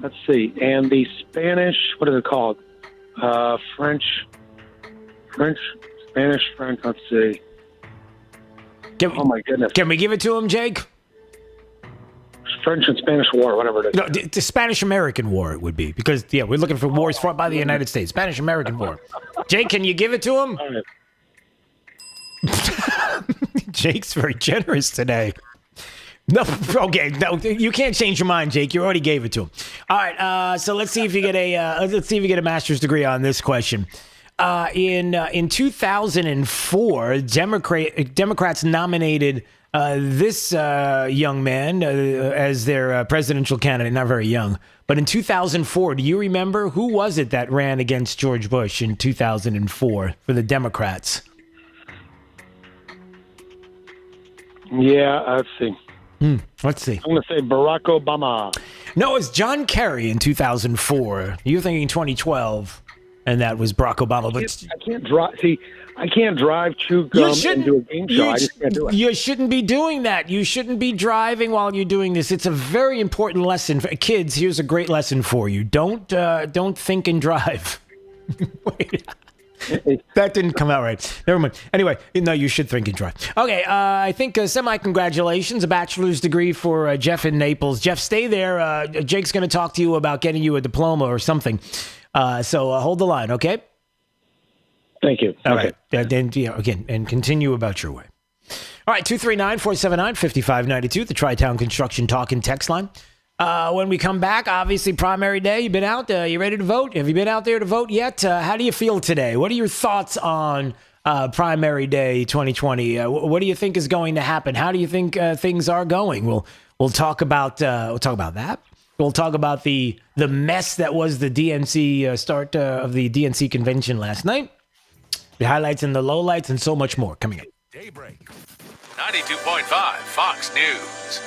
let's see, and the Spanish. What is it called? French. Let's see. Oh my goodness. Can we give it to him, Jake? French and Spanish War, whatever it is. No, the Spanish-American War it would be, because, yeah, we're looking for wars fought by the United States. Spanish-American War. Jake, can you give it to him? All right. Jake's very generous today. No, okay, no, you can't change your mind, Jake. You already gave it to him. All right, so let's see if you get a master's degree on this question. In 2004, Democrats nominated this young man as their presidential candidate. Not very young, but in 2004, do you remember who was it that ran against George Bush in 2004 for the Democrats? Yeah, let's see. Let's see. I'm going to say Barack Obama. No, it's John Kerry in 2004. You're thinking 2012, and that was Barack Obama. But I can't drive. See, I can't drive, chew gum, and do a game show. I just can't do it. You shouldn't be doing that. You shouldn't be driving while you're doing this. It's a very important lesson for kids. Here's a great lesson for you. Don't think and drive. Wait. That didn't come out right. Never mind. Anyway, no, you should think and drive. Okay, I think semi-congratulations, a bachelor's degree for Jeff in Naples. Jeff, stay there. Jake's going to talk to you about getting you a diploma or something. So hold the line, okay? Thank you. All okay. right. Then, again, and continue about your way. All right, 239-479-5592, the Tri-Town Construction Talk and Text line. When we come back, obviously primary day. You been out? You ready to vote? Have you been out there to vote yet? How do you feel today? What are your thoughts on primary day 2020? What do you think is going to happen? How do you think things are going? We'll talk about that. We'll talk about the mess that was the DNC start of the DNC convention last night. The highlights and the lowlights and so much more coming up. Daybreak. 92.5 Fox News.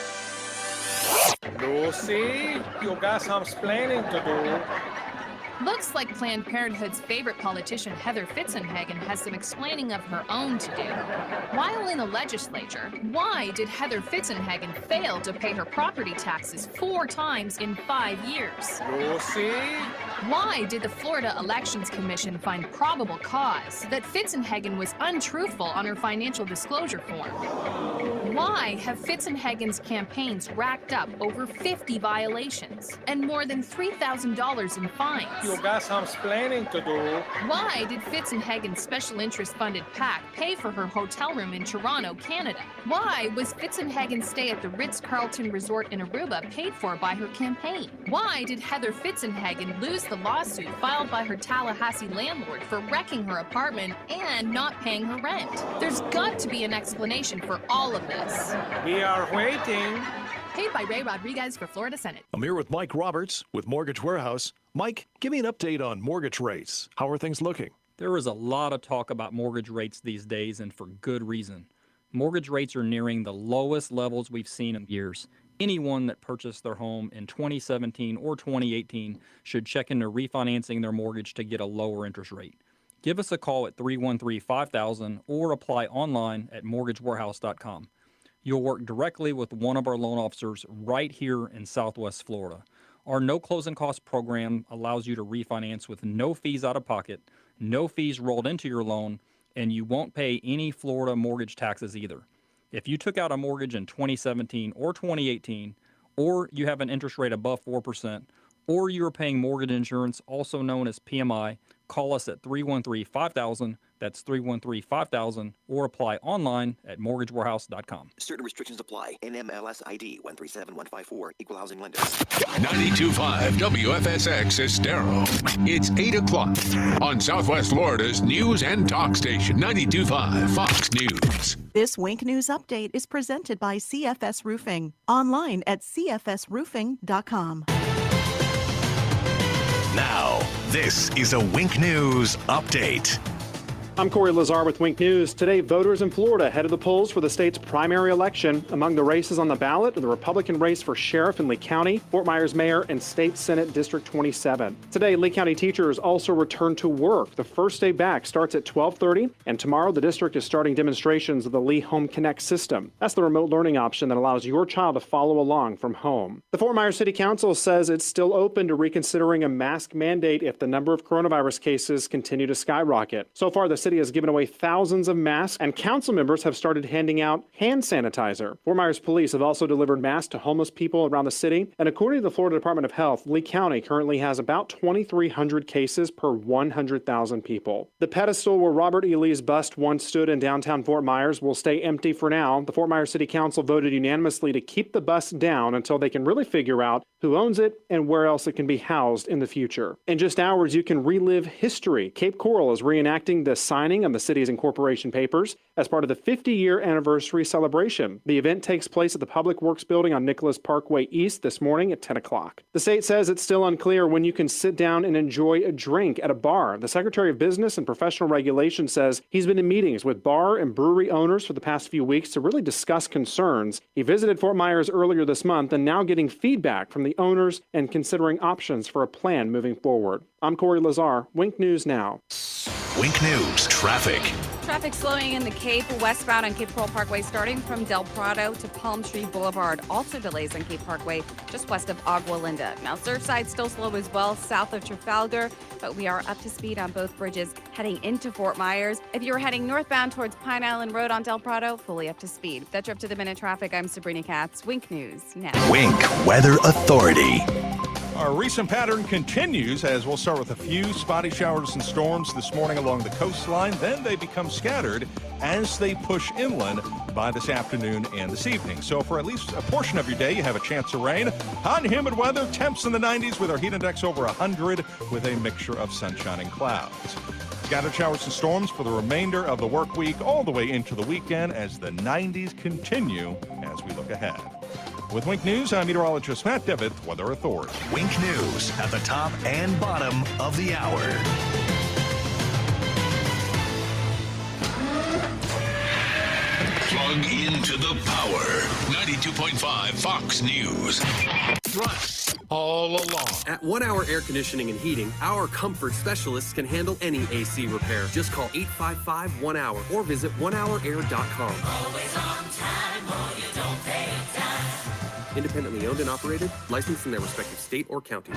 Lucy, you got some explaining to do. Looks like Planned Parenthood's favorite politician, Heather Fitzenhagen, has some explaining of her own to do. While in the legislature, why did Heather Fitzenhagen fail to pay her property taxes 4 times in 5 years? Lucy? Why did the Florida Elections Commission find probable cause that Fitzenhagen was untruthful on her financial disclosure form? Why Why have Fitzenhagen's campaigns racked up over 50 violations and more than $3,000 in fines? You got some explaining to do. Why did Fitzenhagen's special interest funded PAC pay for her hotel room in Toronto, Canada? Why was Fitzenhagen's stay at the Ritz-Carlton Resort in Aruba paid for by her campaign? Why did Heather Fitzenhagen lose the lawsuit filed by her Tallahassee landlord for wrecking her apartment and not paying her rent? There's got to be an explanation for all of this. We are waiting. Paid by Ray Rodriguez for Florida Senate. I'm here with Mike Roberts with Mortgage Warehouse. Mike, give me an update on mortgage rates. How are things looking? There is a lot of talk about mortgage rates these days, and for good reason. Mortgage rates are nearing the lowest levels we've seen in years. Anyone that purchased their home in 2017 or 2018 should check into refinancing their mortgage to get a lower interest rate. Give us a call at 313-5000 or apply online at mortgagewarehouse.com. You'll work directly with one of our loan officers right here in Southwest Florida. Our no closing cost program allows you to refinance with no fees out of pocket, no fees rolled into your loan, and you won't pay any Florida mortgage taxes either. If you took out a mortgage in 2017 or 2018, or you have an interest rate above 4%, or you are paying mortgage insurance, also known as PMI, call us at 313-5000, that's 313-5000, or apply online at mortgagewarehouse.com. Certain restrictions apply. NMLS ID 137154, Equal Housing Lender. 92.5 WFSX Estero. It's 8 o'clock on Southwest Florida's news and talk station, 92.5 Fox News. This Wink News update is presented by CFS Roofing. Online at cfsroofing.com. Now, this is a Wink News update. I'm Corey Lazar with Wink News. Today, voters in Florida head to the polls for the state's primary election. Among the races on the ballot are the Republican race for sheriff in Lee County, Fort Myers mayor, and state senate District 27. Today, Lee County teachers also return to work. The first day back starts at 12:30, and tomorrow the district is starting demonstrations of the Lee Home Connect system. That's the remote learning option that allows your child to follow along from home. The Fort Myers City Council says it's still open to reconsidering a mask mandate if the number of coronavirus cases continue to skyrocket. So far, the city has given away thousands of masks, and council members have started handing out hand sanitizer. Fort Myers police have also delivered masks to homeless people around the city, and according to the Florida Department of Health, Lee County currently has about 2,300 cases per 100,000 people. The pedestal where Robert E. Lee's bust once stood in downtown Fort Myers will stay empty for now. The Fort Myers City Council voted unanimously to keep the bust down until they can really figure out who owns it and where else it can be housed in the future. In just hours, you can relive history. Cape Coral is reenacting the signing of the city's incorporation papers as part of the 50-year anniversary celebration. The event takes place at the Public Works Building on Nicholas Parkway East this morning at 10 o'clock. The state says it's still unclear when you can sit down and enjoy a drink at a bar. The Secretary of Business and Professional Regulation says he's been in meetings with bar and brewery owners for the past few weeks to really discuss concerns. He visited Fort Myers earlier this month and now getting feedback from the owners and considering options for a plan moving forward. I'm Corey Lazar, Wink News Now. Wink News traffic. Traffic slowing in the Cape westbound on Cape Coral Parkway starting from Del Prado to Palm Street Boulevard. Also delays on Cape Parkway just west of Agua Linda. Now Surfside still slow as well south of Trafalgar, but we are up to speed on both bridges heading into Fort Myers. If you're heading northbound towards Pine Island Road on Del Prado, fully up to speed. That's your up to the minute traffic. I'm Sabrina Katz. Wink News now. Wink Weather Authority. Our recent pattern continues as we'll start with a few spotty showers and storms this morning along the coastline. Then they become scattered as they push inland by this afternoon and this evening. So for at least a portion of your day, you have a chance of rain. Hot and humid weather, temps in the 90s with our heat index over 100 with a mixture of sunshine and clouds. Scattered showers and storms for the remainder of the work week all the way into the weekend as the 90s continue as we look ahead. With Wink News, I'm meteorologist Matt Devitt, Weather Authority. Wink News at the top and bottom of the hour. Plug into the power. 92.5 Fox News. Thrust all along. At 1 Hour Air Conditioning and Heating, our comfort specialists can handle any AC repair. Just call 855-1-HOUR or visit onehourair.com. Always on time or you don't pay time. Independently owned and operated, licensed in their respective state or county.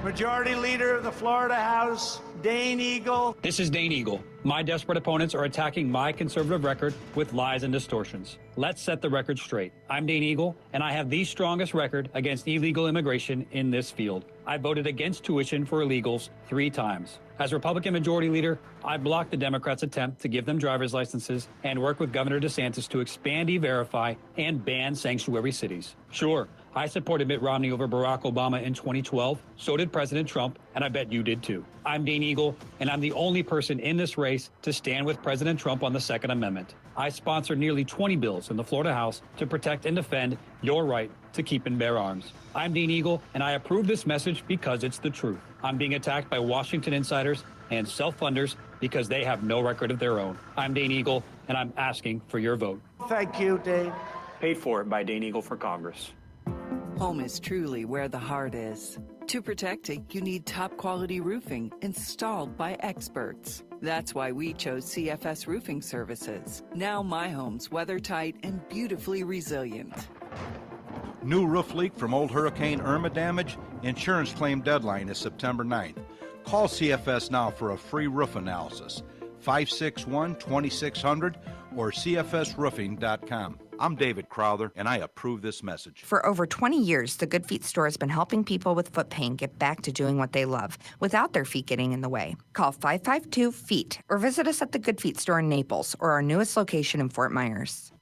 Majority Leader of the Florida House, Dane Eagle. This is Dane Eagle. My desperate opponents are attacking my conservative record with lies and distortions. Let's set the record straight. I'm Dane Eagle, and I have the strongest record against illegal immigration in this field. I voted against tuition for illegals 3 times. As Republican Majority Leader, I blocked the Democrats' attempt to give them driver's licenses and worked with Governor DeSantis to expand E-Verify and ban sanctuary cities. Sure, I supported Mitt Romney over Barack Obama in 2012. So did President Trump, and I bet you did too. I'm Dane Eagle, and I'm the only person in this race to stand with President Trump on the Second Amendment. I sponsored nearly 20 bills in the Florida House to protect and defend your right to keep and bear arms. I'm Dane Eagle, and I approve this message because it's the truth. I'm being attacked by Washington insiders and self-funders because they have no record of their own. I'm Dane Eagle, and I'm asking for your vote. Thank you, Dane. Paid for by Dane Eagle for Congress. Home is truly where the heart is. To protect it, you need top-quality roofing installed by experts. That's why we chose CFS Roofing Services. Now my home's weather-tight and beautifully resilient. New roof leak from old Hurricane Irma damage? Insurance claim deadline is September 9th. Call CFS now for a free roof analysis. 561-2600 or cfsroofing.com. I'm David Crowther, and I approve this message. For over 20 years, the Good Feet store has been helping people with foot pain get back to doing what they love without their feet getting in the way. Call 552-FEET or visit us at the Good Feet store in Naples or our newest location in Fort Myers.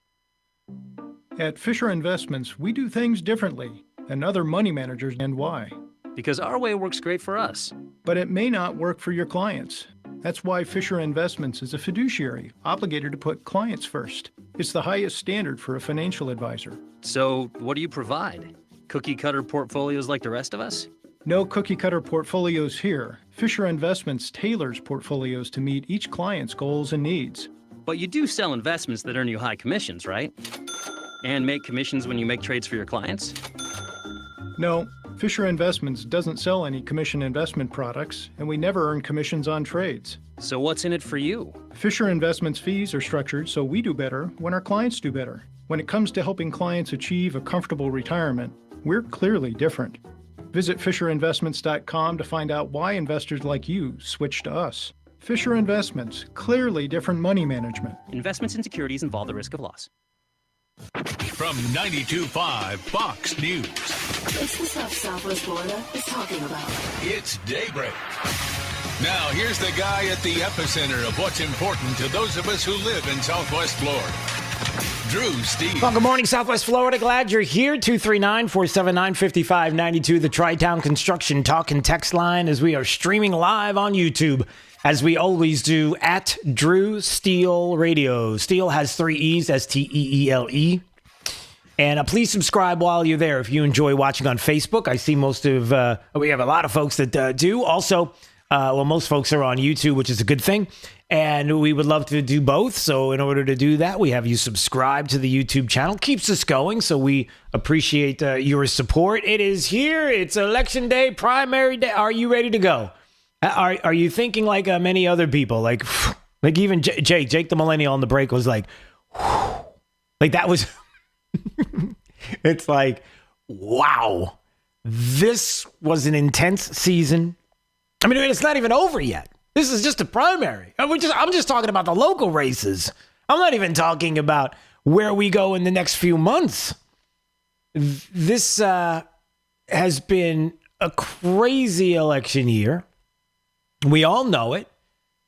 At Fisher Investments, we do things differently than other money managers, and why? Because our way works great for us. But it may not work for your clients. That's why Fisher Investments is a fiduciary, obligated to put clients first. It's the highest standard for a financial advisor. So, what do you provide? Cookie-cutter portfolios like the rest of us? No cookie-cutter portfolios here. Fisher Investments tailors portfolios to meet each client's goals and needs. But you do sell investments that earn you high commissions, right? And make commissions when you make trades for your clients? No, Fisher Investments doesn't sell any commission investment products, and we never earn commissions on trades. So what's in it for you? Fisher Investments fees are structured so we do better when our clients do better. When it comes to helping clients achieve a comfortable retirement, we're clearly different. Visit FisherInvestments.com to find out why investors like you switch to us. Fisher Investments, clearly different money management. Investments in securities involve the risk of loss. From 92.5 Fox News. It's the stuff Southwest Florida is talking about. It's Daybreak. Now, here's the guy at the epicenter of what's important to those of us who live in Southwest Florida. Drew Steve. Well, good morning, Southwest Florida. Glad you're here. 239-479-5592, the Tri-Town Construction Talk and Text line, as we are streaming live on YouTube, as we always do, at Drew Steele Radio. Steele has 3 E's, S-T-E-E-L-E. And please subscribe while you're there. If you enjoy watching on Facebook, I see we have a lot of folks that do. Also, most folks are on YouTube, which is a good thing. And we would love to do both. So in order to do that, we have you subscribe to the YouTube channel. Keeps us going. So we appreciate your support. It is here. It's Election Day, primary day. Are you ready to go? Are you thinking like many other people? Like even Jake the Millennial on the break was like that was... It's like, wow, this was an intense season. I mean, it's not even over yet. This is just a primary. I'm just talking about the local races. I'm not even talking about where we go in the next few months. This has been a crazy election year. We all know it.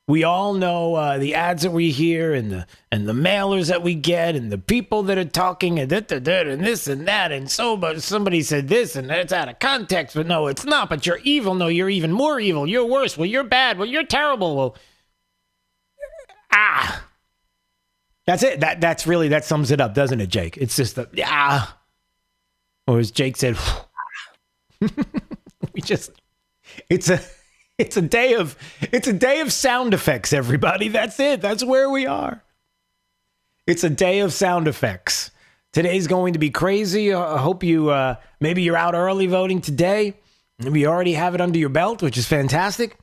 We all know the ads that we hear and the mailers that we get and the people that are talking and and this and that and so. But somebody said this and that's out of context. But no, it's not. But you're evil. No, you're even more evil. You're worse. Well, you're bad. Well, you're terrible. Well, that's it. That sums it up, doesn't it, Jake? It's just or as Jake said, It's a day of sound effects, everybody. That's it. That's where we are. It's a day of sound effects. Today's going to be crazy. I hope you maybe you're out early voting today. Maybe you already have it under your belt, which is fantastic.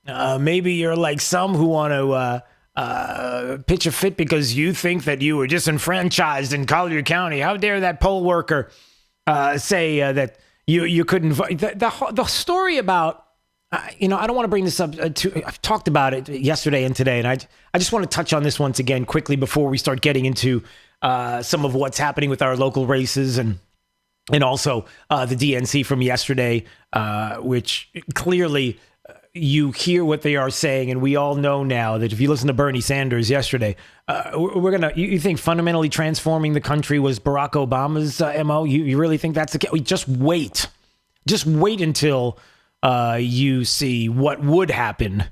Maybe you're like some who want to pitch a fit because you think that you were disenfranchised in Collier County. How dare that poll worker say that you couldn't vote? The story about I don't want to bring this up I've talked about it yesterday and today, and I just want to touch on this once again quickly before we start getting into some of what's happening with our local races and also the DNC from yesterday, which clearly you hear what they are saying, and we all know now that if you listen to Bernie Sanders yesterday, you think fundamentally transforming the country was Barack Obama's MO? You really think that's the case? Just wait until you see what would happen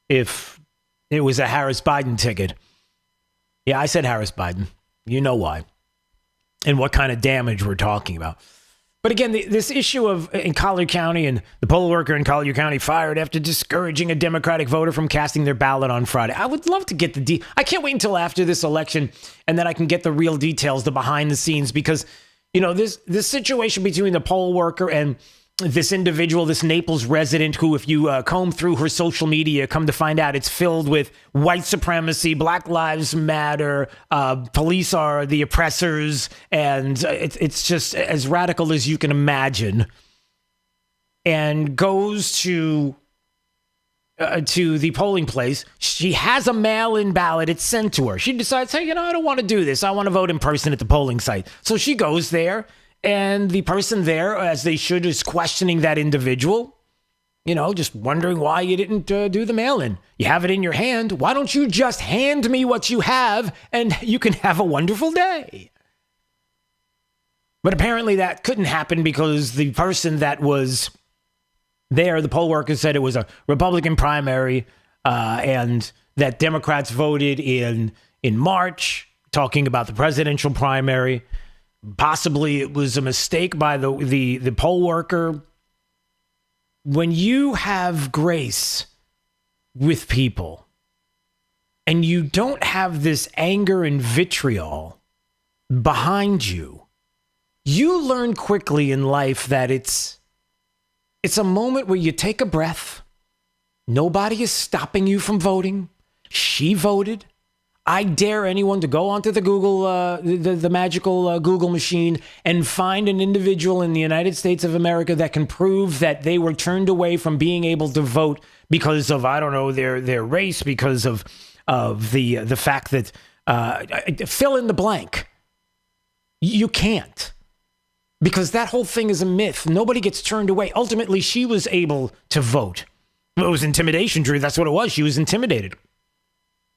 if it was a Harris-Biden ticket. Yeah, I said Harris-Biden. You know why. And what kind of damage we're talking about. But again, this issue in Collier County and the poll worker in Collier County fired after discouraging a Democratic voter from casting their ballot on Friday. I would love to get I can't wait until after this election, and then I can get the real details, the behind the scenes, because, this situation between the poll worker and this individual, this Naples resident who, if you comb through her social media, come to find out it's filled with white supremacy, Black Lives Matter, police are the oppressors, and it's just as radical as you can imagine, and goes to the polling place. She has a mail-in ballot. It's sent to her. She decides, hey, I don't want to do this. I want to vote in person at the polling site. So she goes there. And the person there, as they should, is questioning that individual, just wondering why you didn't do the mail-in. You have it in your hand. Why don't you just hand me what you have and you can have a wonderful day? But apparently that couldn't happen because the person that was there, the poll worker, said it was a Republican primary and that Democrats voted in March, talking about the presidential primary. Possibly it was a mistake by the poll worker. When you have grace with people and you don't have this anger and vitriol behind you, you learn quickly in life that it's a moment where you take a breath. Nobody is stopping you from voting. She voted. I dare anyone to go onto the Google, the magical Google machine and find an individual in the United States of America that can prove that they were turned away from being able to vote because of, I don't know, their race, because of the fact that fill in the blank. You can't, because that whole thing is a myth. Nobody gets turned away. Ultimately, she was able to vote. It was intimidation, Drew. That's what it was. She was intimidated.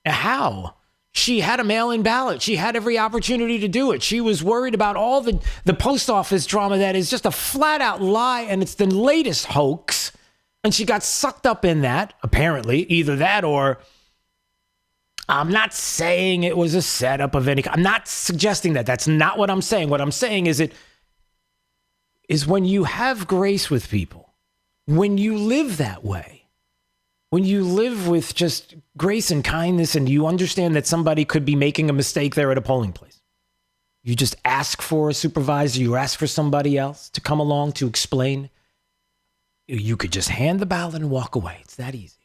How? She had a mail-in ballot. She had every opportunity to do it. She was worried about all the post office drama that is just a flat-out lie, and it's the latest hoax. And she got sucked up in that, apparently. Either that or I'm not saying it was a setup of any kind. I'm not suggesting that. That's not what I'm saying. What I'm saying is when you have grace with people, when you live that way, when you live with just grace and kindness and you understand that somebody could be making a mistake there at a polling place, you just ask for a supervisor, you ask for somebody else to come along to explain. You could just hand the ballot and walk away. It's that easy.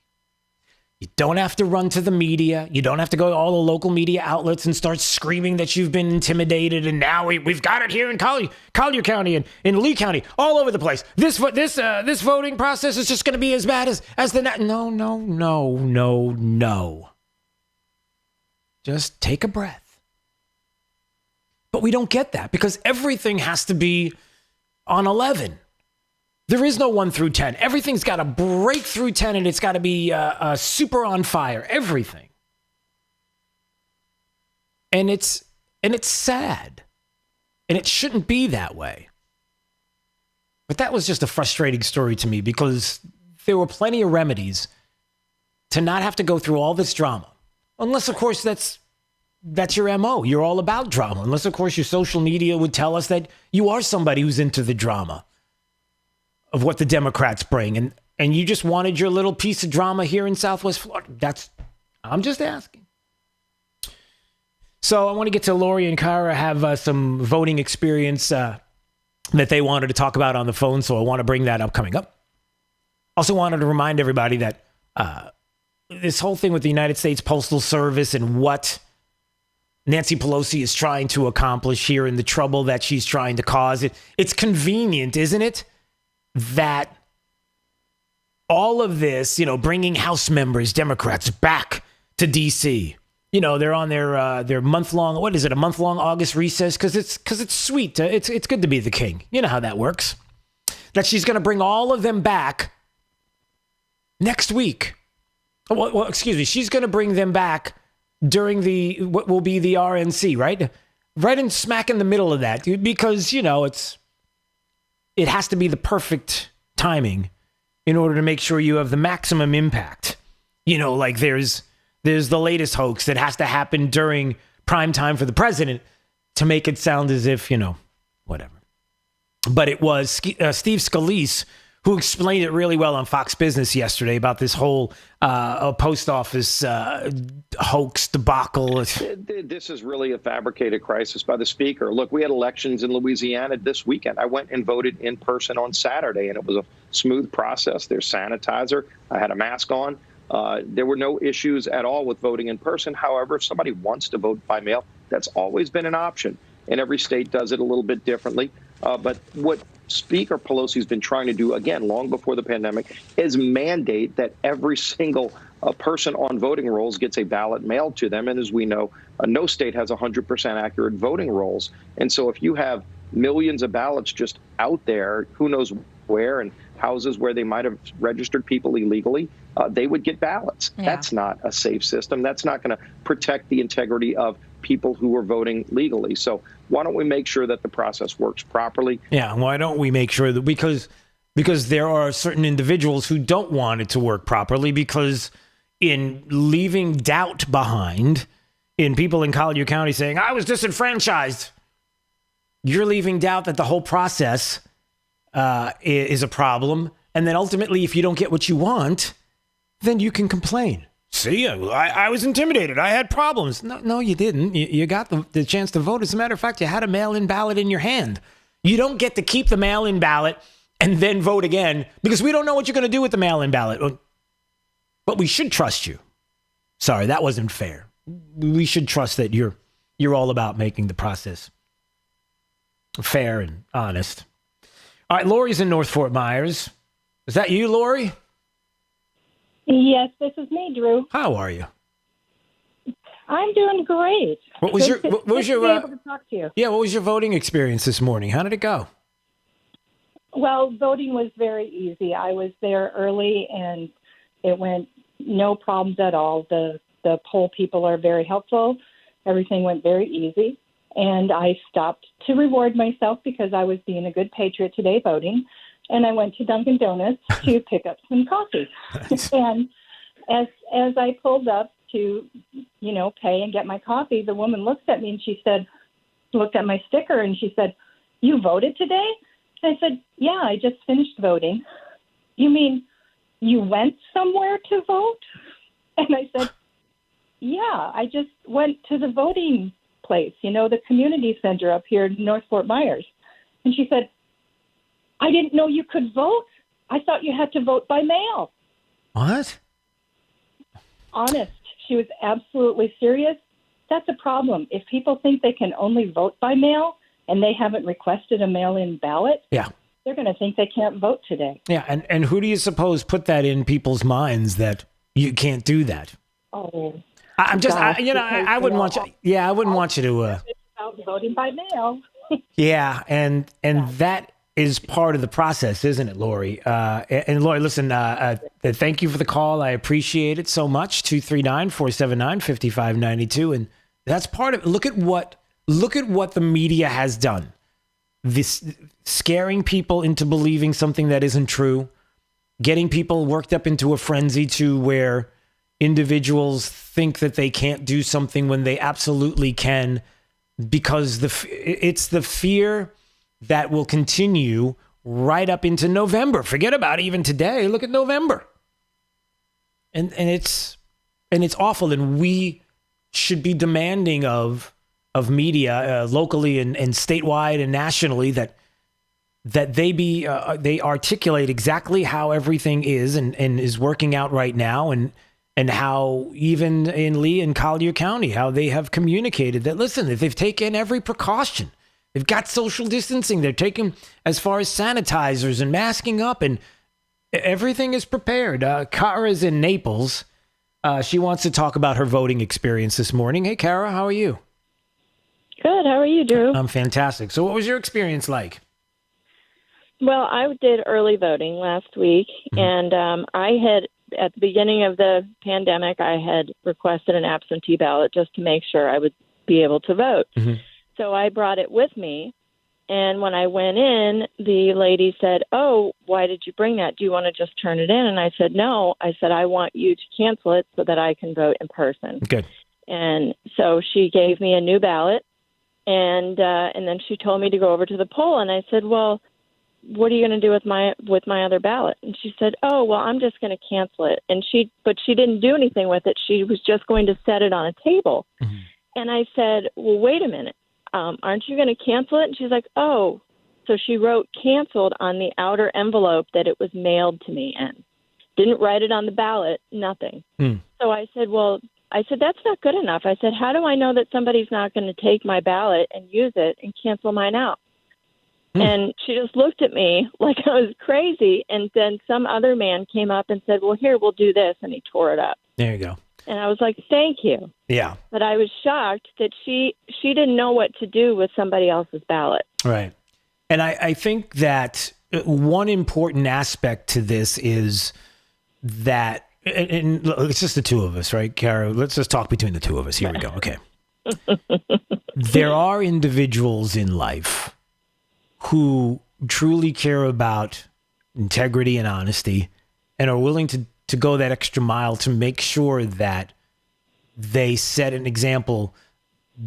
You don't have to run to the media. You don't have to go to all the local media outlets and start screaming that you've been intimidated. And now we've got it here in Collier County and in Lee County, all over the place. This voting process is just going to be as bad as the no. Just take a breath. But we don't get that because everything has to be on 11. There is no 1 through 10. Everything's got to break through 10 and it's got to be super on fire. Everything. And it's sad. And it shouldn't be that way. But that was just a frustrating story to me because there were plenty of remedies to not have to go through all this drama. Unless, of course, that's your MO. You're all about drama. Unless, of course, your social media would tell us that you are somebody who's into the drama of what the Democrats bring. And you just wanted your little piece of drama here in Southwest Florida. I'm just asking. So I want to get to Lori and Kara have some voting experience that they wanted to talk about on the phone. So I want to bring that up coming up. Also wanted to remind everybody that this whole thing with the United States Postal Service and what Nancy Pelosi is trying to accomplish here and the trouble that she's trying to cause, it's convenient, isn't it? That all of this, bringing House members, Democrats, back to D.C. They're on their month-long, what is it, a month-long August recess? Because it's sweet. It's good to be the king. You know how that works. That she's going to bring all of them back next week. Well, excuse me. She's going to bring them back during what will be the RNC, right? Right in smack in the middle of that. Because, it has to be the perfect timing in order to make sure you have the maximum impact. Like there's the latest hoax that has to happen during prime time for the president to make it sound as if, whatever. But it was Steve Scalise who explained it really well on Fox Business yesterday about this whole post office hoax debacle. This is really a fabricated crisis by the speaker. Look, we had elections in Louisiana this weekend. I went and voted in person on Saturday, and it was a smooth process. There's sanitizer. I had a mask on. There were no issues at all with voting in person. However, if somebody wants to vote by mail, that's always been an option. And every state does it a little bit differently. But what Speaker Pelosi's been trying to do, again, long before the pandemic, is mandate that every single person on voting rolls gets a ballot mailed to them. And as we know, no state has 100% accurate voting rolls. And so if you have millions of ballots just out there, who knows where, and houses where they might have registered people illegally, they would get ballots. Yeah. That's not a safe system. That's not going to protect the integrity of people who are voting legally. So why don't we make sure that the process works properly? Yeah, why don't we make sure that, because there are certain individuals who don't want it to work properly, because in leaving doubt behind in people in Collier County saying, I was disenfranchised, you're leaving doubt that the whole process is a problem. And then ultimately, if you don't get what you want, then you can complain. See, I was intimidated. I had problems. No, you didn't. You got the chance to vote. As a matter of fact, you had a mail-in ballot in your hand. You don't get to keep the mail-in ballot and then vote again, because we don't know what you're going to do with the mail-in ballot. But we should trust you. Sorry, that wasn't fair. We should trust that you're all about making the process fair and honest. All right, Lori's in North Fort Myers. Is that you, Lori? Yes, this is me, Drew. How are you? I'm doing great. What was your able to talk to you. Yeah, what was your voting experience this morning? How did it go? Well, voting was very easy. I was there early, and it went no problems at all. The poll people are very helpful. Everything went very easy, and I stopped to reward myself because I was being a good patriot today voting. And I went to Dunkin' Donuts to pick up some coffee. Nice. And as I pulled up to, pay and get my coffee, the woman looked at me and she said, looked at my sticker and she said, "You voted today?" And I said, "Yeah, I just finished voting." "You mean you went somewhere to vote?" And I said, "Yeah, I just went to the voting place, the community center up here in North Fort Myers." And she said, "I didn't know you could vote. I thought you had to vote by mail." What? Honest. She was absolutely serious. That's a problem. If people think they can only vote by mail and they haven't requested a mail-in ballot, they're going to think they can't vote today. Yeah, and who do you suppose put that in people's minds that you can't do that? Oh, I'm just, gosh, I wouldn't want you. Yeah, I wouldn't want you to. It's about voting by mail. Yeah, and that is part of the process, isn't it, Lori? And Lori, listen, thank you for the call. I appreciate it so much. 239-479-5592. And that's part of it. Look at what the media has done. This scaring people into believing something that isn't true, getting people worked up into a frenzy to where individuals think that they can't do something when they absolutely can, because it's the fear that will continue right up into November. Forget about even today. Look at November. And it's awful. And we should be demanding of media locally and statewide and nationally that they articulate exactly how everything is and is working out right now, and how even in Lee and Collier County, how they have communicated that, listen, if they've taken every precaution, they've got social distancing, they're taking as far as sanitizers and masking up, and Everything is prepared. Kara's in Naples. She wants to talk about her voting experience this morning. Hey, Kara, how are you? Good. How are you, Drew? I'm fantastic. So what was your experience like? Well, I did early voting last week, and I had, at the beginning of the pandemic, I had requested an absentee ballot just to make sure I would be able to vote. So I brought it with me, and when I went in, the lady said, "Oh, why did you bring that? Do you want to just turn it in?" And I said, "No." I said, "I want you to cancel it so that I can vote in person." Good. And so she gave me a new ballot, and then she told me to go over to the poll, and I said, "Well, what are you going to do with my other ballot?" And she said, "Oh, well, I'm just going to cancel it." But she didn't do anything with it. She was just going to set it on a table. And I said, "Well, wait a minute. Aren't you going to cancel it?" And she's like, "Oh." So she wrote canceled on the outer envelope that it was mailed to me in. Didn't write it on the ballot, nothing. So I said, "That's not good enough." I said, "How do I know that somebody's not going to take my ballot and use it and cancel mine out?" And she just looked at me like I was crazy. And then some other man came up and said, "Well, here, we'll do this." And he tore it up. There you go. And I was like, "Thank you." Yeah. But I was shocked that she didn't know what to do with somebody else's ballot. Right. And I think that one important aspect to this is that, and look, it's just the two of us, right, Kara? Let's just talk between the two of us. Here we go. Okay. There are individuals in life who truly care about integrity and honesty and are willing to go that extra mile to make sure that they set an example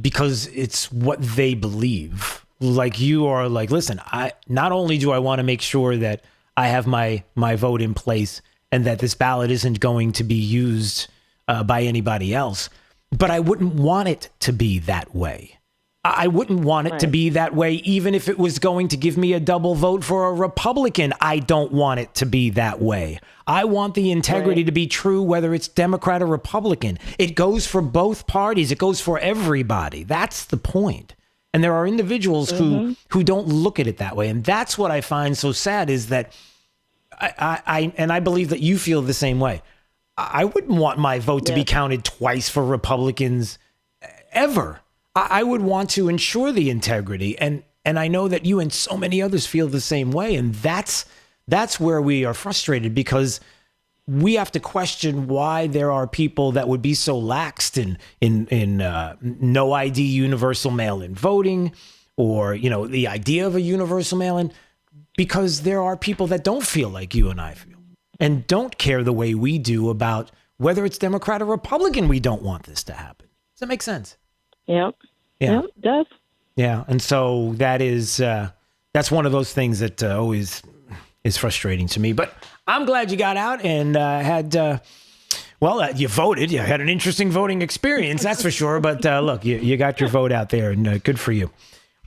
because it's what they believe. Like you are like, listen, not only do I want to make sure that I have my vote in place and that this ballot isn't going to be used by anybody else, but I wouldn't want it to be that way. I wouldn't want it to be that way, even if it was going to give me a double vote for a Republican. I don't want it to be that way. I want the integrity to be true, whether it's Democrat or Republican. It goes for both parties. It goes for everybody. That's the point. And there are individuals who don't look at it that way. And that's what I find so sad is that I believe that you feel the same way. I wouldn't want my vote to be counted twice for Republicans ever. I would want to ensure the integrity. And I know that you and so many others feel the same way. And that's where we are frustrated because we have to question why there are people that would be so laxed in no ID universal mail-in voting or, the idea of a universal mail-in, because there are people that don't feel like you and I feel and don't care the way we do about whether it's Democrat or Republican. We don't want this to happen. Does that make sense? Yep. Yeah. Yep, it does. Yeah. And so that's one of those things that always is frustrating to me. But I'm glad you got out and you voted. You had an interesting voting experience, that's for sure. But look, you got your vote out there, and good for you.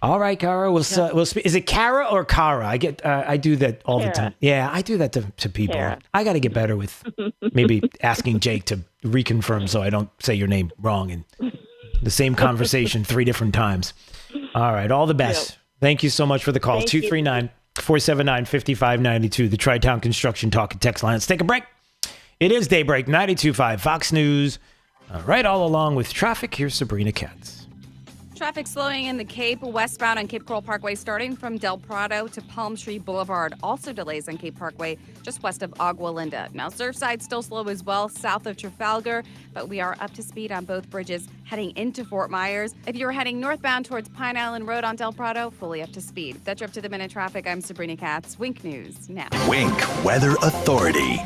All right, Kara. We'll speak. Is it Kara or Kara? I do that all the time. Yeah, I do that to people. Kara. I got to get better with maybe asking Jake to reconfirm so I don't say your name wrong and the same conversation 3 different times. All right. All the best. Yep. Thank you so much for the call. 239-479-5592, the Tri-Town Construction Talk and Text line. Let's take a break. It is Daybreak 92.5 Fox News. All right. All along with traffic, here's Sabrina Katz. Traffic slowing in the Cape, westbound on Cape Coral Parkway, starting from Del Prado to Palm Tree Boulevard. Also delays on Cape Parkway, just west of Agua Linda. Now, Surfside still slow as well, south of Trafalgar, but we are up to speed on both bridges heading into Fort Myers. If you're heading northbound towards Pine Island Road on Del Prado, fully up to speed. That's your up to the minute traffic. I'm Sabrina Katz. Wink News now. Wink Weather Authority.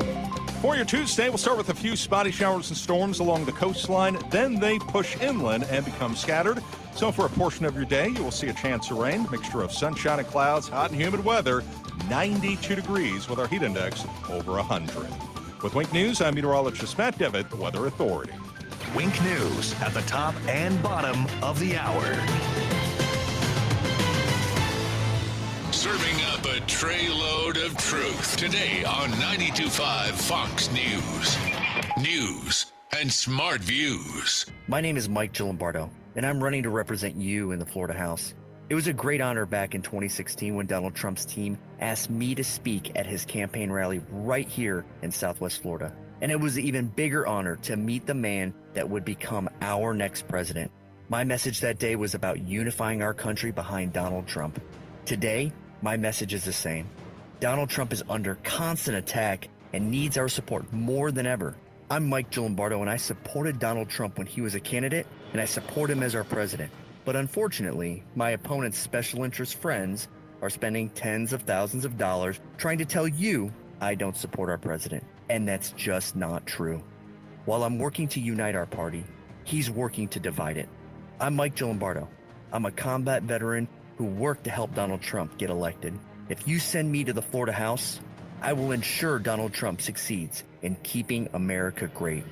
For your Tuesday, we'll start with a few spotty showers and storms along the coastline. Then they push inland and become scattered. So for a portion of your day, you will see a chance of rain, mixture of sunshine and clouds, hot and humid weather, 92 degrees with our heat index over 100. With Wink News, I'm meteorologist Matt Devitt, the Weather Authority. Wink News at the top and bottom of the hour. Serving up a tray load of truth today on 92.5 Fox News. News and smart views. My name is Mike Gillimbardo, and I'm running to represent you in the Florida House. It was a great honor back in 2016 when Donald Trump's team asked me to speak at his campaign rally right here in Southwest Florida. And it was an even bigger honor to meet the man that would become our next president. My message that day was about unifying our country behind Donald Trump. Today, my message is the same. Donald Trump is under constant attack and needs our support more than ever. I'm Mike Lombardo, and I supported Donald Trump when he was a candidate, and I support him as our president. But unfortunately, my opponent's special interest friends are spending tens of thousands of dollars trying to tell you I don't support our president. And that's just not true. While I'm working to unite our party, he's working to divide it. I'm Mike Lombardo. I'm a combat veteran who worked to help Donald Trump get elected. If you send me to the Florida House, I will ensure Donald Trump succeeds in keeping America great.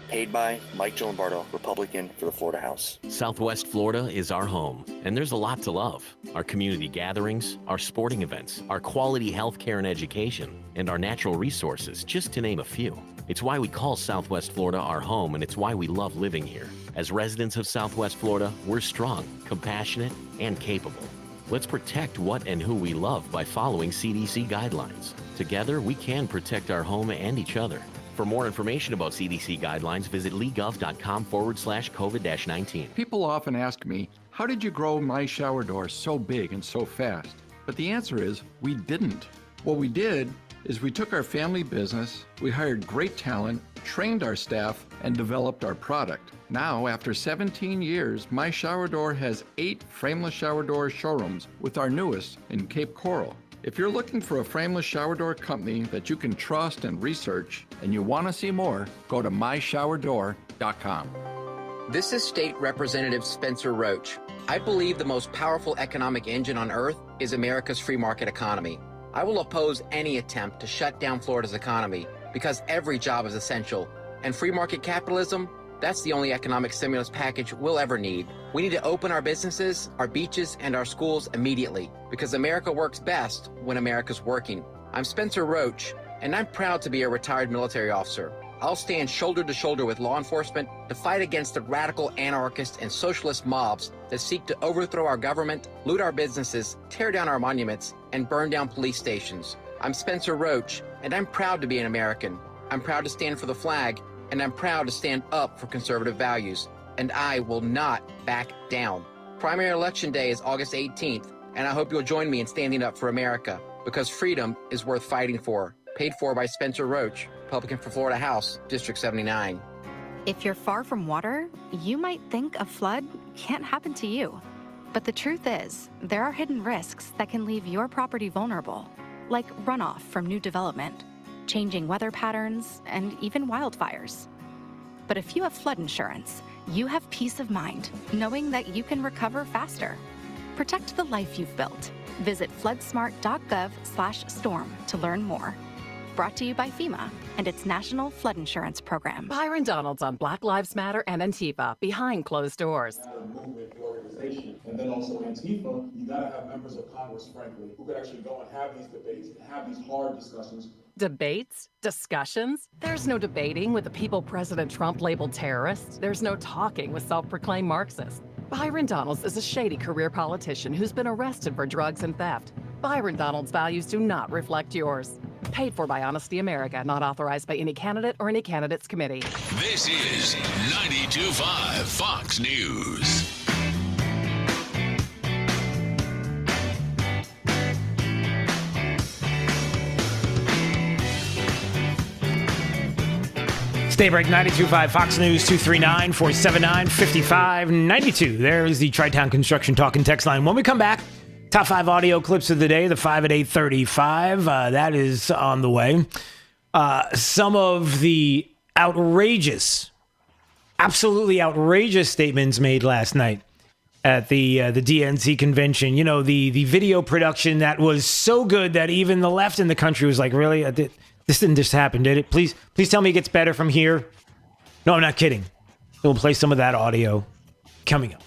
Paid by Mike Lombardo, Republican for the Florida House. Southwest Florida is our home, and there's a lot to love. Our community gatherings, our sporting events, our quality health care and education, and our natural resources, just to name a few. It's why we call Southwest Florida our home, and it's why we love living here. As residents of Southwest Florida, we're strong, compassionate, and capable. Let's protect what and who we love by following CDC guidelines. Together, we can protect our home and each other. For more information about CDC guidelines, visit legov.com/COVID-19. People often ask me, how did you grow my shower door so big and so fast? But the answer is, we didn't. What we did is we took our family business, we hired great talent, trained our staff, and developed our product. Now, after 17 years, my shower door has 8 frameless shower door showrooms, with our newest in Cape Coral. If you're looking for a frameless shower door company that you can trust and research, and you want to see more, go to myshowerdoor.com. This is State Representative Spencer Roach. I believe the most powerful economic engine on earth is America's free market economy. I will oppose any attempt to shut down Florida's economy because every job is essential. And free market capitalism, that's the only economic stimulus package we'll ever need. We need to open our businesses, our beaches, and our schools immediately because America works best when America's working. I'm Spencer Roach, and I'm proud to be a retired military officer. I'll stand shoulder to shoulder with law enforcement to fight against the radical anarchist and socialist mobs that seek to overthrow our government, loot our businesses, tear down our monuments, and burn down police stations. I'm Spencer Roach, and I'm proud to be an American. I'm proud to stand for the flag, and I'm proud to stand up for conservative values. And I will not back down. Primary election day is August 18th, and I hope you'll join me in standing up for America, because freedom is worth fighting for. Paid for by Spencer Roach, Republican for Florida House, District 79. If you're far from water, you might think a flood can't happen to you. But the truth is, there are hidden risks that can leave your property vulnerable, like runoff from new development, changing weather patterns, and even wildfires. But if you have flood insurance, you have peace of mind, knowing that you can recover faster. Protect the life you've built. Visit floodsmart.gov/storm to learn more. Brought to you by FEMA and its National Flood Insurance Program. Byron Donalds on Black Lives Matter and Antifa, behind closed doors. And then also Antifa, you gotta have members of Congress, frankly, who could actually go and have these debates and have these hard discussions. Debates? Discussions? There's no debating with the people President Trump labeled terrorists. There's no talking with self-proclaimed Marxists. Byron Donalds is a shady career politician who's been arrested for drugs and theft. Byron Donalds' values do not reflect yours. Paid for by Honesty America, not authorized by any candidate or any candidates committee. This is 92.5 Fox News. Daybreak 92.5 Fox News 239-479-5592. There's the Tri-Town Construction Talk and Text line. When we come back, top 5 audio clips of the day, the 5 at 8:35. That is on the way. Some of the outrageous, absolutely outrageous statements made last night at the DNC convention. You know, the video production that was so good that even the left in the country was like, really? This didn't just happen, did it? Please tell me it gets better from here. No, I'm not kidding. We'll play some of that audio coming up.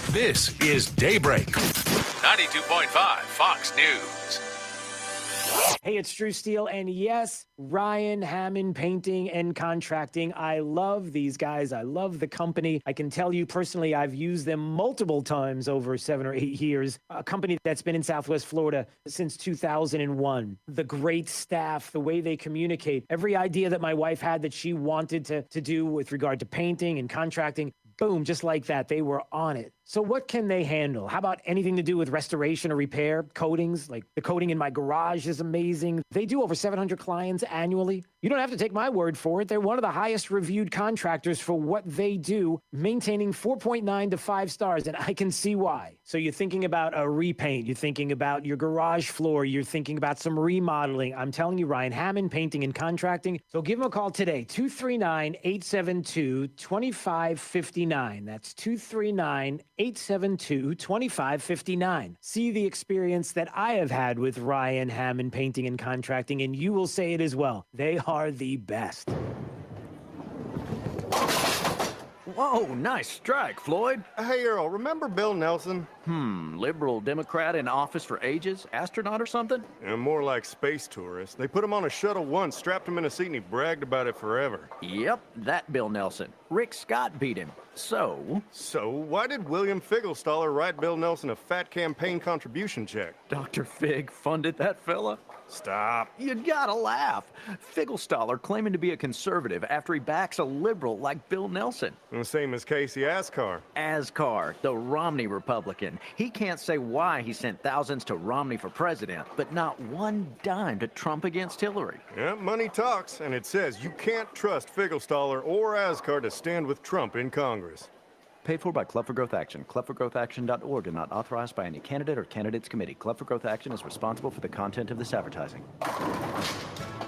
This is Daybreak. 92.5 Fox News. Hey, it's Drew Steele, and yes, Ryan Hammond Painting and Contracting. I love these guys. I love the company. I can tell you personally, I've used them multiple times over 7 or 8 years. A company that's been in Southwest Florida since 2001. The great staff, the way they communicate, every idea that my wife had that she wanted to do with regard to painting and contracting, boom, just like that, they were on it. So what can they handle? How about anything to do with restoration or repair? Coatings, like the coating in my garage is amazing. They do over 700 clients annually. You don't have to take my word for it. They're one of the highest reviewed contractors for what they do, maintaining 4.9 to 5 stars, and I can see why. So you're thinking about a repaint, you're thinking about your garage floor, you're thinking about some remodeling. I'm telling you, Ryan Hammond Painting and Contracting. So give them a call today, 239-872-2559. That's 239-872-2559. See the experience that I have had with Ryan Hammond Painting and Contracting, and you will say it as well. They are the best. Whoa, nice strike, Floyd. Hey, Earl, remember Bill Nelson? Liberal Democrat in office for ages? Astronaut or something? Yeah, more like space tourist. They put him on a shuttle once, strapped him in a seat, and he bragged about it forever. Yep, that Bill Nelson. Rick Scott beat him. So, why did William Figglestaller write Bill Nelson a fat campaign contribution check? Dr. Fig funded that fella? Stop. You gotta laugh. Figglestaller claiming to be a conservative after he backs a liberal like Bill Nelson. The same as Casey Ascar. Ascar, the Romney Republican. He can't say why he sent thousands to Romney for president, but not one dime to Trump against Hillary. Yeah, money talks, and it says you can't trust Figglestaller or Ascar to stand with Trump in Congress. Paid for by Club for Growth Action. ClubForGrowthAction.org and not authorized by any candidate or candidates committee. Club for Growth Action is responsible for the content of this advertising.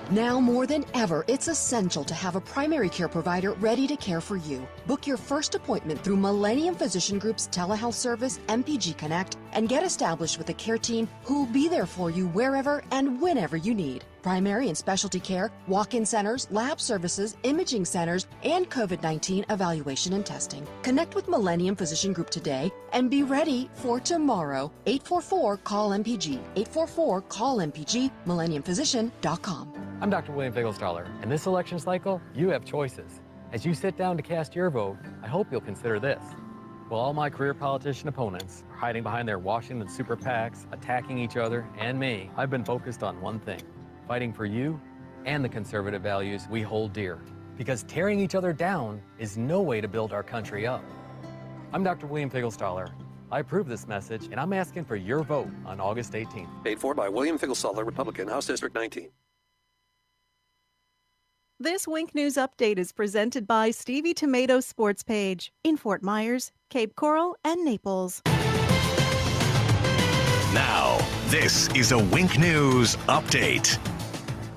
Now more than ever, it's essential to have a primary care provider ready to care for you. Book your first appointment through Millennium Physician Group's telehealth service, MPG Connect, and get established with a care team who'll be there for you wherever and whenever you need. Primary and specialty care, walk-in centers, lab services, imaging centers, and COVID-19 evaluation and testing. Connect with Millennium Physician Group today and be ready for tomorrow. 844-CALL-MPG. 844-CALL-MPG. MillenniumPhysician.com. I'm Dr. William Figglestaller, and this election cycle, you have choices. As you sit down to cast your vote, I hope you'll consider this. While all my career politician opponents are hiding behind their Washington super PACs, attacking each other and me, I've been focused on one thing, fighting for you and the conservative values we hold dear. Because tearing each other down is no way to build our country up. I'm Dr. William Figglestaller. I approve this message, and I'm asking for your vote on August 18th. Paid for by William Figglestaller, Republican, House District 19. This Wink News Update is presented by Stevie Tomato Sports Page in Fort Myers, Cape Coral, and Naples. Now, this is a Wink News Update.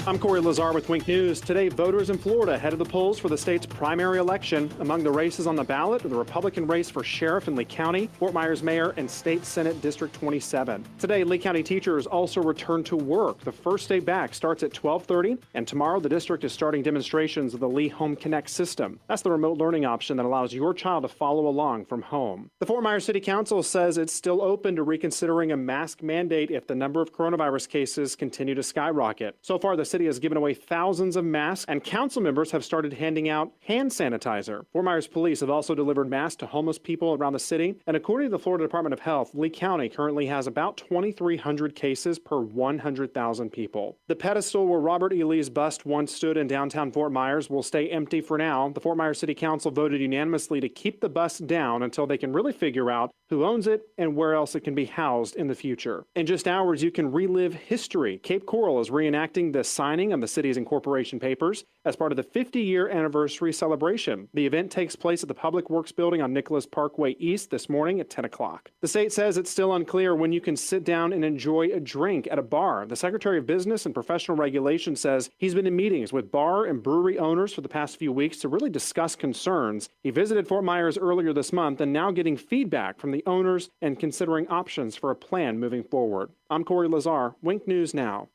I'm Corey Lazar with Wink News. Today, voters in Florida head to the polls for the state's primary election. Among the races on the ballot are the Republican race for sheriff in Lee County, Fort Myers mayor, and state senate District 27. Today, Lee County teachers also return to work. The first day back starts at 12:30, and tomorrow the district is starting demonstrations of the Lee Home Connect system. That's the remote learning option that allows your child to follow along from home. The Fort Myers City Council says it's still open to reconsidering a mask mandate if the number of coronavirus cases continue to skyrocket. So far, the city has given away thousands of masks, and council members have started handing out hand sanitizer. Fort Myers police have also delivered masks to homeless people around the city, and according to the Florida Department of Health, Lee County currently has about 2,300 cases per 100,000 people. The pedestal where Robert E. Lee's bust once stood in downtown Fort Myers will stay empty for now. The Fort Myers City Council voted unanimously to keep the bust down until they can really figure out who owns it and where else it can be housed in the future. In just hours, you can relive history. Cape Coral is reenacting the signing of the city's incorporation papers as part of the 50-year anniversary celebration. The event takes place at the Public Works Building on Nicholas Parkway East this morning at 10 o'clock. The state says it's still unclear when you can sit down and enjoy a drink at a bar. The Secretary of Business and Professional Regulation says he's been in meetings with bar and brewery owners for the past few weeks to really discuss concerns. He visited Fort Myers earlier this month and now getting feedback from the owners and considering options for a plan moving forward. I'm Corey Lazar, Wink News Now.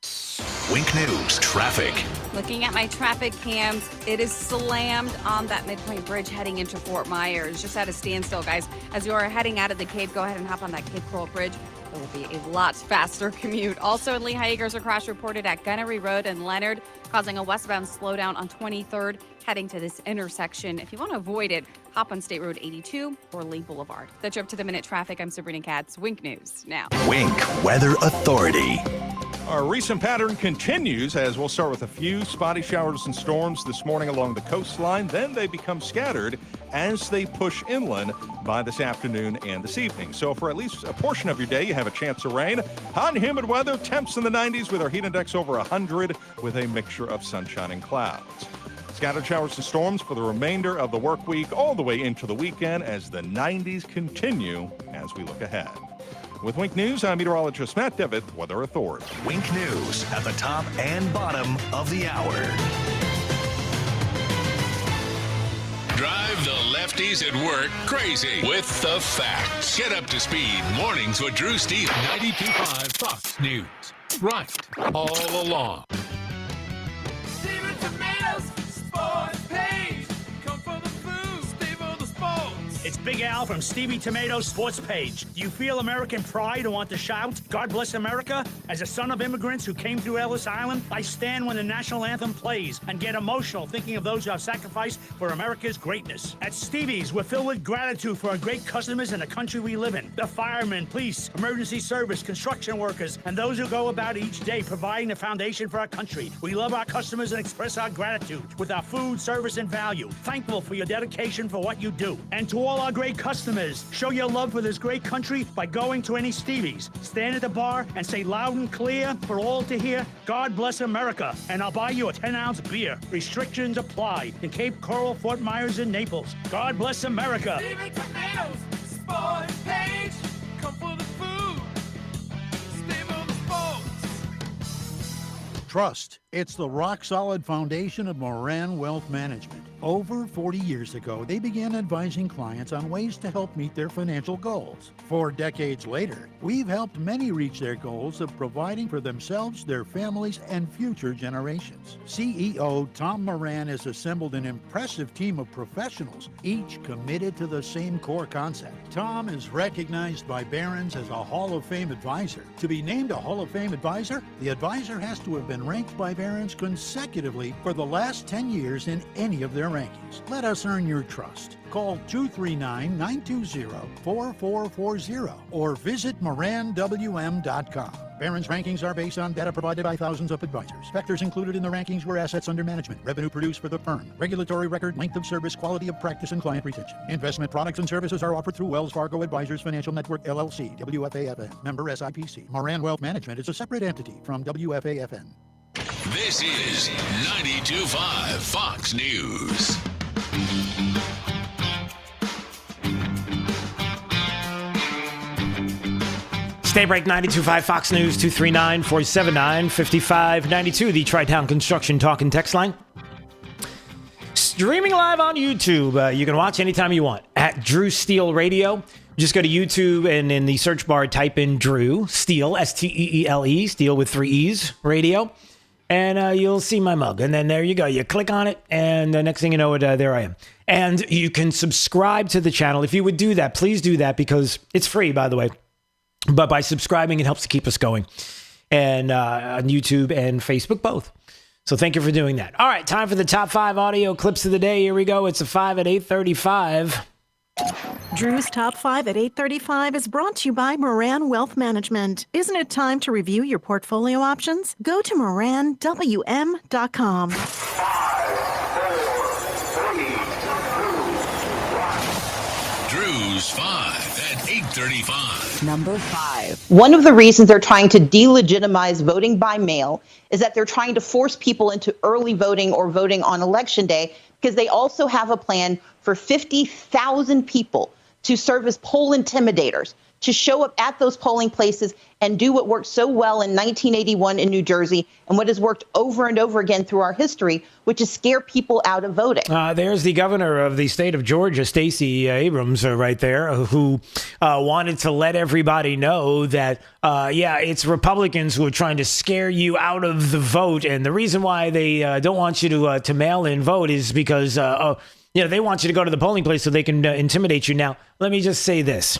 Wink News Traffic. Looking at my traffic cams, it is slammed on that Midpoint Bridge heading into Fort Myers. Just at a standstill, guys. As you are heading out of the Cape, go ahead and hop on that Cape Coral Bridge. It will be a lot faster commute. Also in Lehigh Acres, a crash reported at Gunnery Road in Leonard, causing a westbound slowdown on 23rd, heading to this intersection. If you want to avoid it, hop on State Road 82 or Lee Boulevard. That's your up-to-the-minute traffic. I'm Sabrina Katz. Wink News now. Wink Weather Authority. Our recent pattern continues as we'll start with a few spotty showers and storms this morning along the coastline. Then they become scattered as they push inland by this afternoon and this evening. So for at least a portion of your day, you have a chance of rain. Hot and humid weather, temps in the 90s with our heat index over 100 with a mixture of sunshine and clouds. Scattered showers and storms for the remainder of the work week all the way into the weekend as the 90s continue as we look ahead. With Wink News, I'm meteorologist Matt Devitt, Weather Authority. Wink News at the top and bottom of the hour. Drive the lefties at work crazy with the facts. Get up to speed mornings with Drew Steele. 92.5 Fox News. Right all along. Steven Tomatoes sports page. Come for the food, Steve for the sports. It's Big Al from Stevie Tomatoes Sports Page. Do you feel American pride and want to shout, God bless America? As a son of immigrants who came through Ellis Island, I stand when the national anthem plays and get emotional thinking of those who have sacrificed for America's greatness. At Stevie's, we're filled with gratitude for our great customers and the country we live in. The firemen, police, emergency service, construction workers, and those who go about each day providing the foundation for our country. We love our customers and express our gratitude with our food, service, and value. Thankful for your dedication for what you do. And to all our great customers, show your love for this great country by going to any Stevie's. Stand at the bar and say loud and clear for all to hear, God bless America, and I'll buy you a 10-ounce beer. Restrictions apply in Cape Coral, Fort Myers, and Naples. God bless America. Steven Tomatoes sports page. Come for the food, Steve for the sports. Trust. It's the rock-solid foundation of Marianne Wealth Management. Over 40 years ago, they began advising clients on ways to help meet their financial goals. 4 decades later, we've helped many reach their goals of providing for themselves, their families, and future generations. CEO Tom Moran has assembled an impressive team of professionals, each committed to the same core concept. Tom is recognized by Barron's as a Hall of Fame advisor. To be named a Hall of Fame advisor, the advisor has to have been ranked by Barron's consecutively for the last 10 years in any of their rankings. Let us earn your trust. Call 239-920-4440 or visit MoranWM.com. Barron's rankings are based on data provided by thousands of advisors. Factors included in the rankings were assets under management, revenue produced for the firm, regulatory record, length of service, quality of practice, and client retention. Investment products and services are offered through Wells Fargo Advisors Financial Network, LLC, WFAFN, member SIPC. Moran Wealth Management is a separate entity from WFAFN. This is 92.5 Fox News. Stay break 92.5 Fox News 239-479-5592, the Tri-Town Construction Talk and Text line. Streaming live on YouTube. You can watch anytime you want at Drew Steele Radio. Just go to YouTube and in the search bar type in Drew Steele, Steele, Steele with 3 E's, radio. And you'll see my mug. And then there you go. You click on it, and the next thing you know, there I am. And you can subscribe to the channel. If you would do that, please do that, because it's free, by the way. But by subscribing, it helps to keep us going. And on YouTube and Facebook, both. So thank you for doing that. All right, time for the top 5 audio clips of the day. Here we go. It's a 5 at 8:35. Drew's Top 5 at 8:35 is brought to you by Moran Wealth Management. Isn't it time to review your portfolio options? Go to MoranWM.com. 5, 4, 3, 2, 1. Drew's 5 at 8:35. Number 5. One of the reasons they're trying to delegitimize voting by mail is that they're trying to force people into early voting or voting on election day, because they also have a plan for 50,000 people to serve as poll intimidators, to show up at those polling places and do what worked so well in 1981 in New Jersey and what has worked over and over again through our history, which is scare people out of voting. There's the governor of the state of Georgia, Stacey Abrams, right there, who wanted to let everybody know that, it's Republicans who are trying to scare you out of the vote. And the reason why they don't want you to mail in vote is because, they want you to go to the polling place so they can intimidate you. Now, let me just say this.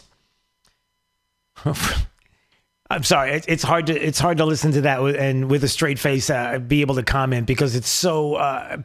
I'm sorry. It's hard to listen to that and with a straight face be able to comment because it's so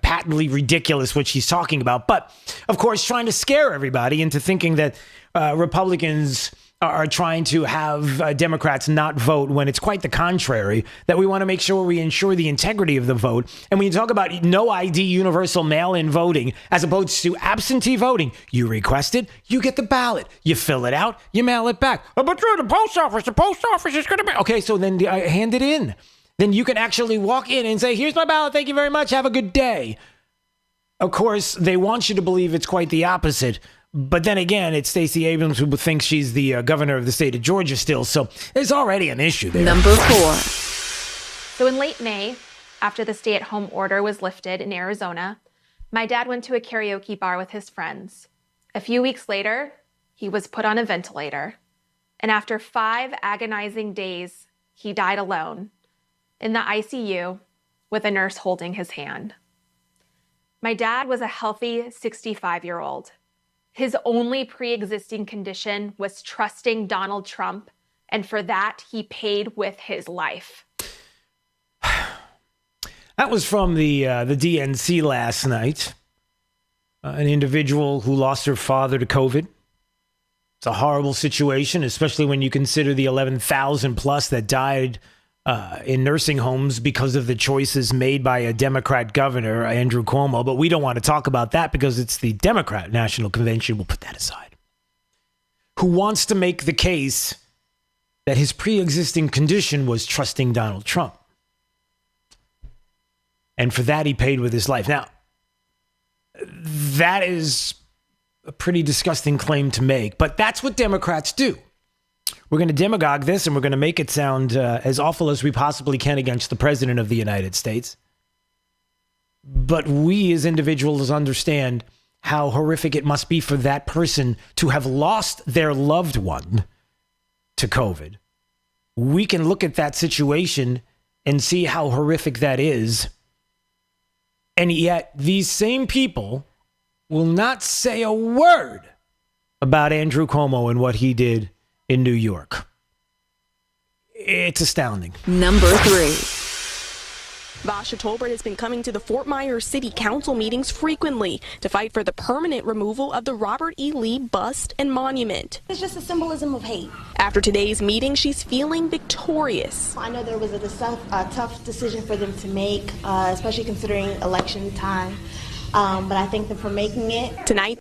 patently ridiculous what she's talking about. But of course, trying to scare everybody into thinking that Republicans are trying to have Democrats not vote when it's quite the contrary, that we want to make sure we ensure the integrity of the vote. And when you talk about no ID universal mail-in voting as opposed to absentee voting, you request it, you get the ballot, you fill it out, you mail it back. Oh, but through the post office is going to be... Okay, so then hand it in. Then you can actually walk in and say, here's my ballot, thank you very much, have a good day. Of course, they want you to believe it's quite the opposite. But then again, it's Stacey Abrams who thinks she's the governor of the state of Georgia still. So there's already an issue there. Number 4. So in late May, after the stay-at-home order was lifted in Arizona, my dad went to a karaoke bar with his friends. A few weeks later, he was put on a ventilator. And after 5 agonizing days, he died alone in the ICU with a nurse holding his hand. My dad was a healthy 65-year-old. His only pre-existing condition was trusting Donald Trump, and for that, he paid with his life. That was from the DNC last night. An individual who lost her father to COVID. It's a horrible situation, especially when you consider the 11,000 plus that died in nursing homes because of the choices made by a Democrat governor, Andrew Cuomo. But we don't want to talk about that because it's the Democrat National Convention. We'll put that aside. Who wants to make the case that his pre-existing condition was trusting Donald Trump. And for that, he paid with his life. Now, that is a pretty disgusting claim to make, but that's what Democrats do. We're going to demagogue this, and we're going to make it sound as awful as we possibly can against the president of the United States. But we as individuals understand how horrific it must be for that person to have lost their loved one to COVID. We can look at that situation and see how horrific that is. And yet these same people will not say a word about Andrew Cuomo and what he did in New York. It's astounding. Number 3. Vasha Tolbert has been coming to the Fort Myers City Council meetings frequently to fight for the permanent removal of the Robert E. Lee bust and monument. It's just a symbolism of hate. After today's meeting, she's feeling victorious. I know there was a tough decision for them to make, especially considering election time, but I thank them for making it. Tonight,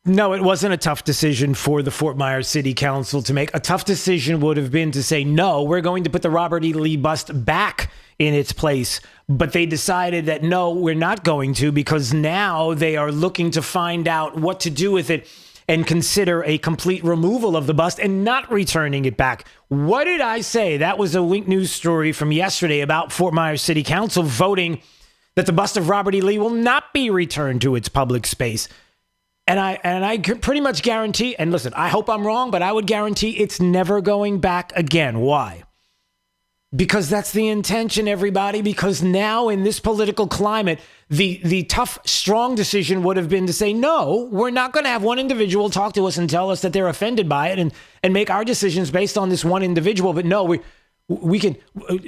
no, it wasn't a tough decision for the Fort Myers City Council to make. A tough decision would have been to say, no, we're going to put the Robert E. Lee bust back in its place. But they decided that, no, we're not going to, because now they are looking to find out what to do with it and consider a complete removal of the bust and not returning it back. What did I say? That was a Wink News story from yesterday about Fort Myers City Council voting that the bust of Robert E. Lee will not be returned to its public space. And I pretty much guarantee, and listen, I hope I'm wrong, but I would guarantee it's never going back again. Why? Because that's the intention, everybody. Because now in this political climate, the tough, strong decision would have been to say, no, we're not going to have one individual talk to us and tell us that they're offended by it and make our decisions based on this one individual. But no, we can,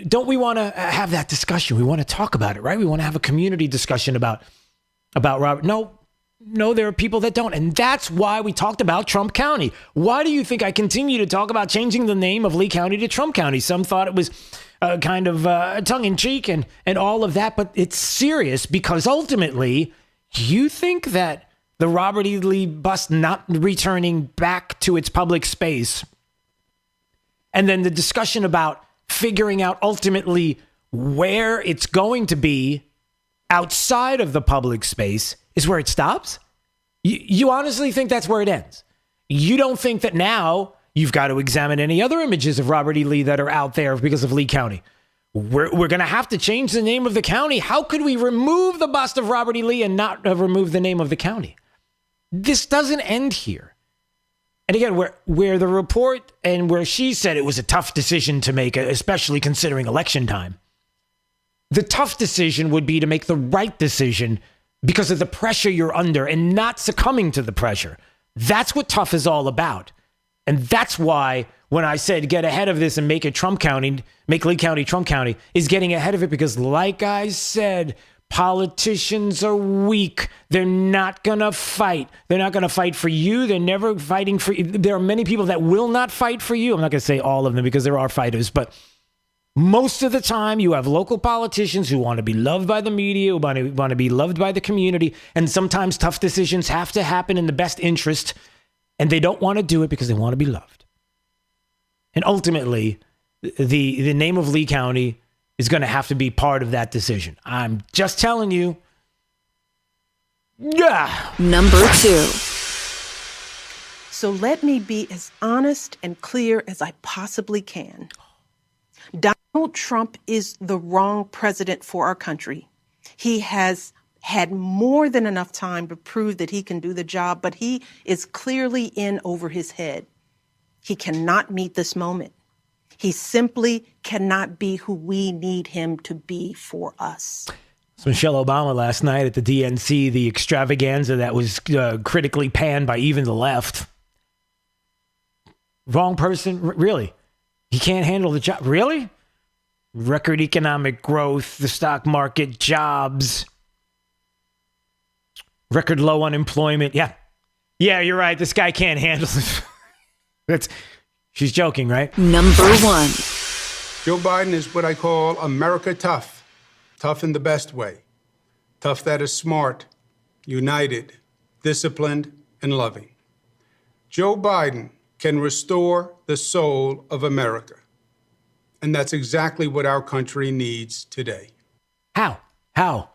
don't we want to have that discussion? We want to talk about it, right? We want to have a community discussion about Robert. No, there are people that don't. And that's why we talked about Trump County. Why do you think I continue to talk about changing the name of Lee County to Trump County? Some thought it was kind of tongue-in-cheek and all of that. But it's serious because ultimately, you think that the Robert E. Lee bust not returning back to its public space, and then the discussion about figuring out ultimately where it's going to be outside of the public space is where it stops? You honestly think that's where it ends? You don't think that now you've got to examine any other images of Robert E. Lee that are out there because of Lee County? We're going to have to change the name of the county. How could we remove the bust of Robert E. Lee and not remove the name of the county? This doesn't end here. And again, where the report and where she said it was a tough decision to make, especially considering election time, the tough decision would be to make the right decision because of the pressure you're under and not succumbing to the pressure. That's what tough is all about. And that's why when I said get ahead of this and make it Trump County, make Lee County Trump County, is getting ahead of it because, like I said, politicians are weak. They're not going to fight. They're not going to fight for you. They're never fighting for you. There are many people that will not fight for you. I'm not going to say all of them because there are fighters, but most of the time you have local politicians who want to be loved by the media, who want to be loved by the community, and sometimes tough decisions have to happen in the best interest, and they don't want to do it because they want to be loved. And ultimately, the name of Lee County is going to have to be part of that decision. I'm just telling you. Yeah. Number 2. So let me be as honest and clear as I possibly can. Donald Trump is the wrong president for our country. He has had more than enough time to prove that he can do the job, but he is clearly in over his head. He cannot meet this moment. He simply cannot be who we need him to be for us. So Michelle Obama last night at the DNC, the extravaganza that was critically panned by even the left. Wrong person? Really? He can't handle the job? Really? Record economic growth, the stock market, jobs, record low unemployment. Yeah. Yeah, you're right. This guy can't handle it. She's joking, right? Number 1. Joe Biden is what I call America tough. Tough in the best way. Tough that is smart, united, disciplined, and loving. Joe Biden can restore the soul of America. And that's exactly what our country needs today. How?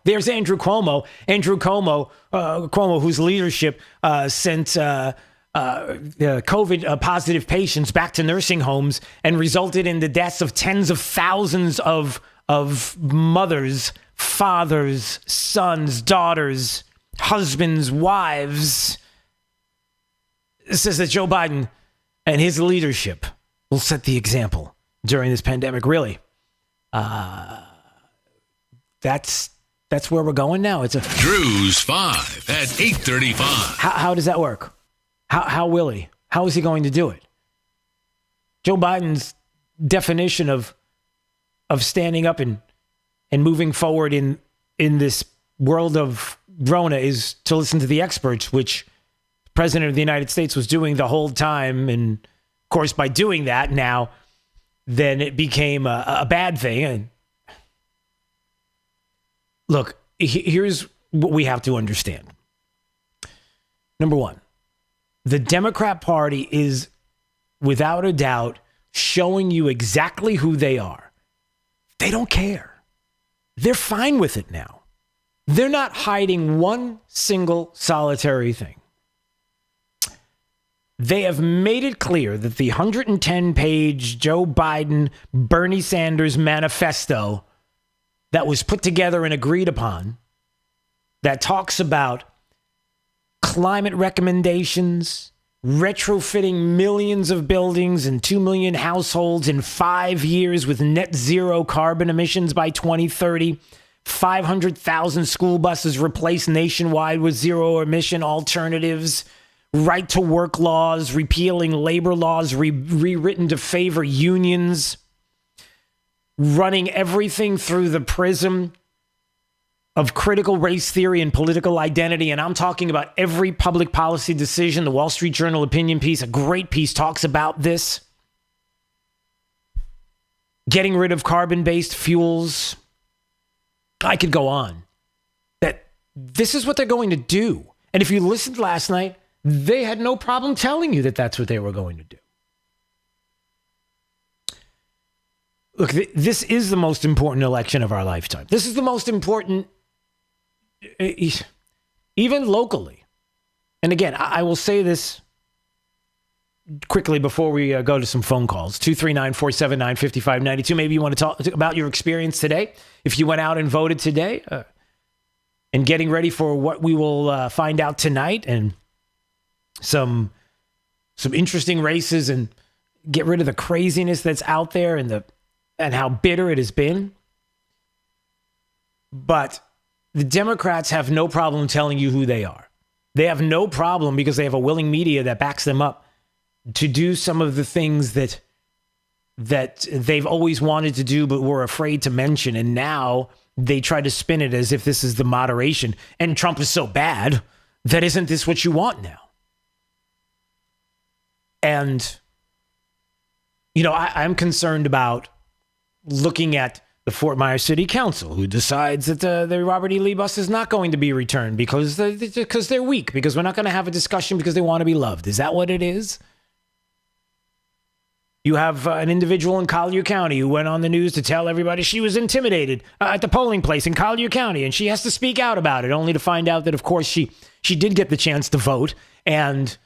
There's Andrew Cuomo. Cuomo, whose leadership sent COVID positive patients back to nursing homes and resulted in the deaths of tens of thousands of mothers, fathers, sons, daughters, husbands, wives. It says that Joe Biden and his leadership will set the example during this pandemic. Really, that's where we're going now. It's a Drew's 5 at 8:35. How does that work? How will he? How is he going to do it? Joe Biden's definition of standing up and moving forward in this world of Rona is to listen to the experts, which the President of the United States was doing the whole time. And of course, by doing that now, then it became a bad thing. And look, here's what we have to understand. Number one, the Democrat Party is, without a doubt, showing you exactly who they are. They don't care. They're fine with it now. They're not hiding one single solitary thing. They have made it clear that the 110-page Joe Biden, Bernie Sanders manifesto that was put together and agreed upon, that talks about climate recommendations, retrofitting millions of buildings and 2 million households in 5 years with net zero carbon emissions by 2030, 500,000 school buses replaced nationwide with zero emission alternatives, right to work laws, repealing labor laws rewritten to favor unions, running everything through the prism of critical race theory and political identity. And I'm talking about every public policy decision. The Wall Street Journal opinion piece, a great piece, talks about this. Getting rid of carbon-based fuels. I could go on. That this is what they're going to do. And if you listened last night, they had no problem telling you that that's what they were going to do. Look, this is the most important election of our lifetime. This is the most important, even locally. And again, I will say this quickly before we go to some phone calls. 239-479-5592. Maybe you want to talk about your experience today. If you went out and voted today and getting ready for what we will find out tonight, and some interesting races, and get rid of the craziness that's out there and how bitter it has been. But the Democrats have no problem telling you who they are. They have no problem, because they have a willing media that backs them up, to do some of the things that that they've always wanted to do but were afraid to mention. And now they try to spin it as if this is the moderation. And Trump is so bad that isn't this what you want now? And, you know, I'm concerned about looking at the Fort Myers City Council, who decides that the Robert E. Lee bus is not going to be returned because they're weak, because we're not going to have a discussion because they want to be loved. Is that what it is? You have an individual in Collier County who went on the news to tell everybody she was intimidated at the polling place in Collier County, and she has to speak out about it, only to find out that, of course, she did get the chance to vote, and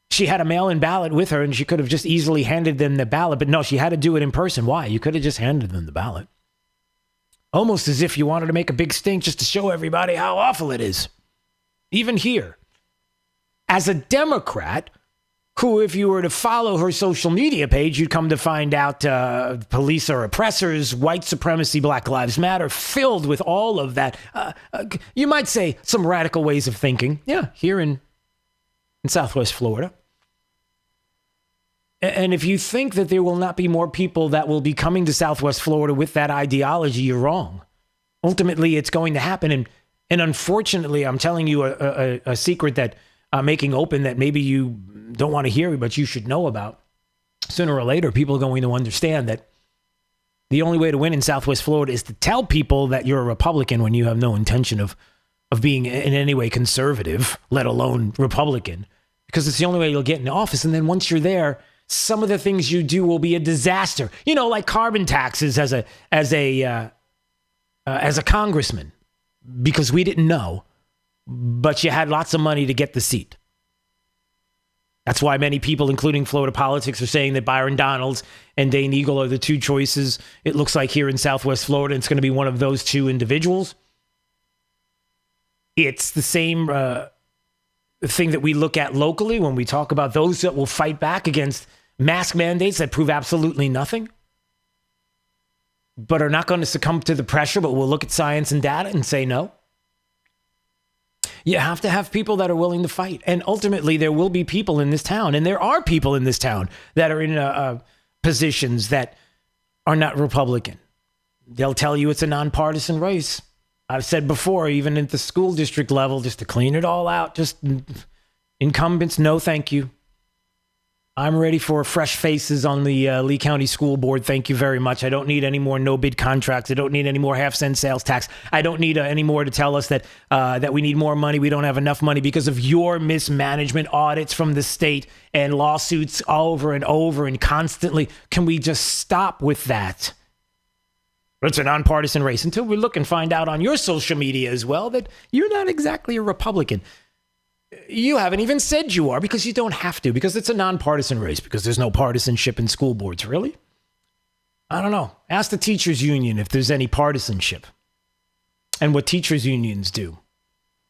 she had a mail-in ballot with her, and she could have just easily handed them the ballot. But no, she had to do it in person. Why? You could have just handed them the ballot. Almost as if you wanted to make a big stink just to show everybody how awful it is. Even here. As a Democrat, who, if you were to follow her social media page, you'd come to find out police are oppressors, white supremacy, Black Lives Matter, filled with all of that. You might say some radical ways of thinking. Yeah, here in Southwest Florida. And if you think that there will not be more people that will be coming to Southwest Florida with that ideology, you're wrong. Ultimately, it's going to happen. And unfortunately, I'm telling you a secret that I'm making open that maybe you don't want to hear, but you should know about. Sooner or later, people are going to understand that the only way to win in Southwest Florida is to tell people that you're a Republican when you have no intention of being in any way conservative, let alone Republican, because it's the only way you'll get in office. And then once you're there, some of the things you do will be a disaster. You know, like carbon taxes as a congressman, because we didn't know, but you had lots of money to get the seat. That's why many people, including Florida politics, are saying that Byron Donalds and Dane Eagle are the two choices. It looks like here in Southwest Florida, it's going to be one of those two individuals. It's the same thing that we look at locally when we talk about those that will fight back against mask mandates that prove absolutely nothing, but are not going to succumb to the pressure, but will look at science and data and say no. You have to have people that are willing to fight. And ultimately, there will be people in this town, and there are people in this town that are in positions that are not Republican. They'll tell you it's a nonpartisan race. I've said before, even at the school district level, just to clean it all out, just incumbents, no thank you. I'm ready for fresh faces on the Lee County School Board. Thank you very much. I don't need any more no-bid contracts. I don't need any more half-cent sales tax. I don't need any more to tell us that we need more money. We don't have enough money because of your mismanagement, audits from the state, and lawsuits over and over and constantly. Can we just stop with that? It's a nonpartisan race until we look and find out on your social media as well that you're not exactly a Republican. You haven't even said you are because you don't have to, because it's a nonpartisan race, because there's no partisanship in school boards. Really? I don't know. Ask the teachers union if there's any partisanship and what teachers unions do.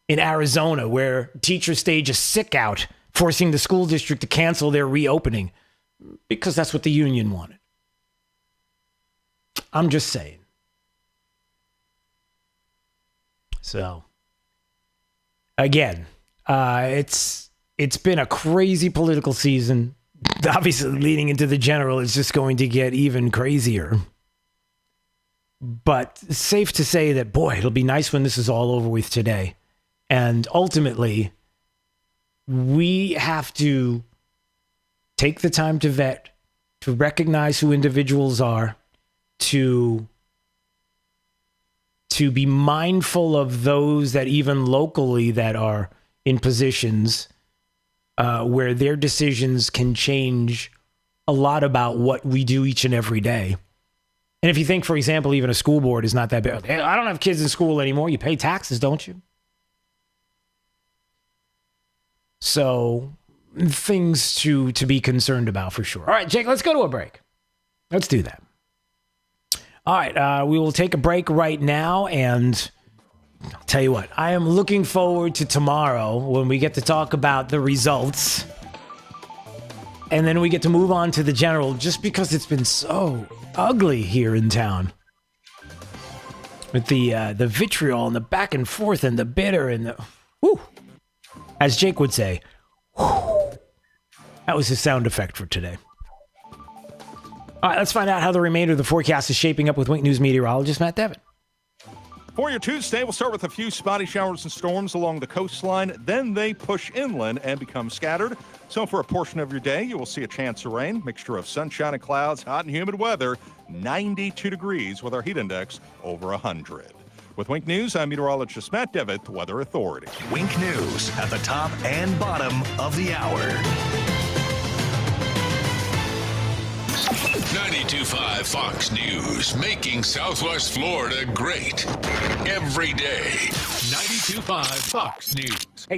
In Arizona, where teachers stage a Sickout, forcing the school district to cancel their reopening because that's what the union wanted. I'm just saying. So, again, it's been a crazy political season. Obviously, leading into the general, it's just going to get even crazier. But it's safe to say that, boy, it'll be nice when this is all over with today. And ultimately, we have to take the time to vet, to recognize who individuals are, to be mindful of those that even locally that are in positions where their decisions can change a lot about what we do each and every day. And if you think, for example, even a school board is not that bad. Hey, I don't have kids in school anymore. You pay taxes, don't you? So things to be concerned about for sure. All right, Jake, let's go to a break. Let's do that. All right, we will take a break right now, and I'll tell you what, I am looking forward to tomorrow when we get to talk about the results, and then we get to move on to the general, just because it's been so ugly here in town. With the vitriol and the back and forth and the bitter and the, whew, as Jake would say, whew. That was his sound effect for today. All right, let's find out how the remainder of the forecast is shaping up with Wink News meteorologist Matt Devitt. For your Tuesday, we'll start with a few spotty showers and storms along the coastline. Then they push inland and become scattered. So for a portion of your day, you will see a chance of rain, mixture of sunshine and clouds, hot and humid weather, 92 degrees with our heat index over 100. With Wink News, I'm meteorologist Matt Devitt, the Weather Authority. Wink News at the top and bottom of the hour. 92.5 Fox News, making Southwest Florida great every day. 92.5 Fox News.